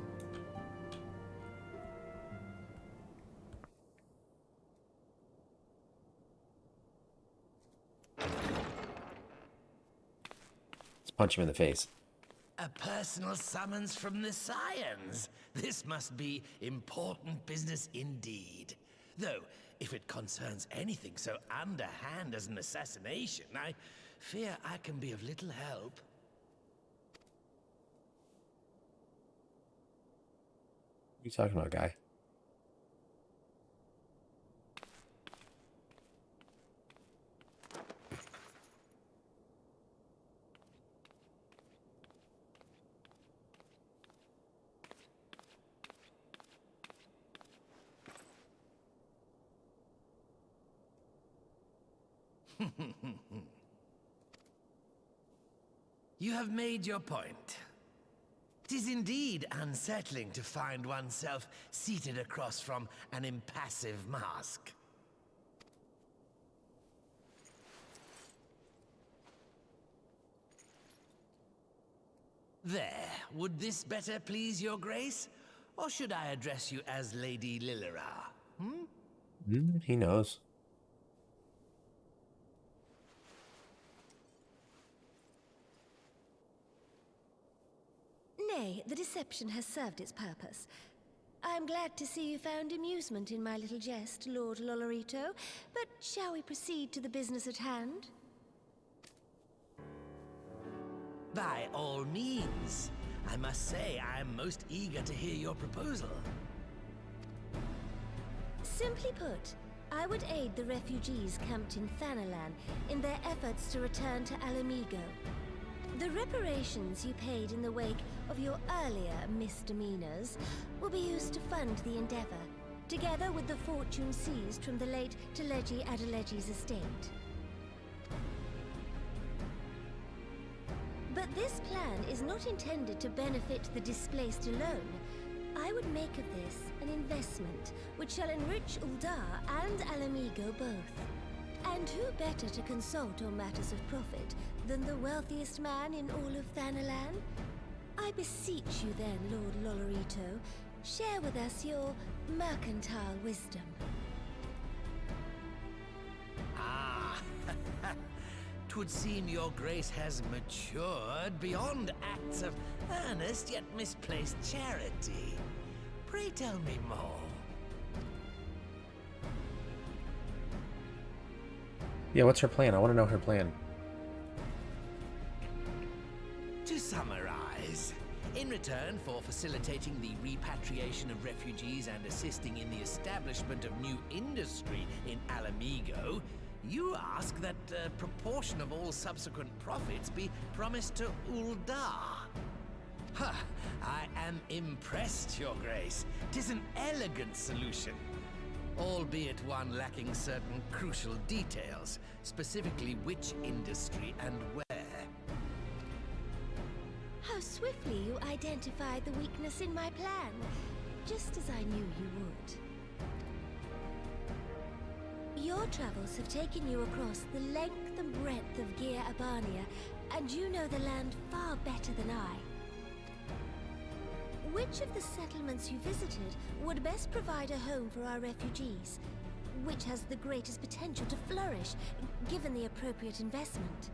Let's punch him in the face. A personal summons from the Scions. This must be important business indeed. Though, if it concerns anything so underhand as an assassination, I fear I can be of little help. What are you talking about, guy? You have made your point. 'Tis indeed unsettling to find oneself seated across from an impassive mask. There, would this better please your grace? Or should I address you as Lady Lilira? He knows. Nay, the deception has served its purpose. I am glad to see you found amusement in my little jest, Lord Lolorito, but shall we proceed to the business at hand? By all means. I must say I am most eager to hear your proposal. Simply put, I would aid the refugees camped in Thanalan in their efforts to return to Alamigo. The reparations you paid in the wake of your earlier misdemeanors will be used to fund the endeavor, together with the fortune seized from the late Teleji Adeleji's estate. But this plan is not intended to benefit the displaced alone. I would make of this an investment which shall enrich Ul'dah and Alamigo both. And who better to consult on matters of profit than the wealthiest man in all of Thanalan? I beseech you then, Lord Lolorito, share with us your mercantile wisdom. Ah, 'twould seem your grace has matured beyond acts of earnest yet misplaced charity. Pray tell me more. Yeah, what's her plan? I want to know her plan. To summarize, in return for facilitating the repatriation of refugees and assisting in the establishment of new industry in Alamigo, you ask that a proportion of all subsequent profits be promised to Uldar. Ha! I am impressed, Your Grace. 'Tis an elegant solution, albeit one lacking certain crucial details, specifically which industry and where. How swiftly you identified the weakness in my plan, just as I knew you would. Your travels have taken you across the length and breadth of Gir Abania, and you know the land far better than I. Which of the settlements you visited would best provide a home for our refugees? Which has the greatest potential to flourish, given the appropriate investment?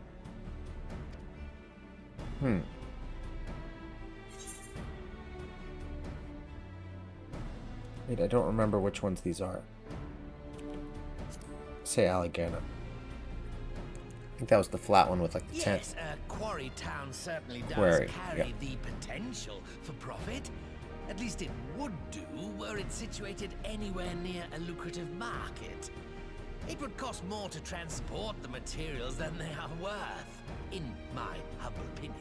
Wait, I don't remember which ones these are. Say Allegana. I think that was the flat one with like the tent. Yes, Quarry Town certainly does Quarry, carry yeah. the potential for profit. At least it would do were it situated anywhere near a lucrative market. It would cost more to transport the materials than they are worth, in my humble opinion.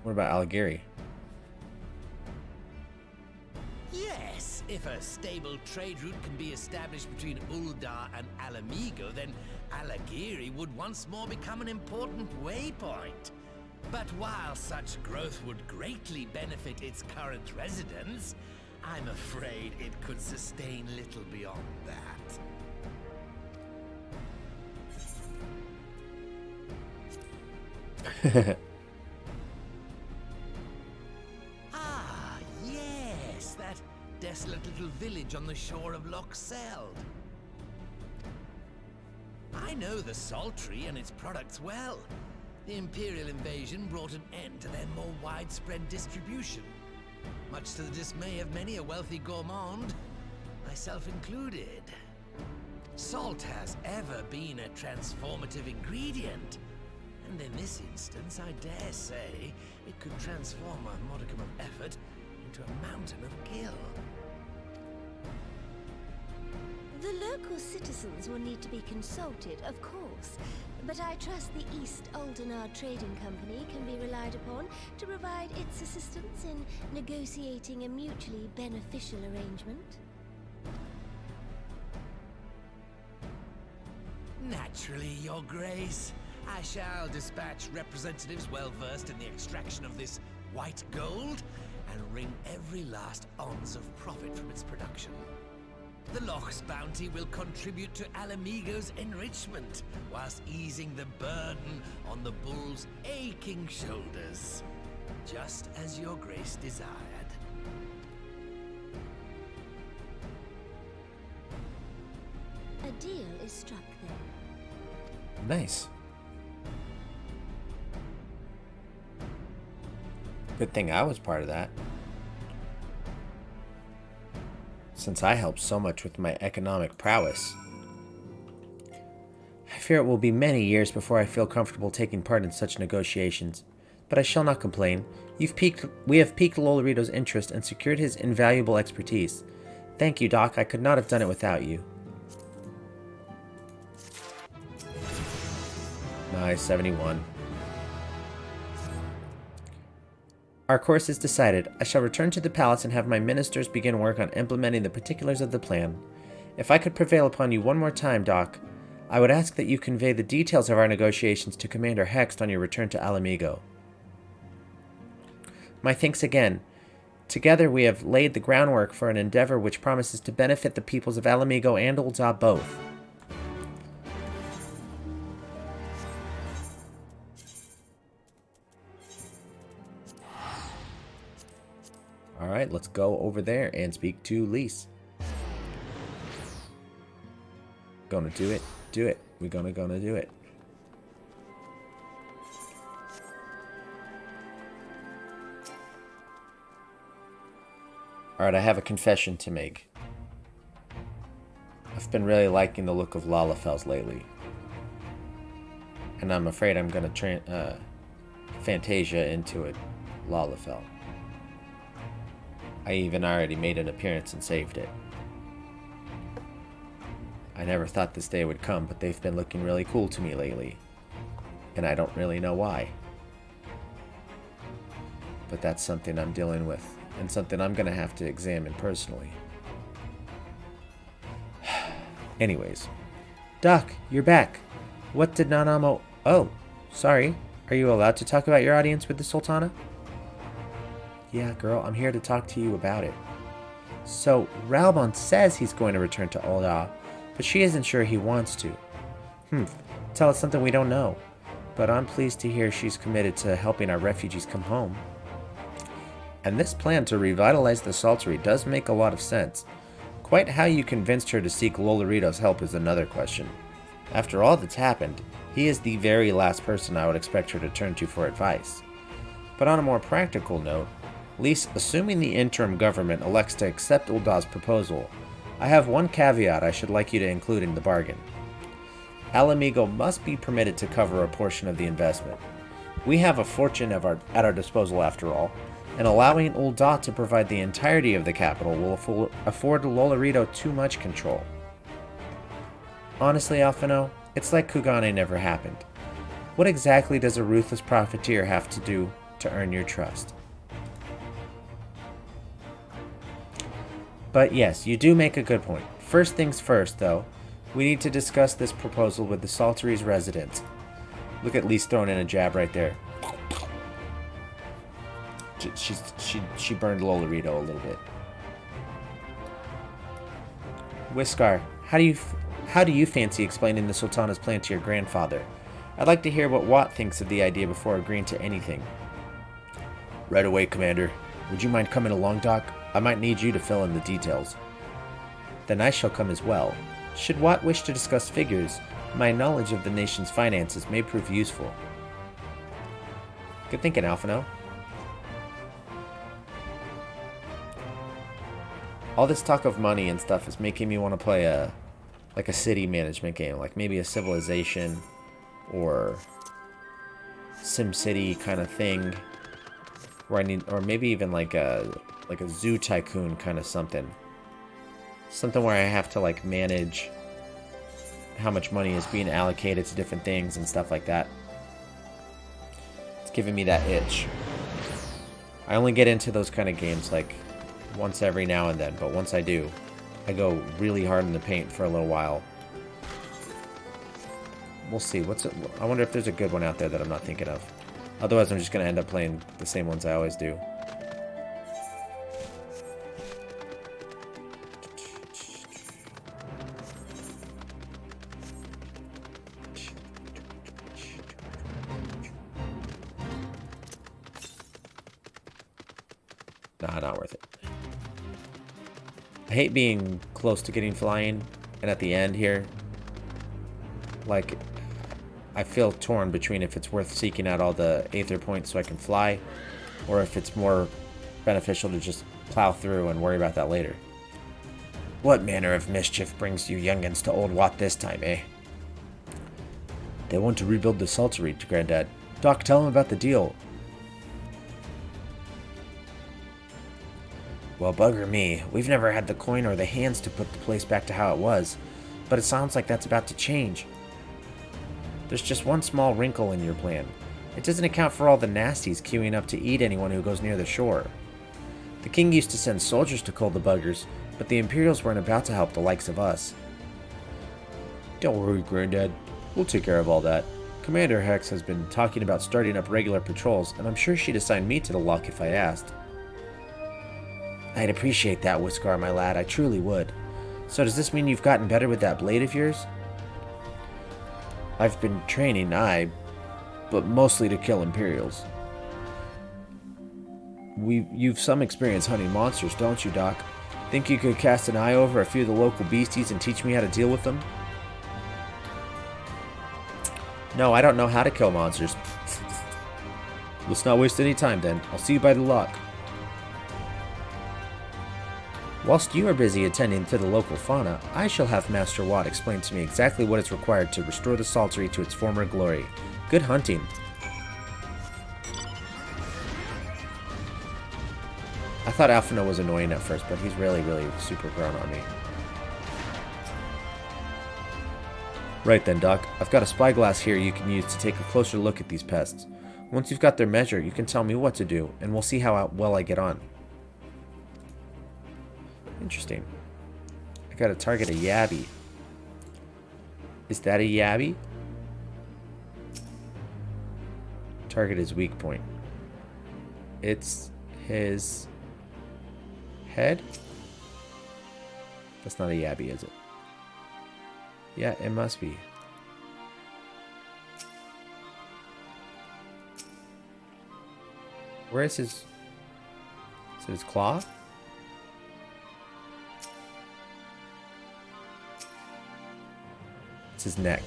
What about Alligiri? Yes, if a stable trade route can be established between Uldar and Alamigo, then Alligiri would once more become an important waypoint. But while such growth would greatly benefit its current residents, I'm afraid it could sustain little beyond that. Ah, yes, that desolate little village on the shore of Loch Seld. I know the Saltry and its products well. The Imperial invasion brought an end to their more widespread distribution, much to the dismay of many a wealthy gourmand, myself included. Salt has ever been a transformative ingredient, and in this instance, I dare say, it could transform a modicum of effort into a mountain of gil. The local citizens will need to be consulted, of course, but I trust the East Aldenar Trading Company can be relied upon to provide its assistance in negotiating a mutually beneficial arrangement. Naturally, Your Grace. I shall dispatch representatives well versed in the extraction of this white gold and wring every last ounce of profit from its production. The Loch's bounty will contribute to Alamigo's enrichment, whilst easing the burden on the bull's aching shoulders, just as Your Grace desired. A deal is struck then. Nice. Good thing I was part of that, since I helped so much with my economic prowess. I fear it will be many years before I feel comfortable taking part in such negotiations, but I shall not complain. We have piqued Lolorito's interest and secured his invaluable expertise. Thank you, Doc. I could not have done it without you. Nice, 71. Our course is decided. I shall return to the palace and have my ministers begin work on implementing the particulars of the plan. If I could prevail upon you one more time, Doc, I would ask that you convey the details of our negotiations to Commander Hext on your return to Alamigo. My thanks again. Together we have laid the groundwork for an endeavor which promises to benefit the peoples of Alamigo and Ul'dah both. Alright, let's go over there and speak to Lise. Gonna do it. Do it. We're gonna do it. Alright, I have a confession to make. I've been really liking the look of Lalafells lately. And I'm afraid I'm going to Fantasia into it, Lalafell. I even already made an appearance and saved it. I never thought this day would come, but they've been looking really cool to me lately. And I don't really know why. But that's something I'm dealing with, and something I'm gonna have to examine personally. Anyways. Doc, you're back. What did Nanamo... Oh, sorry. Are you allowed to talk about your audience with the Sultana? Yeah, girl, I'm here to talk to you about it. So, Raubon says he's going to return to Ul'dah, but she isn't sure he wants to. Tell us something we don't know. But I'm pleased to hear she's committed to helping our refugees come home. And this plan to revitalize the Saltery does make a lot of sense. Quite how you convinced her to seek Lolorito's help is another question. After all that's happened, he is the very last person I would expect her to turn to for advice. But on a more practical note, at least assuming the interim government elects to accept Uldah's proposal, I have one caveat I should like you to include in the bargain. Alamigo must be permitted to cover a portion of the investment. We have a fortune at our disposal after all, and allowing Ul'dah to provide the entirety of the capital will afford Lolorito too much control. Honestly, Alphino, it's like Kugane never happened. What exactly does a ruthless profiteer have to do to earn your trust? But yes, you do make a good point. First things first, though, we need to discuss this proposal with the Saltery's residents. Look at Lise throwing in a jab right there. She burned Lolorito a little bit. Whiskar, how do you fancy explaining the Sultana's plan to your grandfather? I'd like to hear what Watt thinks of the idea before agreeing to anything. Right away, Commander. Would you mind coming along, Doc? I might need you to fill in the details. Then I shall come as well. Should Watt wish to discuss figures, my knowledge of the nation's finances may prove useful. Good thinking, Alphino. All this talk of money and stuff is making me want to play a city management game, like maybe a Civilization or SimCity kind of thing, where I need, or maybe even like a Zoo Tycoon kind of something where I have to like manage how much money is being allocated to different things and stuff like that. It's giving me that itch. I only get into those kind of games like once every now and then, but once I do, I go really hard in the paint for a little while. We'll see. I wonder if there's a good one out there that I'm not thinking of. Otherwise, I'm just going to end up playing the same ones I always do. Nah, not worth it. I hate being close to getting flying, and at the end here, like, I feel torn between if it's worth seeking out all the Aether points so I can fly, or if it's more beneficial to just plow through and worry about that later. What manner of mischief brings you youngins to Old Watt this time, eh? They want to rebuild the Saltery, Granddad. Doc, tell him about the deal. Well, bugger me. We've never had the coin or the hands to put the place back to how it was, but it sounds like that's about to change. There's just one small wrinkle in your plan. It doesn't account for all the nasties queuing up to eat anyone who goes near the shore. The king used to send soldiers to cull the buggers, but the Imperials weren't about to help the likes of us. Don't worry, Granddad. We'll take care of all that. Commander Hex has been talking about starting up regular patrols, and I'm sure she'd assign me to the lock if I asked. I'd appreciate that, Whiskar, my lad. I truly would. So does this mean you've gotten better with that blade of yours? I've been training, but mostly to kill Imperials. You've some experience hunting monsters, don't you, Doc? Think you could cast an eye over a few of the local beasties and teach me how to deal with them? No, I don't know how to kill monsters. Let's not waste any time then. I'll see you by the lock. Whilst you are busy attending to the local fauna, I shall have Master Watt explain to me exactly what is required to restore the Saltery to its former glory. Good hunting. I thought Alphino was annoying at first, but he's really, really super grown on me. Right then, Doc. I've got a spyglass here you can use to take a closer look at these pests. Once you've got their measure, you can tell me what to do, and we'll see how well I get on. Interesting. I gotta target a Yabby. Is that a Yabby? Target his weak point. It's his head? That's not a Yabby, is it? Yeah, it must be. Where is his... Is it his claw? It's his neck.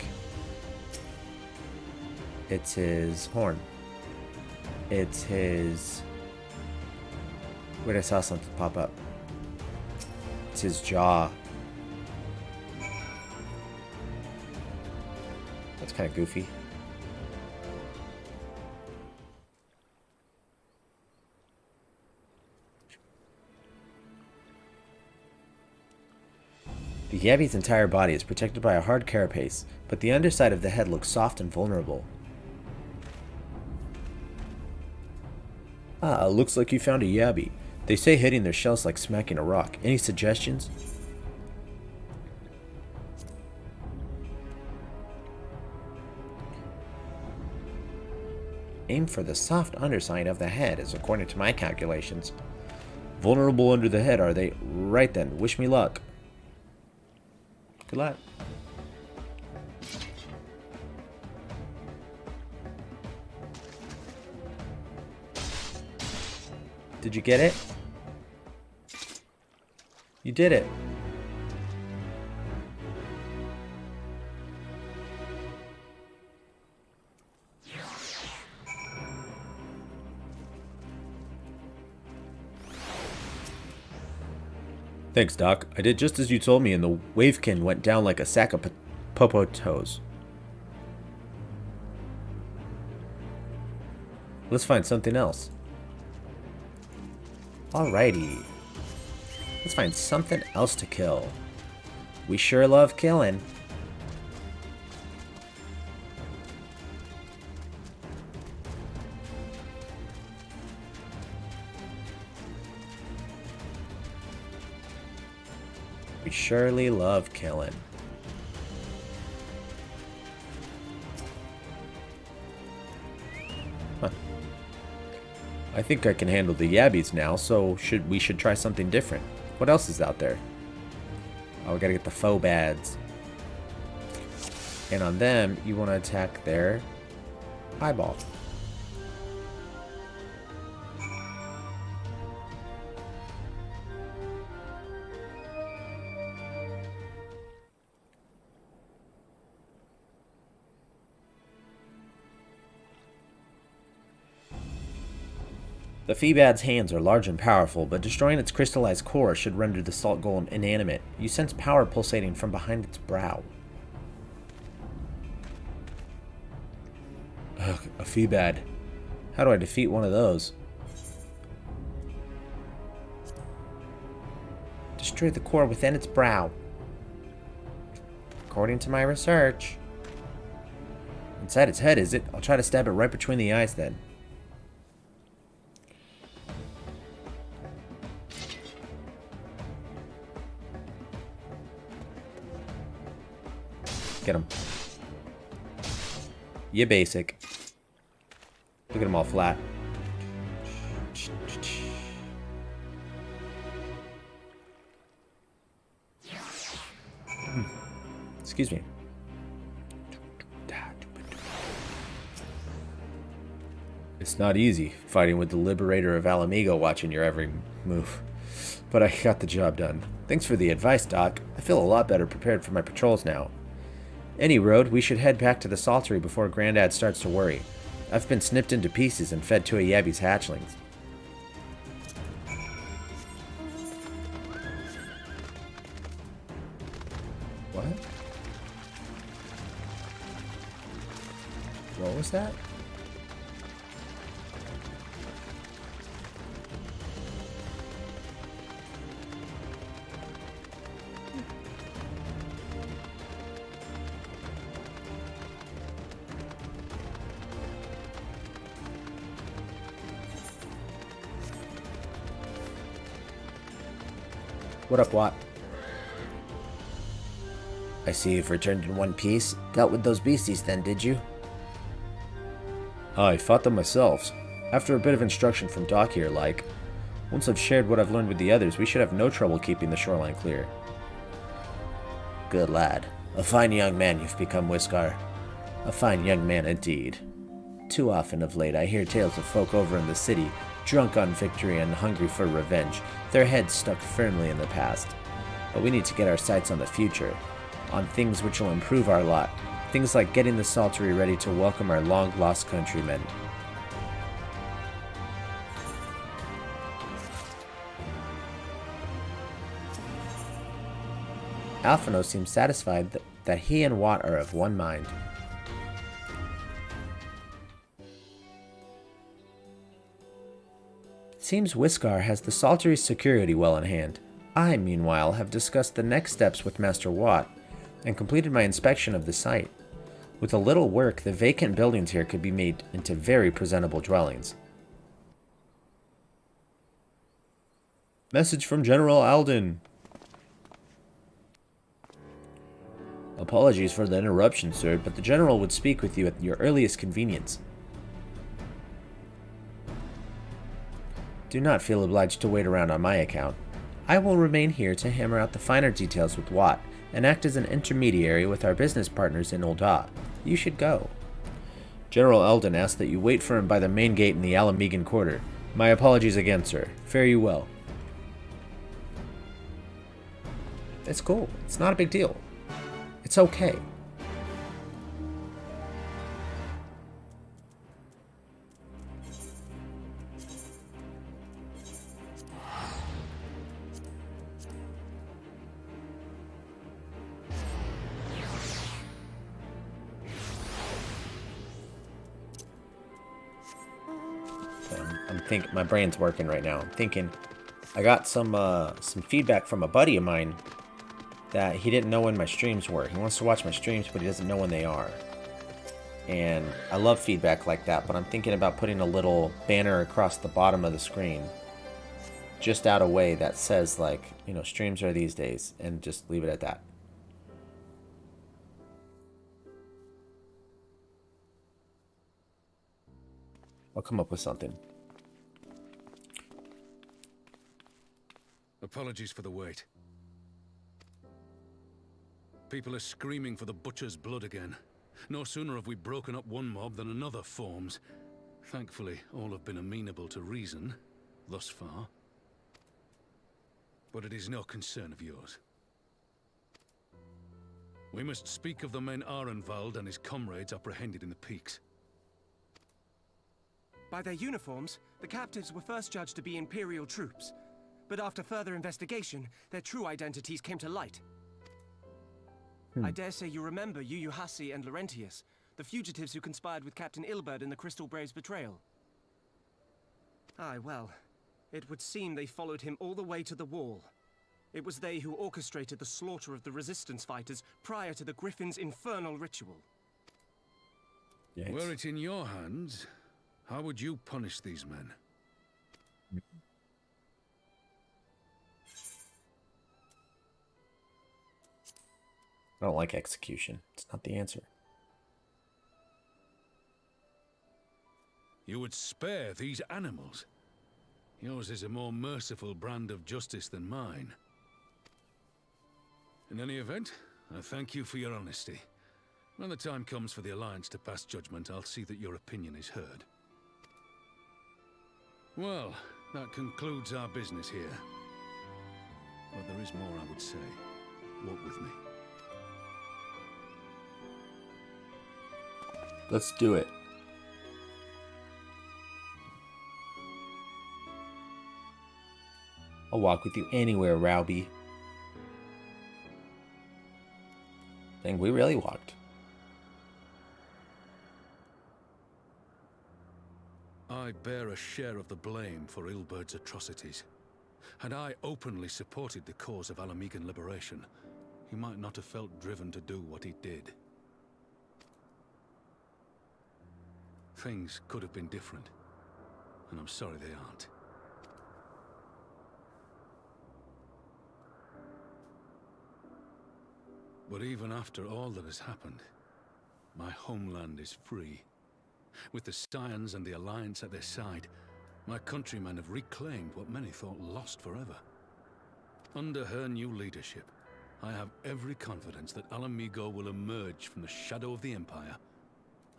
It's his horn. It's his... Wait, I saw something pop up. It's his jaw. That's kind of goofy. The Yabby's entire body is protected by a hard carapace, but the underside of the head looks soft and vulnerable. Ah, looks like you found a Yabby. They say hitting their shells like smacking a rock. Any suggestions? Aim for the soft underside of the head, is according to my calculations. Vulnerable under the head, are they? Right then, wish me luck. Good luck. Did you get it? You did it. Thanks, Doc. I did just as you told me, and the Wavekin went down like a sack of popotos. Let's find something else. Alrighty. Let's find something else to kill. We sure love killing. We surely love killing. Huh. I think I can handle the Yabbies now, so we should try something different. What else is out there? Oh, we gotta get the Phobads. And on them, you want to attack their eyeball. The Phoebad's hands are large and powerful, but destroying its crystallized core should render the salt golem inanimate. You sense power pulsating from behind its brow. Ugh, a Phoebad. How do I defeat one of those? Destroy the core within its brow. According to my research. Inside its head, is it? I'll try to stab it right between the eyes then. Get him. You basic. Look at them all flat. Excuse me. It's not easy fighting with the Liberator of Alamigo watching your every move. But I got the job done. Thanks for the advice, Doc. I feel a lot better prepared for my patrols now. Any road, we should head back to the Saltery before Grandad starts to worry. I've been snipped into pieces and fed to a Yabby's hatchlings. What was that? What up, Watt? I see you've returned in one piece. Dealt with those beasties then, did you? I fought them myself. After a bit of instruction from Doc here, like. Once I've shared what I've learned with the others, we should have no trouble keeping the shoreline clear. Good lad. A fine young man you've become, Whiskar. A fine young man indeed. Too often of late I hear tales of folk over in the city, drunk on victory and hungry for revenge, their heads stuck firmly in the past. But we need to get our sights on the future, on things which will improve our lot, things like getting the Saltery ready to welcome our long-lost countrymen. Alphino seems satisfied that he and Watt are of one mind. It seems Whiskar has the Saltery's security well in hand. I, meanwhile, have discussed the next steps with Master Watt and completed my inspection of the site. With a little work, the vacant buildings here could be made into very presentable dwellings. Message from General Alden. Apologies for the interruption, sir, but the General would speak with you at your earliest convenience. Do not feel obliged to wait around on my account. I will remain here to hammer out the finer details with Watt and act as an intermediary with our business partners in Ul'dah. You should go. General Eldon asked that you wait for him by the main gate in the Alamegan Quarter. My apologies again, sir. Fare you well. It's cool. It's not a big deal. It's okay. I'm thinking, my brain's working right now. I'm thinking, I got some feedback from a buddy of mine that he didn't know when my streams were. He wants to watch my streams, but he doesn't know when they are. And I love feedback like that, but I'm thinking about putting a little banner across the bottom of the screen, just out a way that says, like, you know, streams are these days, and just leave it at that. I'll come up with something. Apologies for the wait. People are screaming for the butcher's blood again. No sooner have we broken up one mob than another forms. Thankfully, all have been amenable to reason, thus far. But it is no concern of yours. We must speak of the men Arenvald and his comrades apprehended in the peaks. By their uniforms, the captives were first judged to be Imperial troops. But after further investigation, their true identities came to light. I dare say you remember Yuyuhasi and Laurentius, the fugitives who conspired with Captain Ilberd in the Crystal Brave's betrayal. Aye, well, it would seem they followed him all the way to the wall. It was they who orchestrated the slaughter of the resistance fighters prior to the Griffin's infernal ritual. Yikes. Were it in your hands, how would you punish these men? I don't like execution. It's not the answer. You would spare these animals. Yours is a more merciful brand of justice than mine. In any event, I thank you for your honesty. When the time comes for the Alliance to pass judgment, I'll see that your opinion is heard. Well, that concludes our business here. But there is more I would say. Walk with me. Let's do it. I'll walk with you anywhere, Rowby. Dang, we really walked. I bear a share of the blame for Ilbert's atrocities. Had I openly supported the cause of Alamegan liberation, he might not have felt driven to do what he did. Things could have been different, and I'm sorry they aren't. But even after all that has happened, my homeland is free. With the Scions and the Alliance at their side, my countrymen have reclaimed what many thought lost forever. Under her new leadership, I have every confidence that Alamigo will emerge from the shadow of the Empire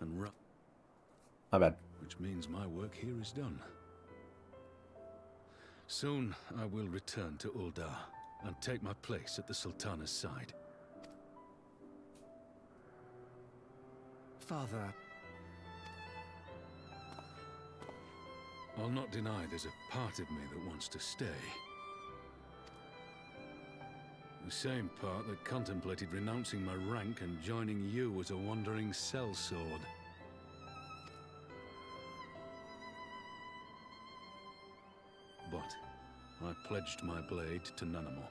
and My bad. which means my work here is done. Soon I will return to Uldar and take my place at the Sultana's side. Father, I'll not deny there's a part of me that wants to stay. The same part that contemplated renouncing my rank and joining you as a wandering sellsword. But I pledged my blade to Nanamo,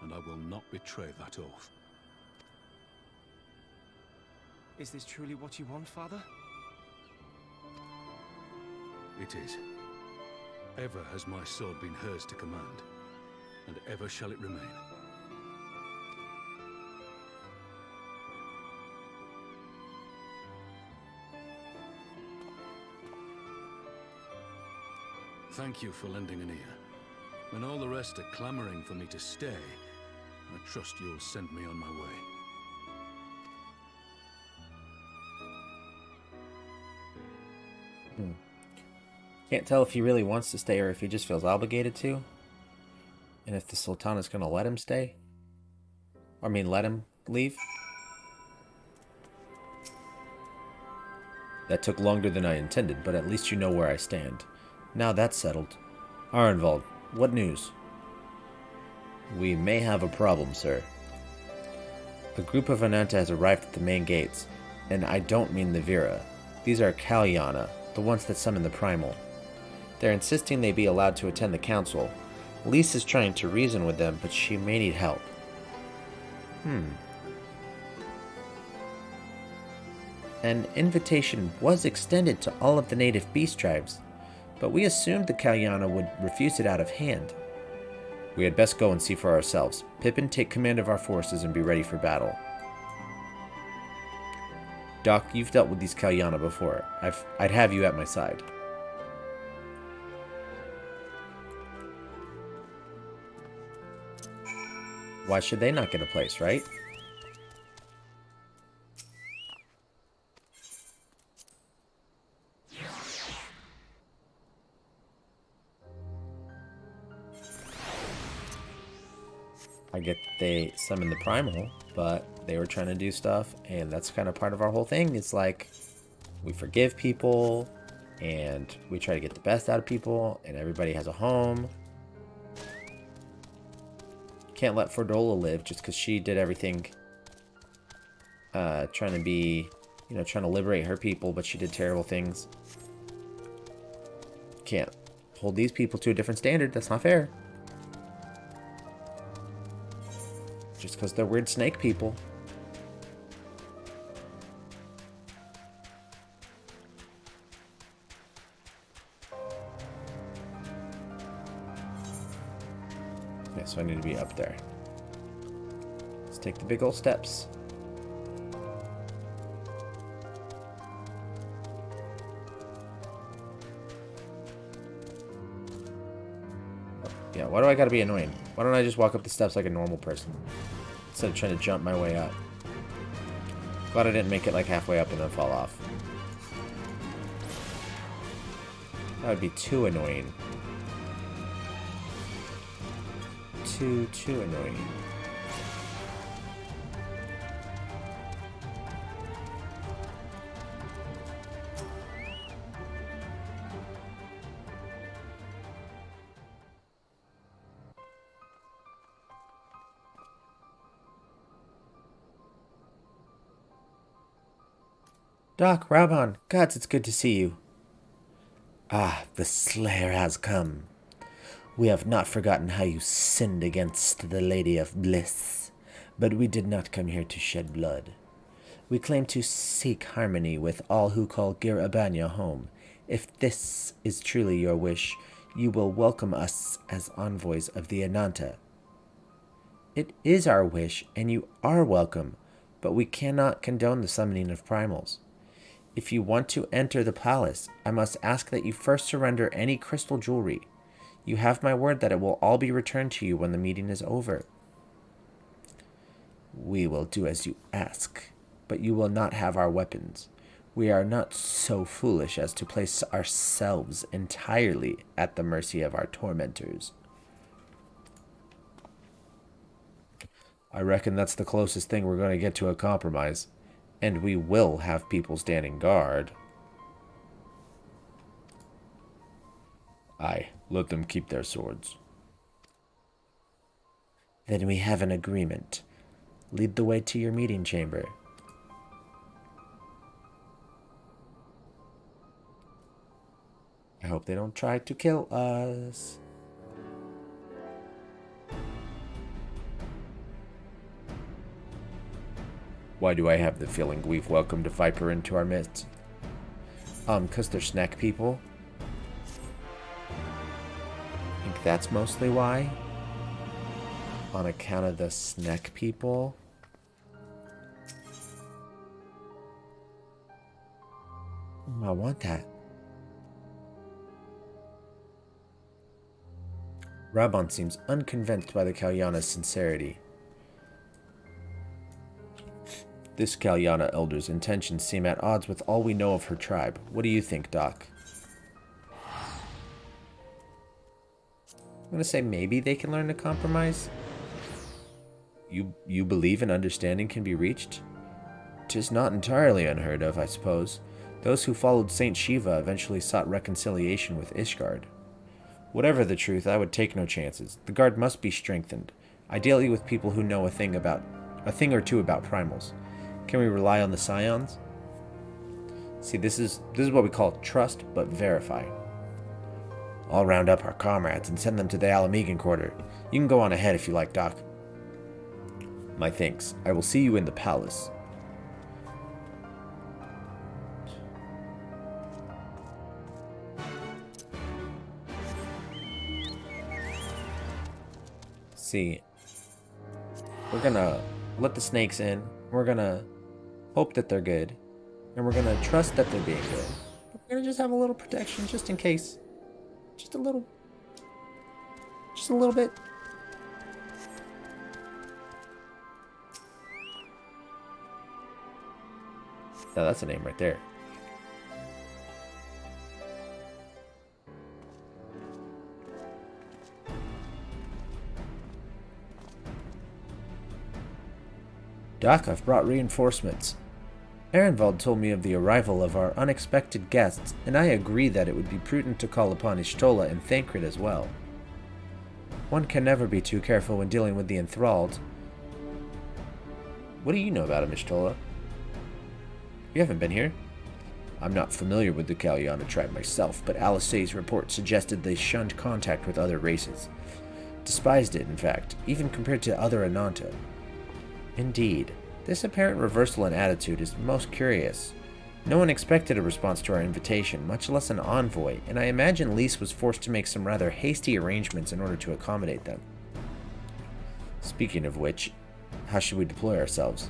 and I will not betray that oath. Is this truly what you want, Father? It is. Ever has my sword been hers to command, and ever shall it remain. Thank you for lending an ear. When all the rest are clamoring for me to stay, I trust you'll send me on my way. Can't tell if he really wants to stay or if he just feels obligated to. And if the Sultan is going to let him stay. I mean, let him leave. That took longer than I intended, but at least you know where I stand. Now that's settled. Arenvald, what news? We may have a problem, sir. A group of Ananta has arrived at the main gates, and I don't mean the Vira. These are Kalyana, the ones that summon the Primal. They're insisting they be allowed to attend the council. Lise is trying to reason with them, but she may need help. An invitation was extended to all of the native beast tribes, but we assumed the Kalyana would refuse it out of hand. We had best go and see for ourselves. Pippin, take command of our forces and be ready for battle. Doc, you've dealt with these Kalyana before. I'd have you at my side. Why should they not get a place, right? I get they summoned the Primal, but they were trying to do stuff, and that's kind of part of our whole thing. It's like, we forgive people, and we try to get the best out of people, and everybody has a home. Can't let Fordola live just because she did everything trying to be, you know, trying to liberate her people, but she did terrible things. Can't hold these people to a different standard. That's not fair. Just because they're weird snake people. Yeah, so I need to be up there. Let's take the big old steps. Yeah, why do I gotta be annoying? Why don't I just walk up the steps like a normal person? Instead of trying to jump my way up. Glad I didn't make it like halfway up and then fall off. That would be too annoying. Too annoying. Doc, Raban, gods, it's good to see you. Ah, the Slayer has come. We have not forgotten how you sinned against the Lady of Bliss, but we did not come here to shed blood. We claim to seek harmony with all who call Gir Abanya home. If this is truly your wish, you will welcome us as envoys of the Ananta. It is our wish, and you are welcome, but we cannot condone the summoning of primals. If you want to enter the palace, I must ask that you first surrender any crystal jewelry. You have my word that it will all be returned to you when the meeting is over. We will do as you ask, but you will not have our weapons. We are not so foolish as to place ourselves entirely at the mercy of our tormentors. I reckon that's the closest thing we're going to get to a compromise. And we will have people standing guard. Aye, let them keep their swords. Then we have an agreement. Lead the way to your meeting chamber. I hope they don't try to kill us. Why do I have the feeling we've welcomed a Viper into our midst? 'Cause they're snack people. I think that's mostly why. On account of the snack people. I want that. Raban seems unconvinced by the Kalyana's sincerity. This Kalyana elder's intentions seem at odds with all we know of her tribe. What do you think, Doc? I'm going to say maybe they can learn to compromise. You believe an understanding can be reached? 'Tis not entirely unheard of, I suppose. Those who followed Saint Shiva eventually sought reconciliation with Ishgard. Whatever the truth, I would take no chances. The guard must be strengthened, ideally with people who know a thing or two about primals. Can we rely on the scions? See, this is what we call trust but verify. I'll round up our comrades and send them to the Alamegan quarter. You can go on ahead if you like, Doc. My thanks. I will see you in the palace. See, we're gonna let the snakes in. We're gonna hope that they're good, and we're gonna trust that they're being good. We're gonna just have a little protection just in case. Just a little bit. Now that's a name right there. Doc, I've brought reinforcements. Ehrenwald told me of the arrival of our unexpected guests, and I agree that it would be prudent to call upon Ishtola and Thancred as well. One can never be too careful when dealing with the enthralled. What do you know about him, Ishtola? You haven't been here? I'm not familiar with the Kalyana tribe myself, but Alisay's report suggested they shunned contact with other races. Despised it, in fact, even compared to other Ananta. Indeed, this apparent reversal in attitude is most curious. No one expected a response to our invitation, much less an envoy, and I imagine Lise was forced to make some rather hasty arrangements in order to accommodate them. Speaking of which, how should we deploy ourselves?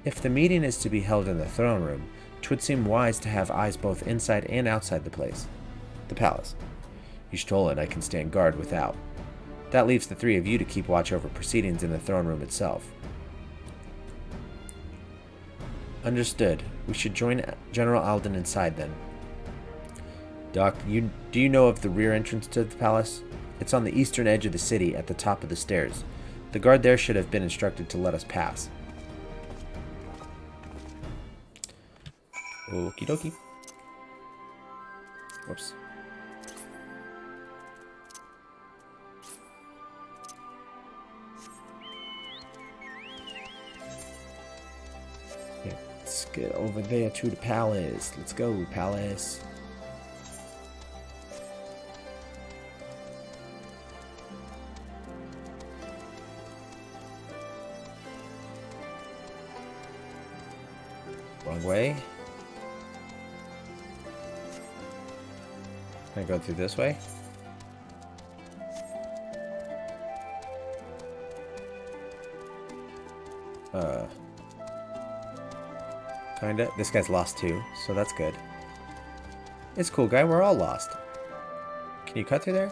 If the meeting is to be held in the throne room, 'twould seem wise to have eyes both inside and outside the palace. Ishtola and I can stand guard without. That leaves the three of you to keep watch over proceedings in the throne room itself. Understood. We should join General Alden inside then. Doc, do you know of the rear entrance to the palace? It's on the eastern edge of the city at the top of the stairs. The guard there should have been instructed to let us pass. Okie dokie. Whoops. get over there to the palace. Let's go, palace. Wrong way. Can I go through this way? Kinda. This guy's lost too, so that's good. It's cool, guy. We're all lost. Can you cut through there?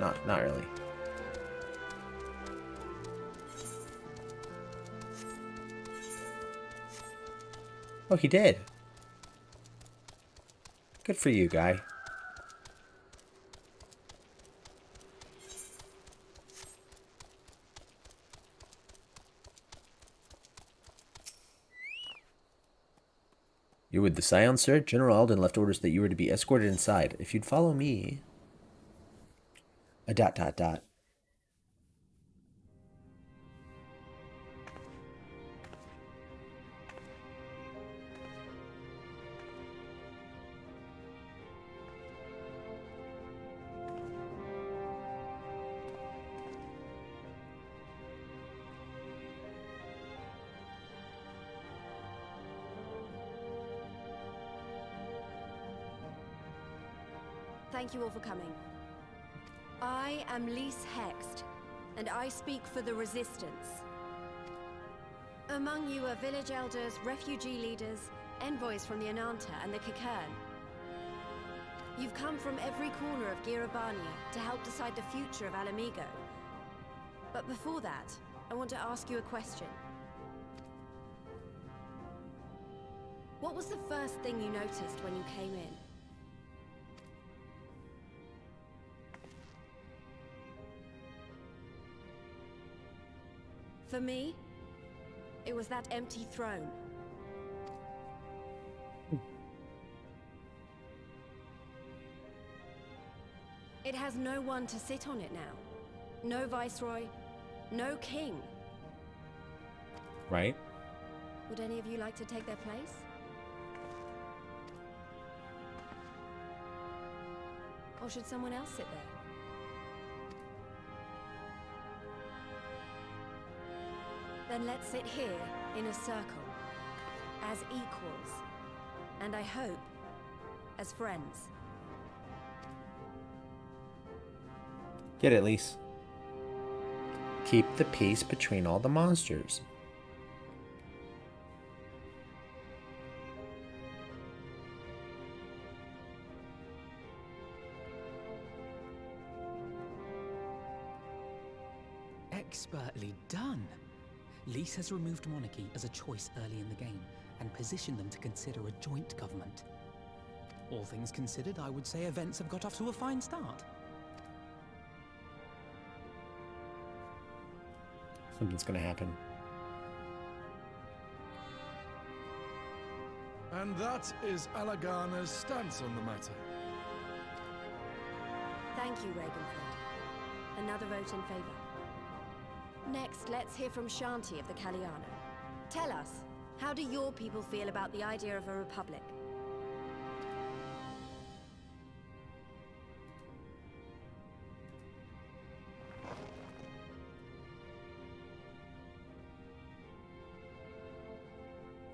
Not really. Oh, he did. Good for you, guy. You're with the Scion, sir? General Alden left orders that you were to be escorted inside. If you'd follow me... A ... Thank you all for coming. I am Lise Hext, and I speak for the Resistance. Among you are village elders, refugee leaders, envoys from the Ananta and the Kikern. You've come from every corner of Girabania to help decide the future of Alamigo. But before that, I want to ask you a question. What was the first thing you noticed when you came in? For me, it was that empty throne. It has no one to sit on it now. No viceroy, no king. Right? Would any of you like to take their place? Or should someone else sit there? Then let's sit here in a circle, as equals, and I hope, as friends. Get it, Lise. Keep the peace between all the monsters. Expertly done. Lise has removed monarchy as a choice early in the game, and positioned them to consider a joint government. All things considered, I would say events have got off to a fine start. Something's gonna happen. And that is Alagana's stance on the matter. Thank you, Ravenford. Another vote in favor. Next, let's hear from Shanti of the Caliano. Tell us, how do your people feel about the idea of a republic?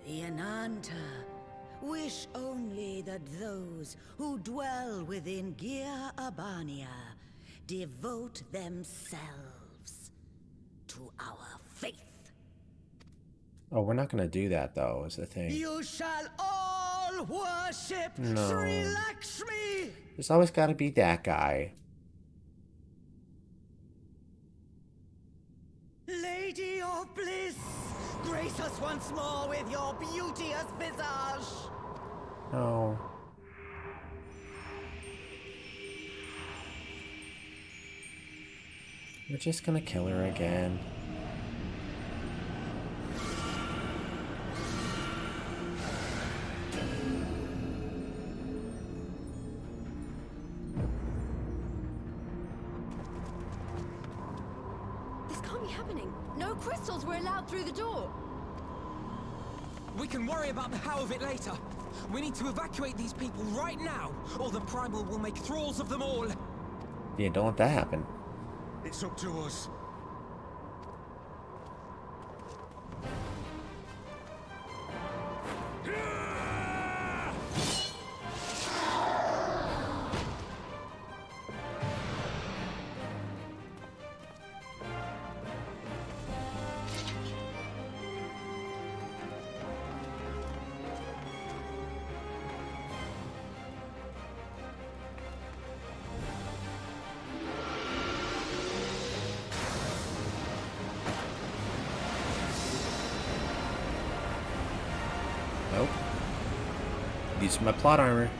The Ananta wish only that those who dwell within Girabania devote themselves to our faith. Oh, we're not gonna do that though, is the thing. You shall all worship Sri Lakshmi! There's always gotta be that guy. Lady of Bliss, grace us once more with your beauteous visage! No. We're just gonna kill her again. This can't be happening. No crystals were allowed through the door. We can worry about the how of it later. We need to evacuate these people right now, or the Primal will make thralls of them all. Yeah, don't let that happen. It's up to us. Nope. Use my plot armor.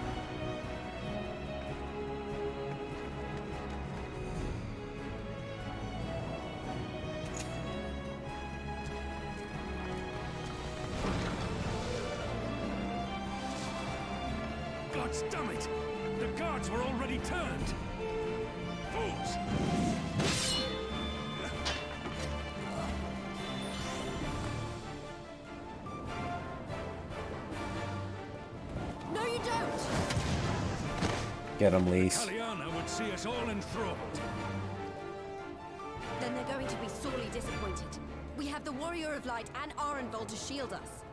God damn it! The guards were already turned! Fools! No, you don't! Get him, Lise. Kaliana would see us all enthralled. Then they're going to be sorely disappointed. We have the Warrior of Light and Arenvald to shield us.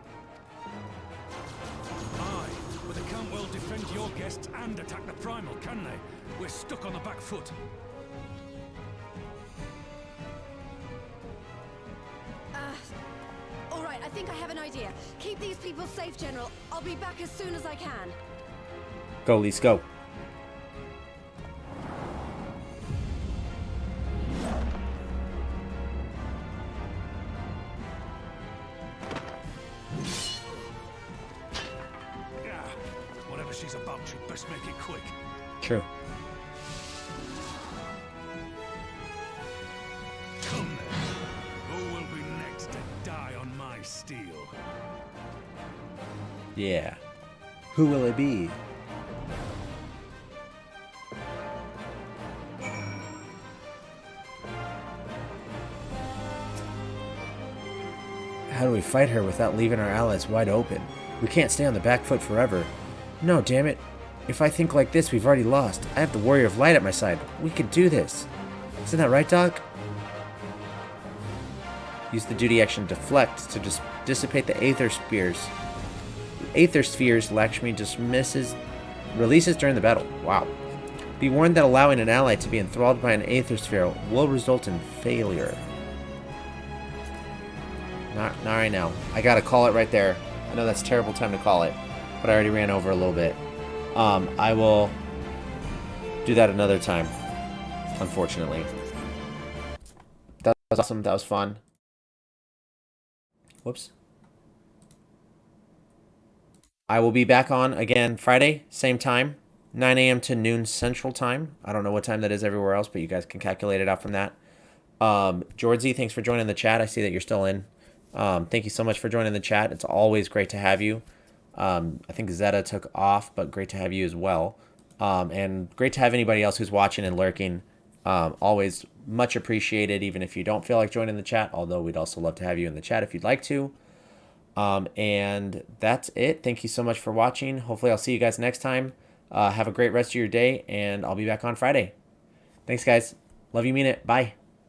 Aye, but they can't well defend your guests and attack the Primal, can they? We're stuck on the back foot. All right, I think I have an idea. Keep these people safe, General. I'll be back as soon as I can. Go, Lise, go. Yeah, whatever she's about, she'd best make it quick. True. Come then. Who will be next to die on my steel? Yeah. Who will it be? How do we fight her without leaving our allies wide open? We can't stay on the back foot forever. No, damn it. If I think like this, we've already lost. I have the Warrior of Light at my side. We can do this. Isn't that right, Doc? Use the duty action Deflect to just dissipate the Aether Spears. Aether Spheres Lakshmi releases during the battle. Wow. Be warned that allowing an ally to be enthralled by an Aether Sphere will result in failure. Not right now. I gotta call it right there. I know that's a terrible time to call it, but I already ran over a little bit. I will do that another time, unfortunately. That was awesome. That was fun. Whoops. I will be back on again Friday, same time, 9 a.m. to noon Central Time. I don't know what time that is everywhere else, but you guys can calculate it out from that. Georgie, thanks for joining the chat. I see that you're still in. Thank you so much for joining the chat. It's always great to have you. I think Zeta took off, but great to have you as well. And great to have anybody else who's watching and lurking. Always much appreciated, even if you don't feel like joining the chat, although we'd also love to have you in the chat if you'd like to. And that's it. Thank you so much for watching. Hopefully I'll see you guys next time. Have a great rest of your day, and I'll be back on Friday. Thanks, guys. Love you, mean it. Bye.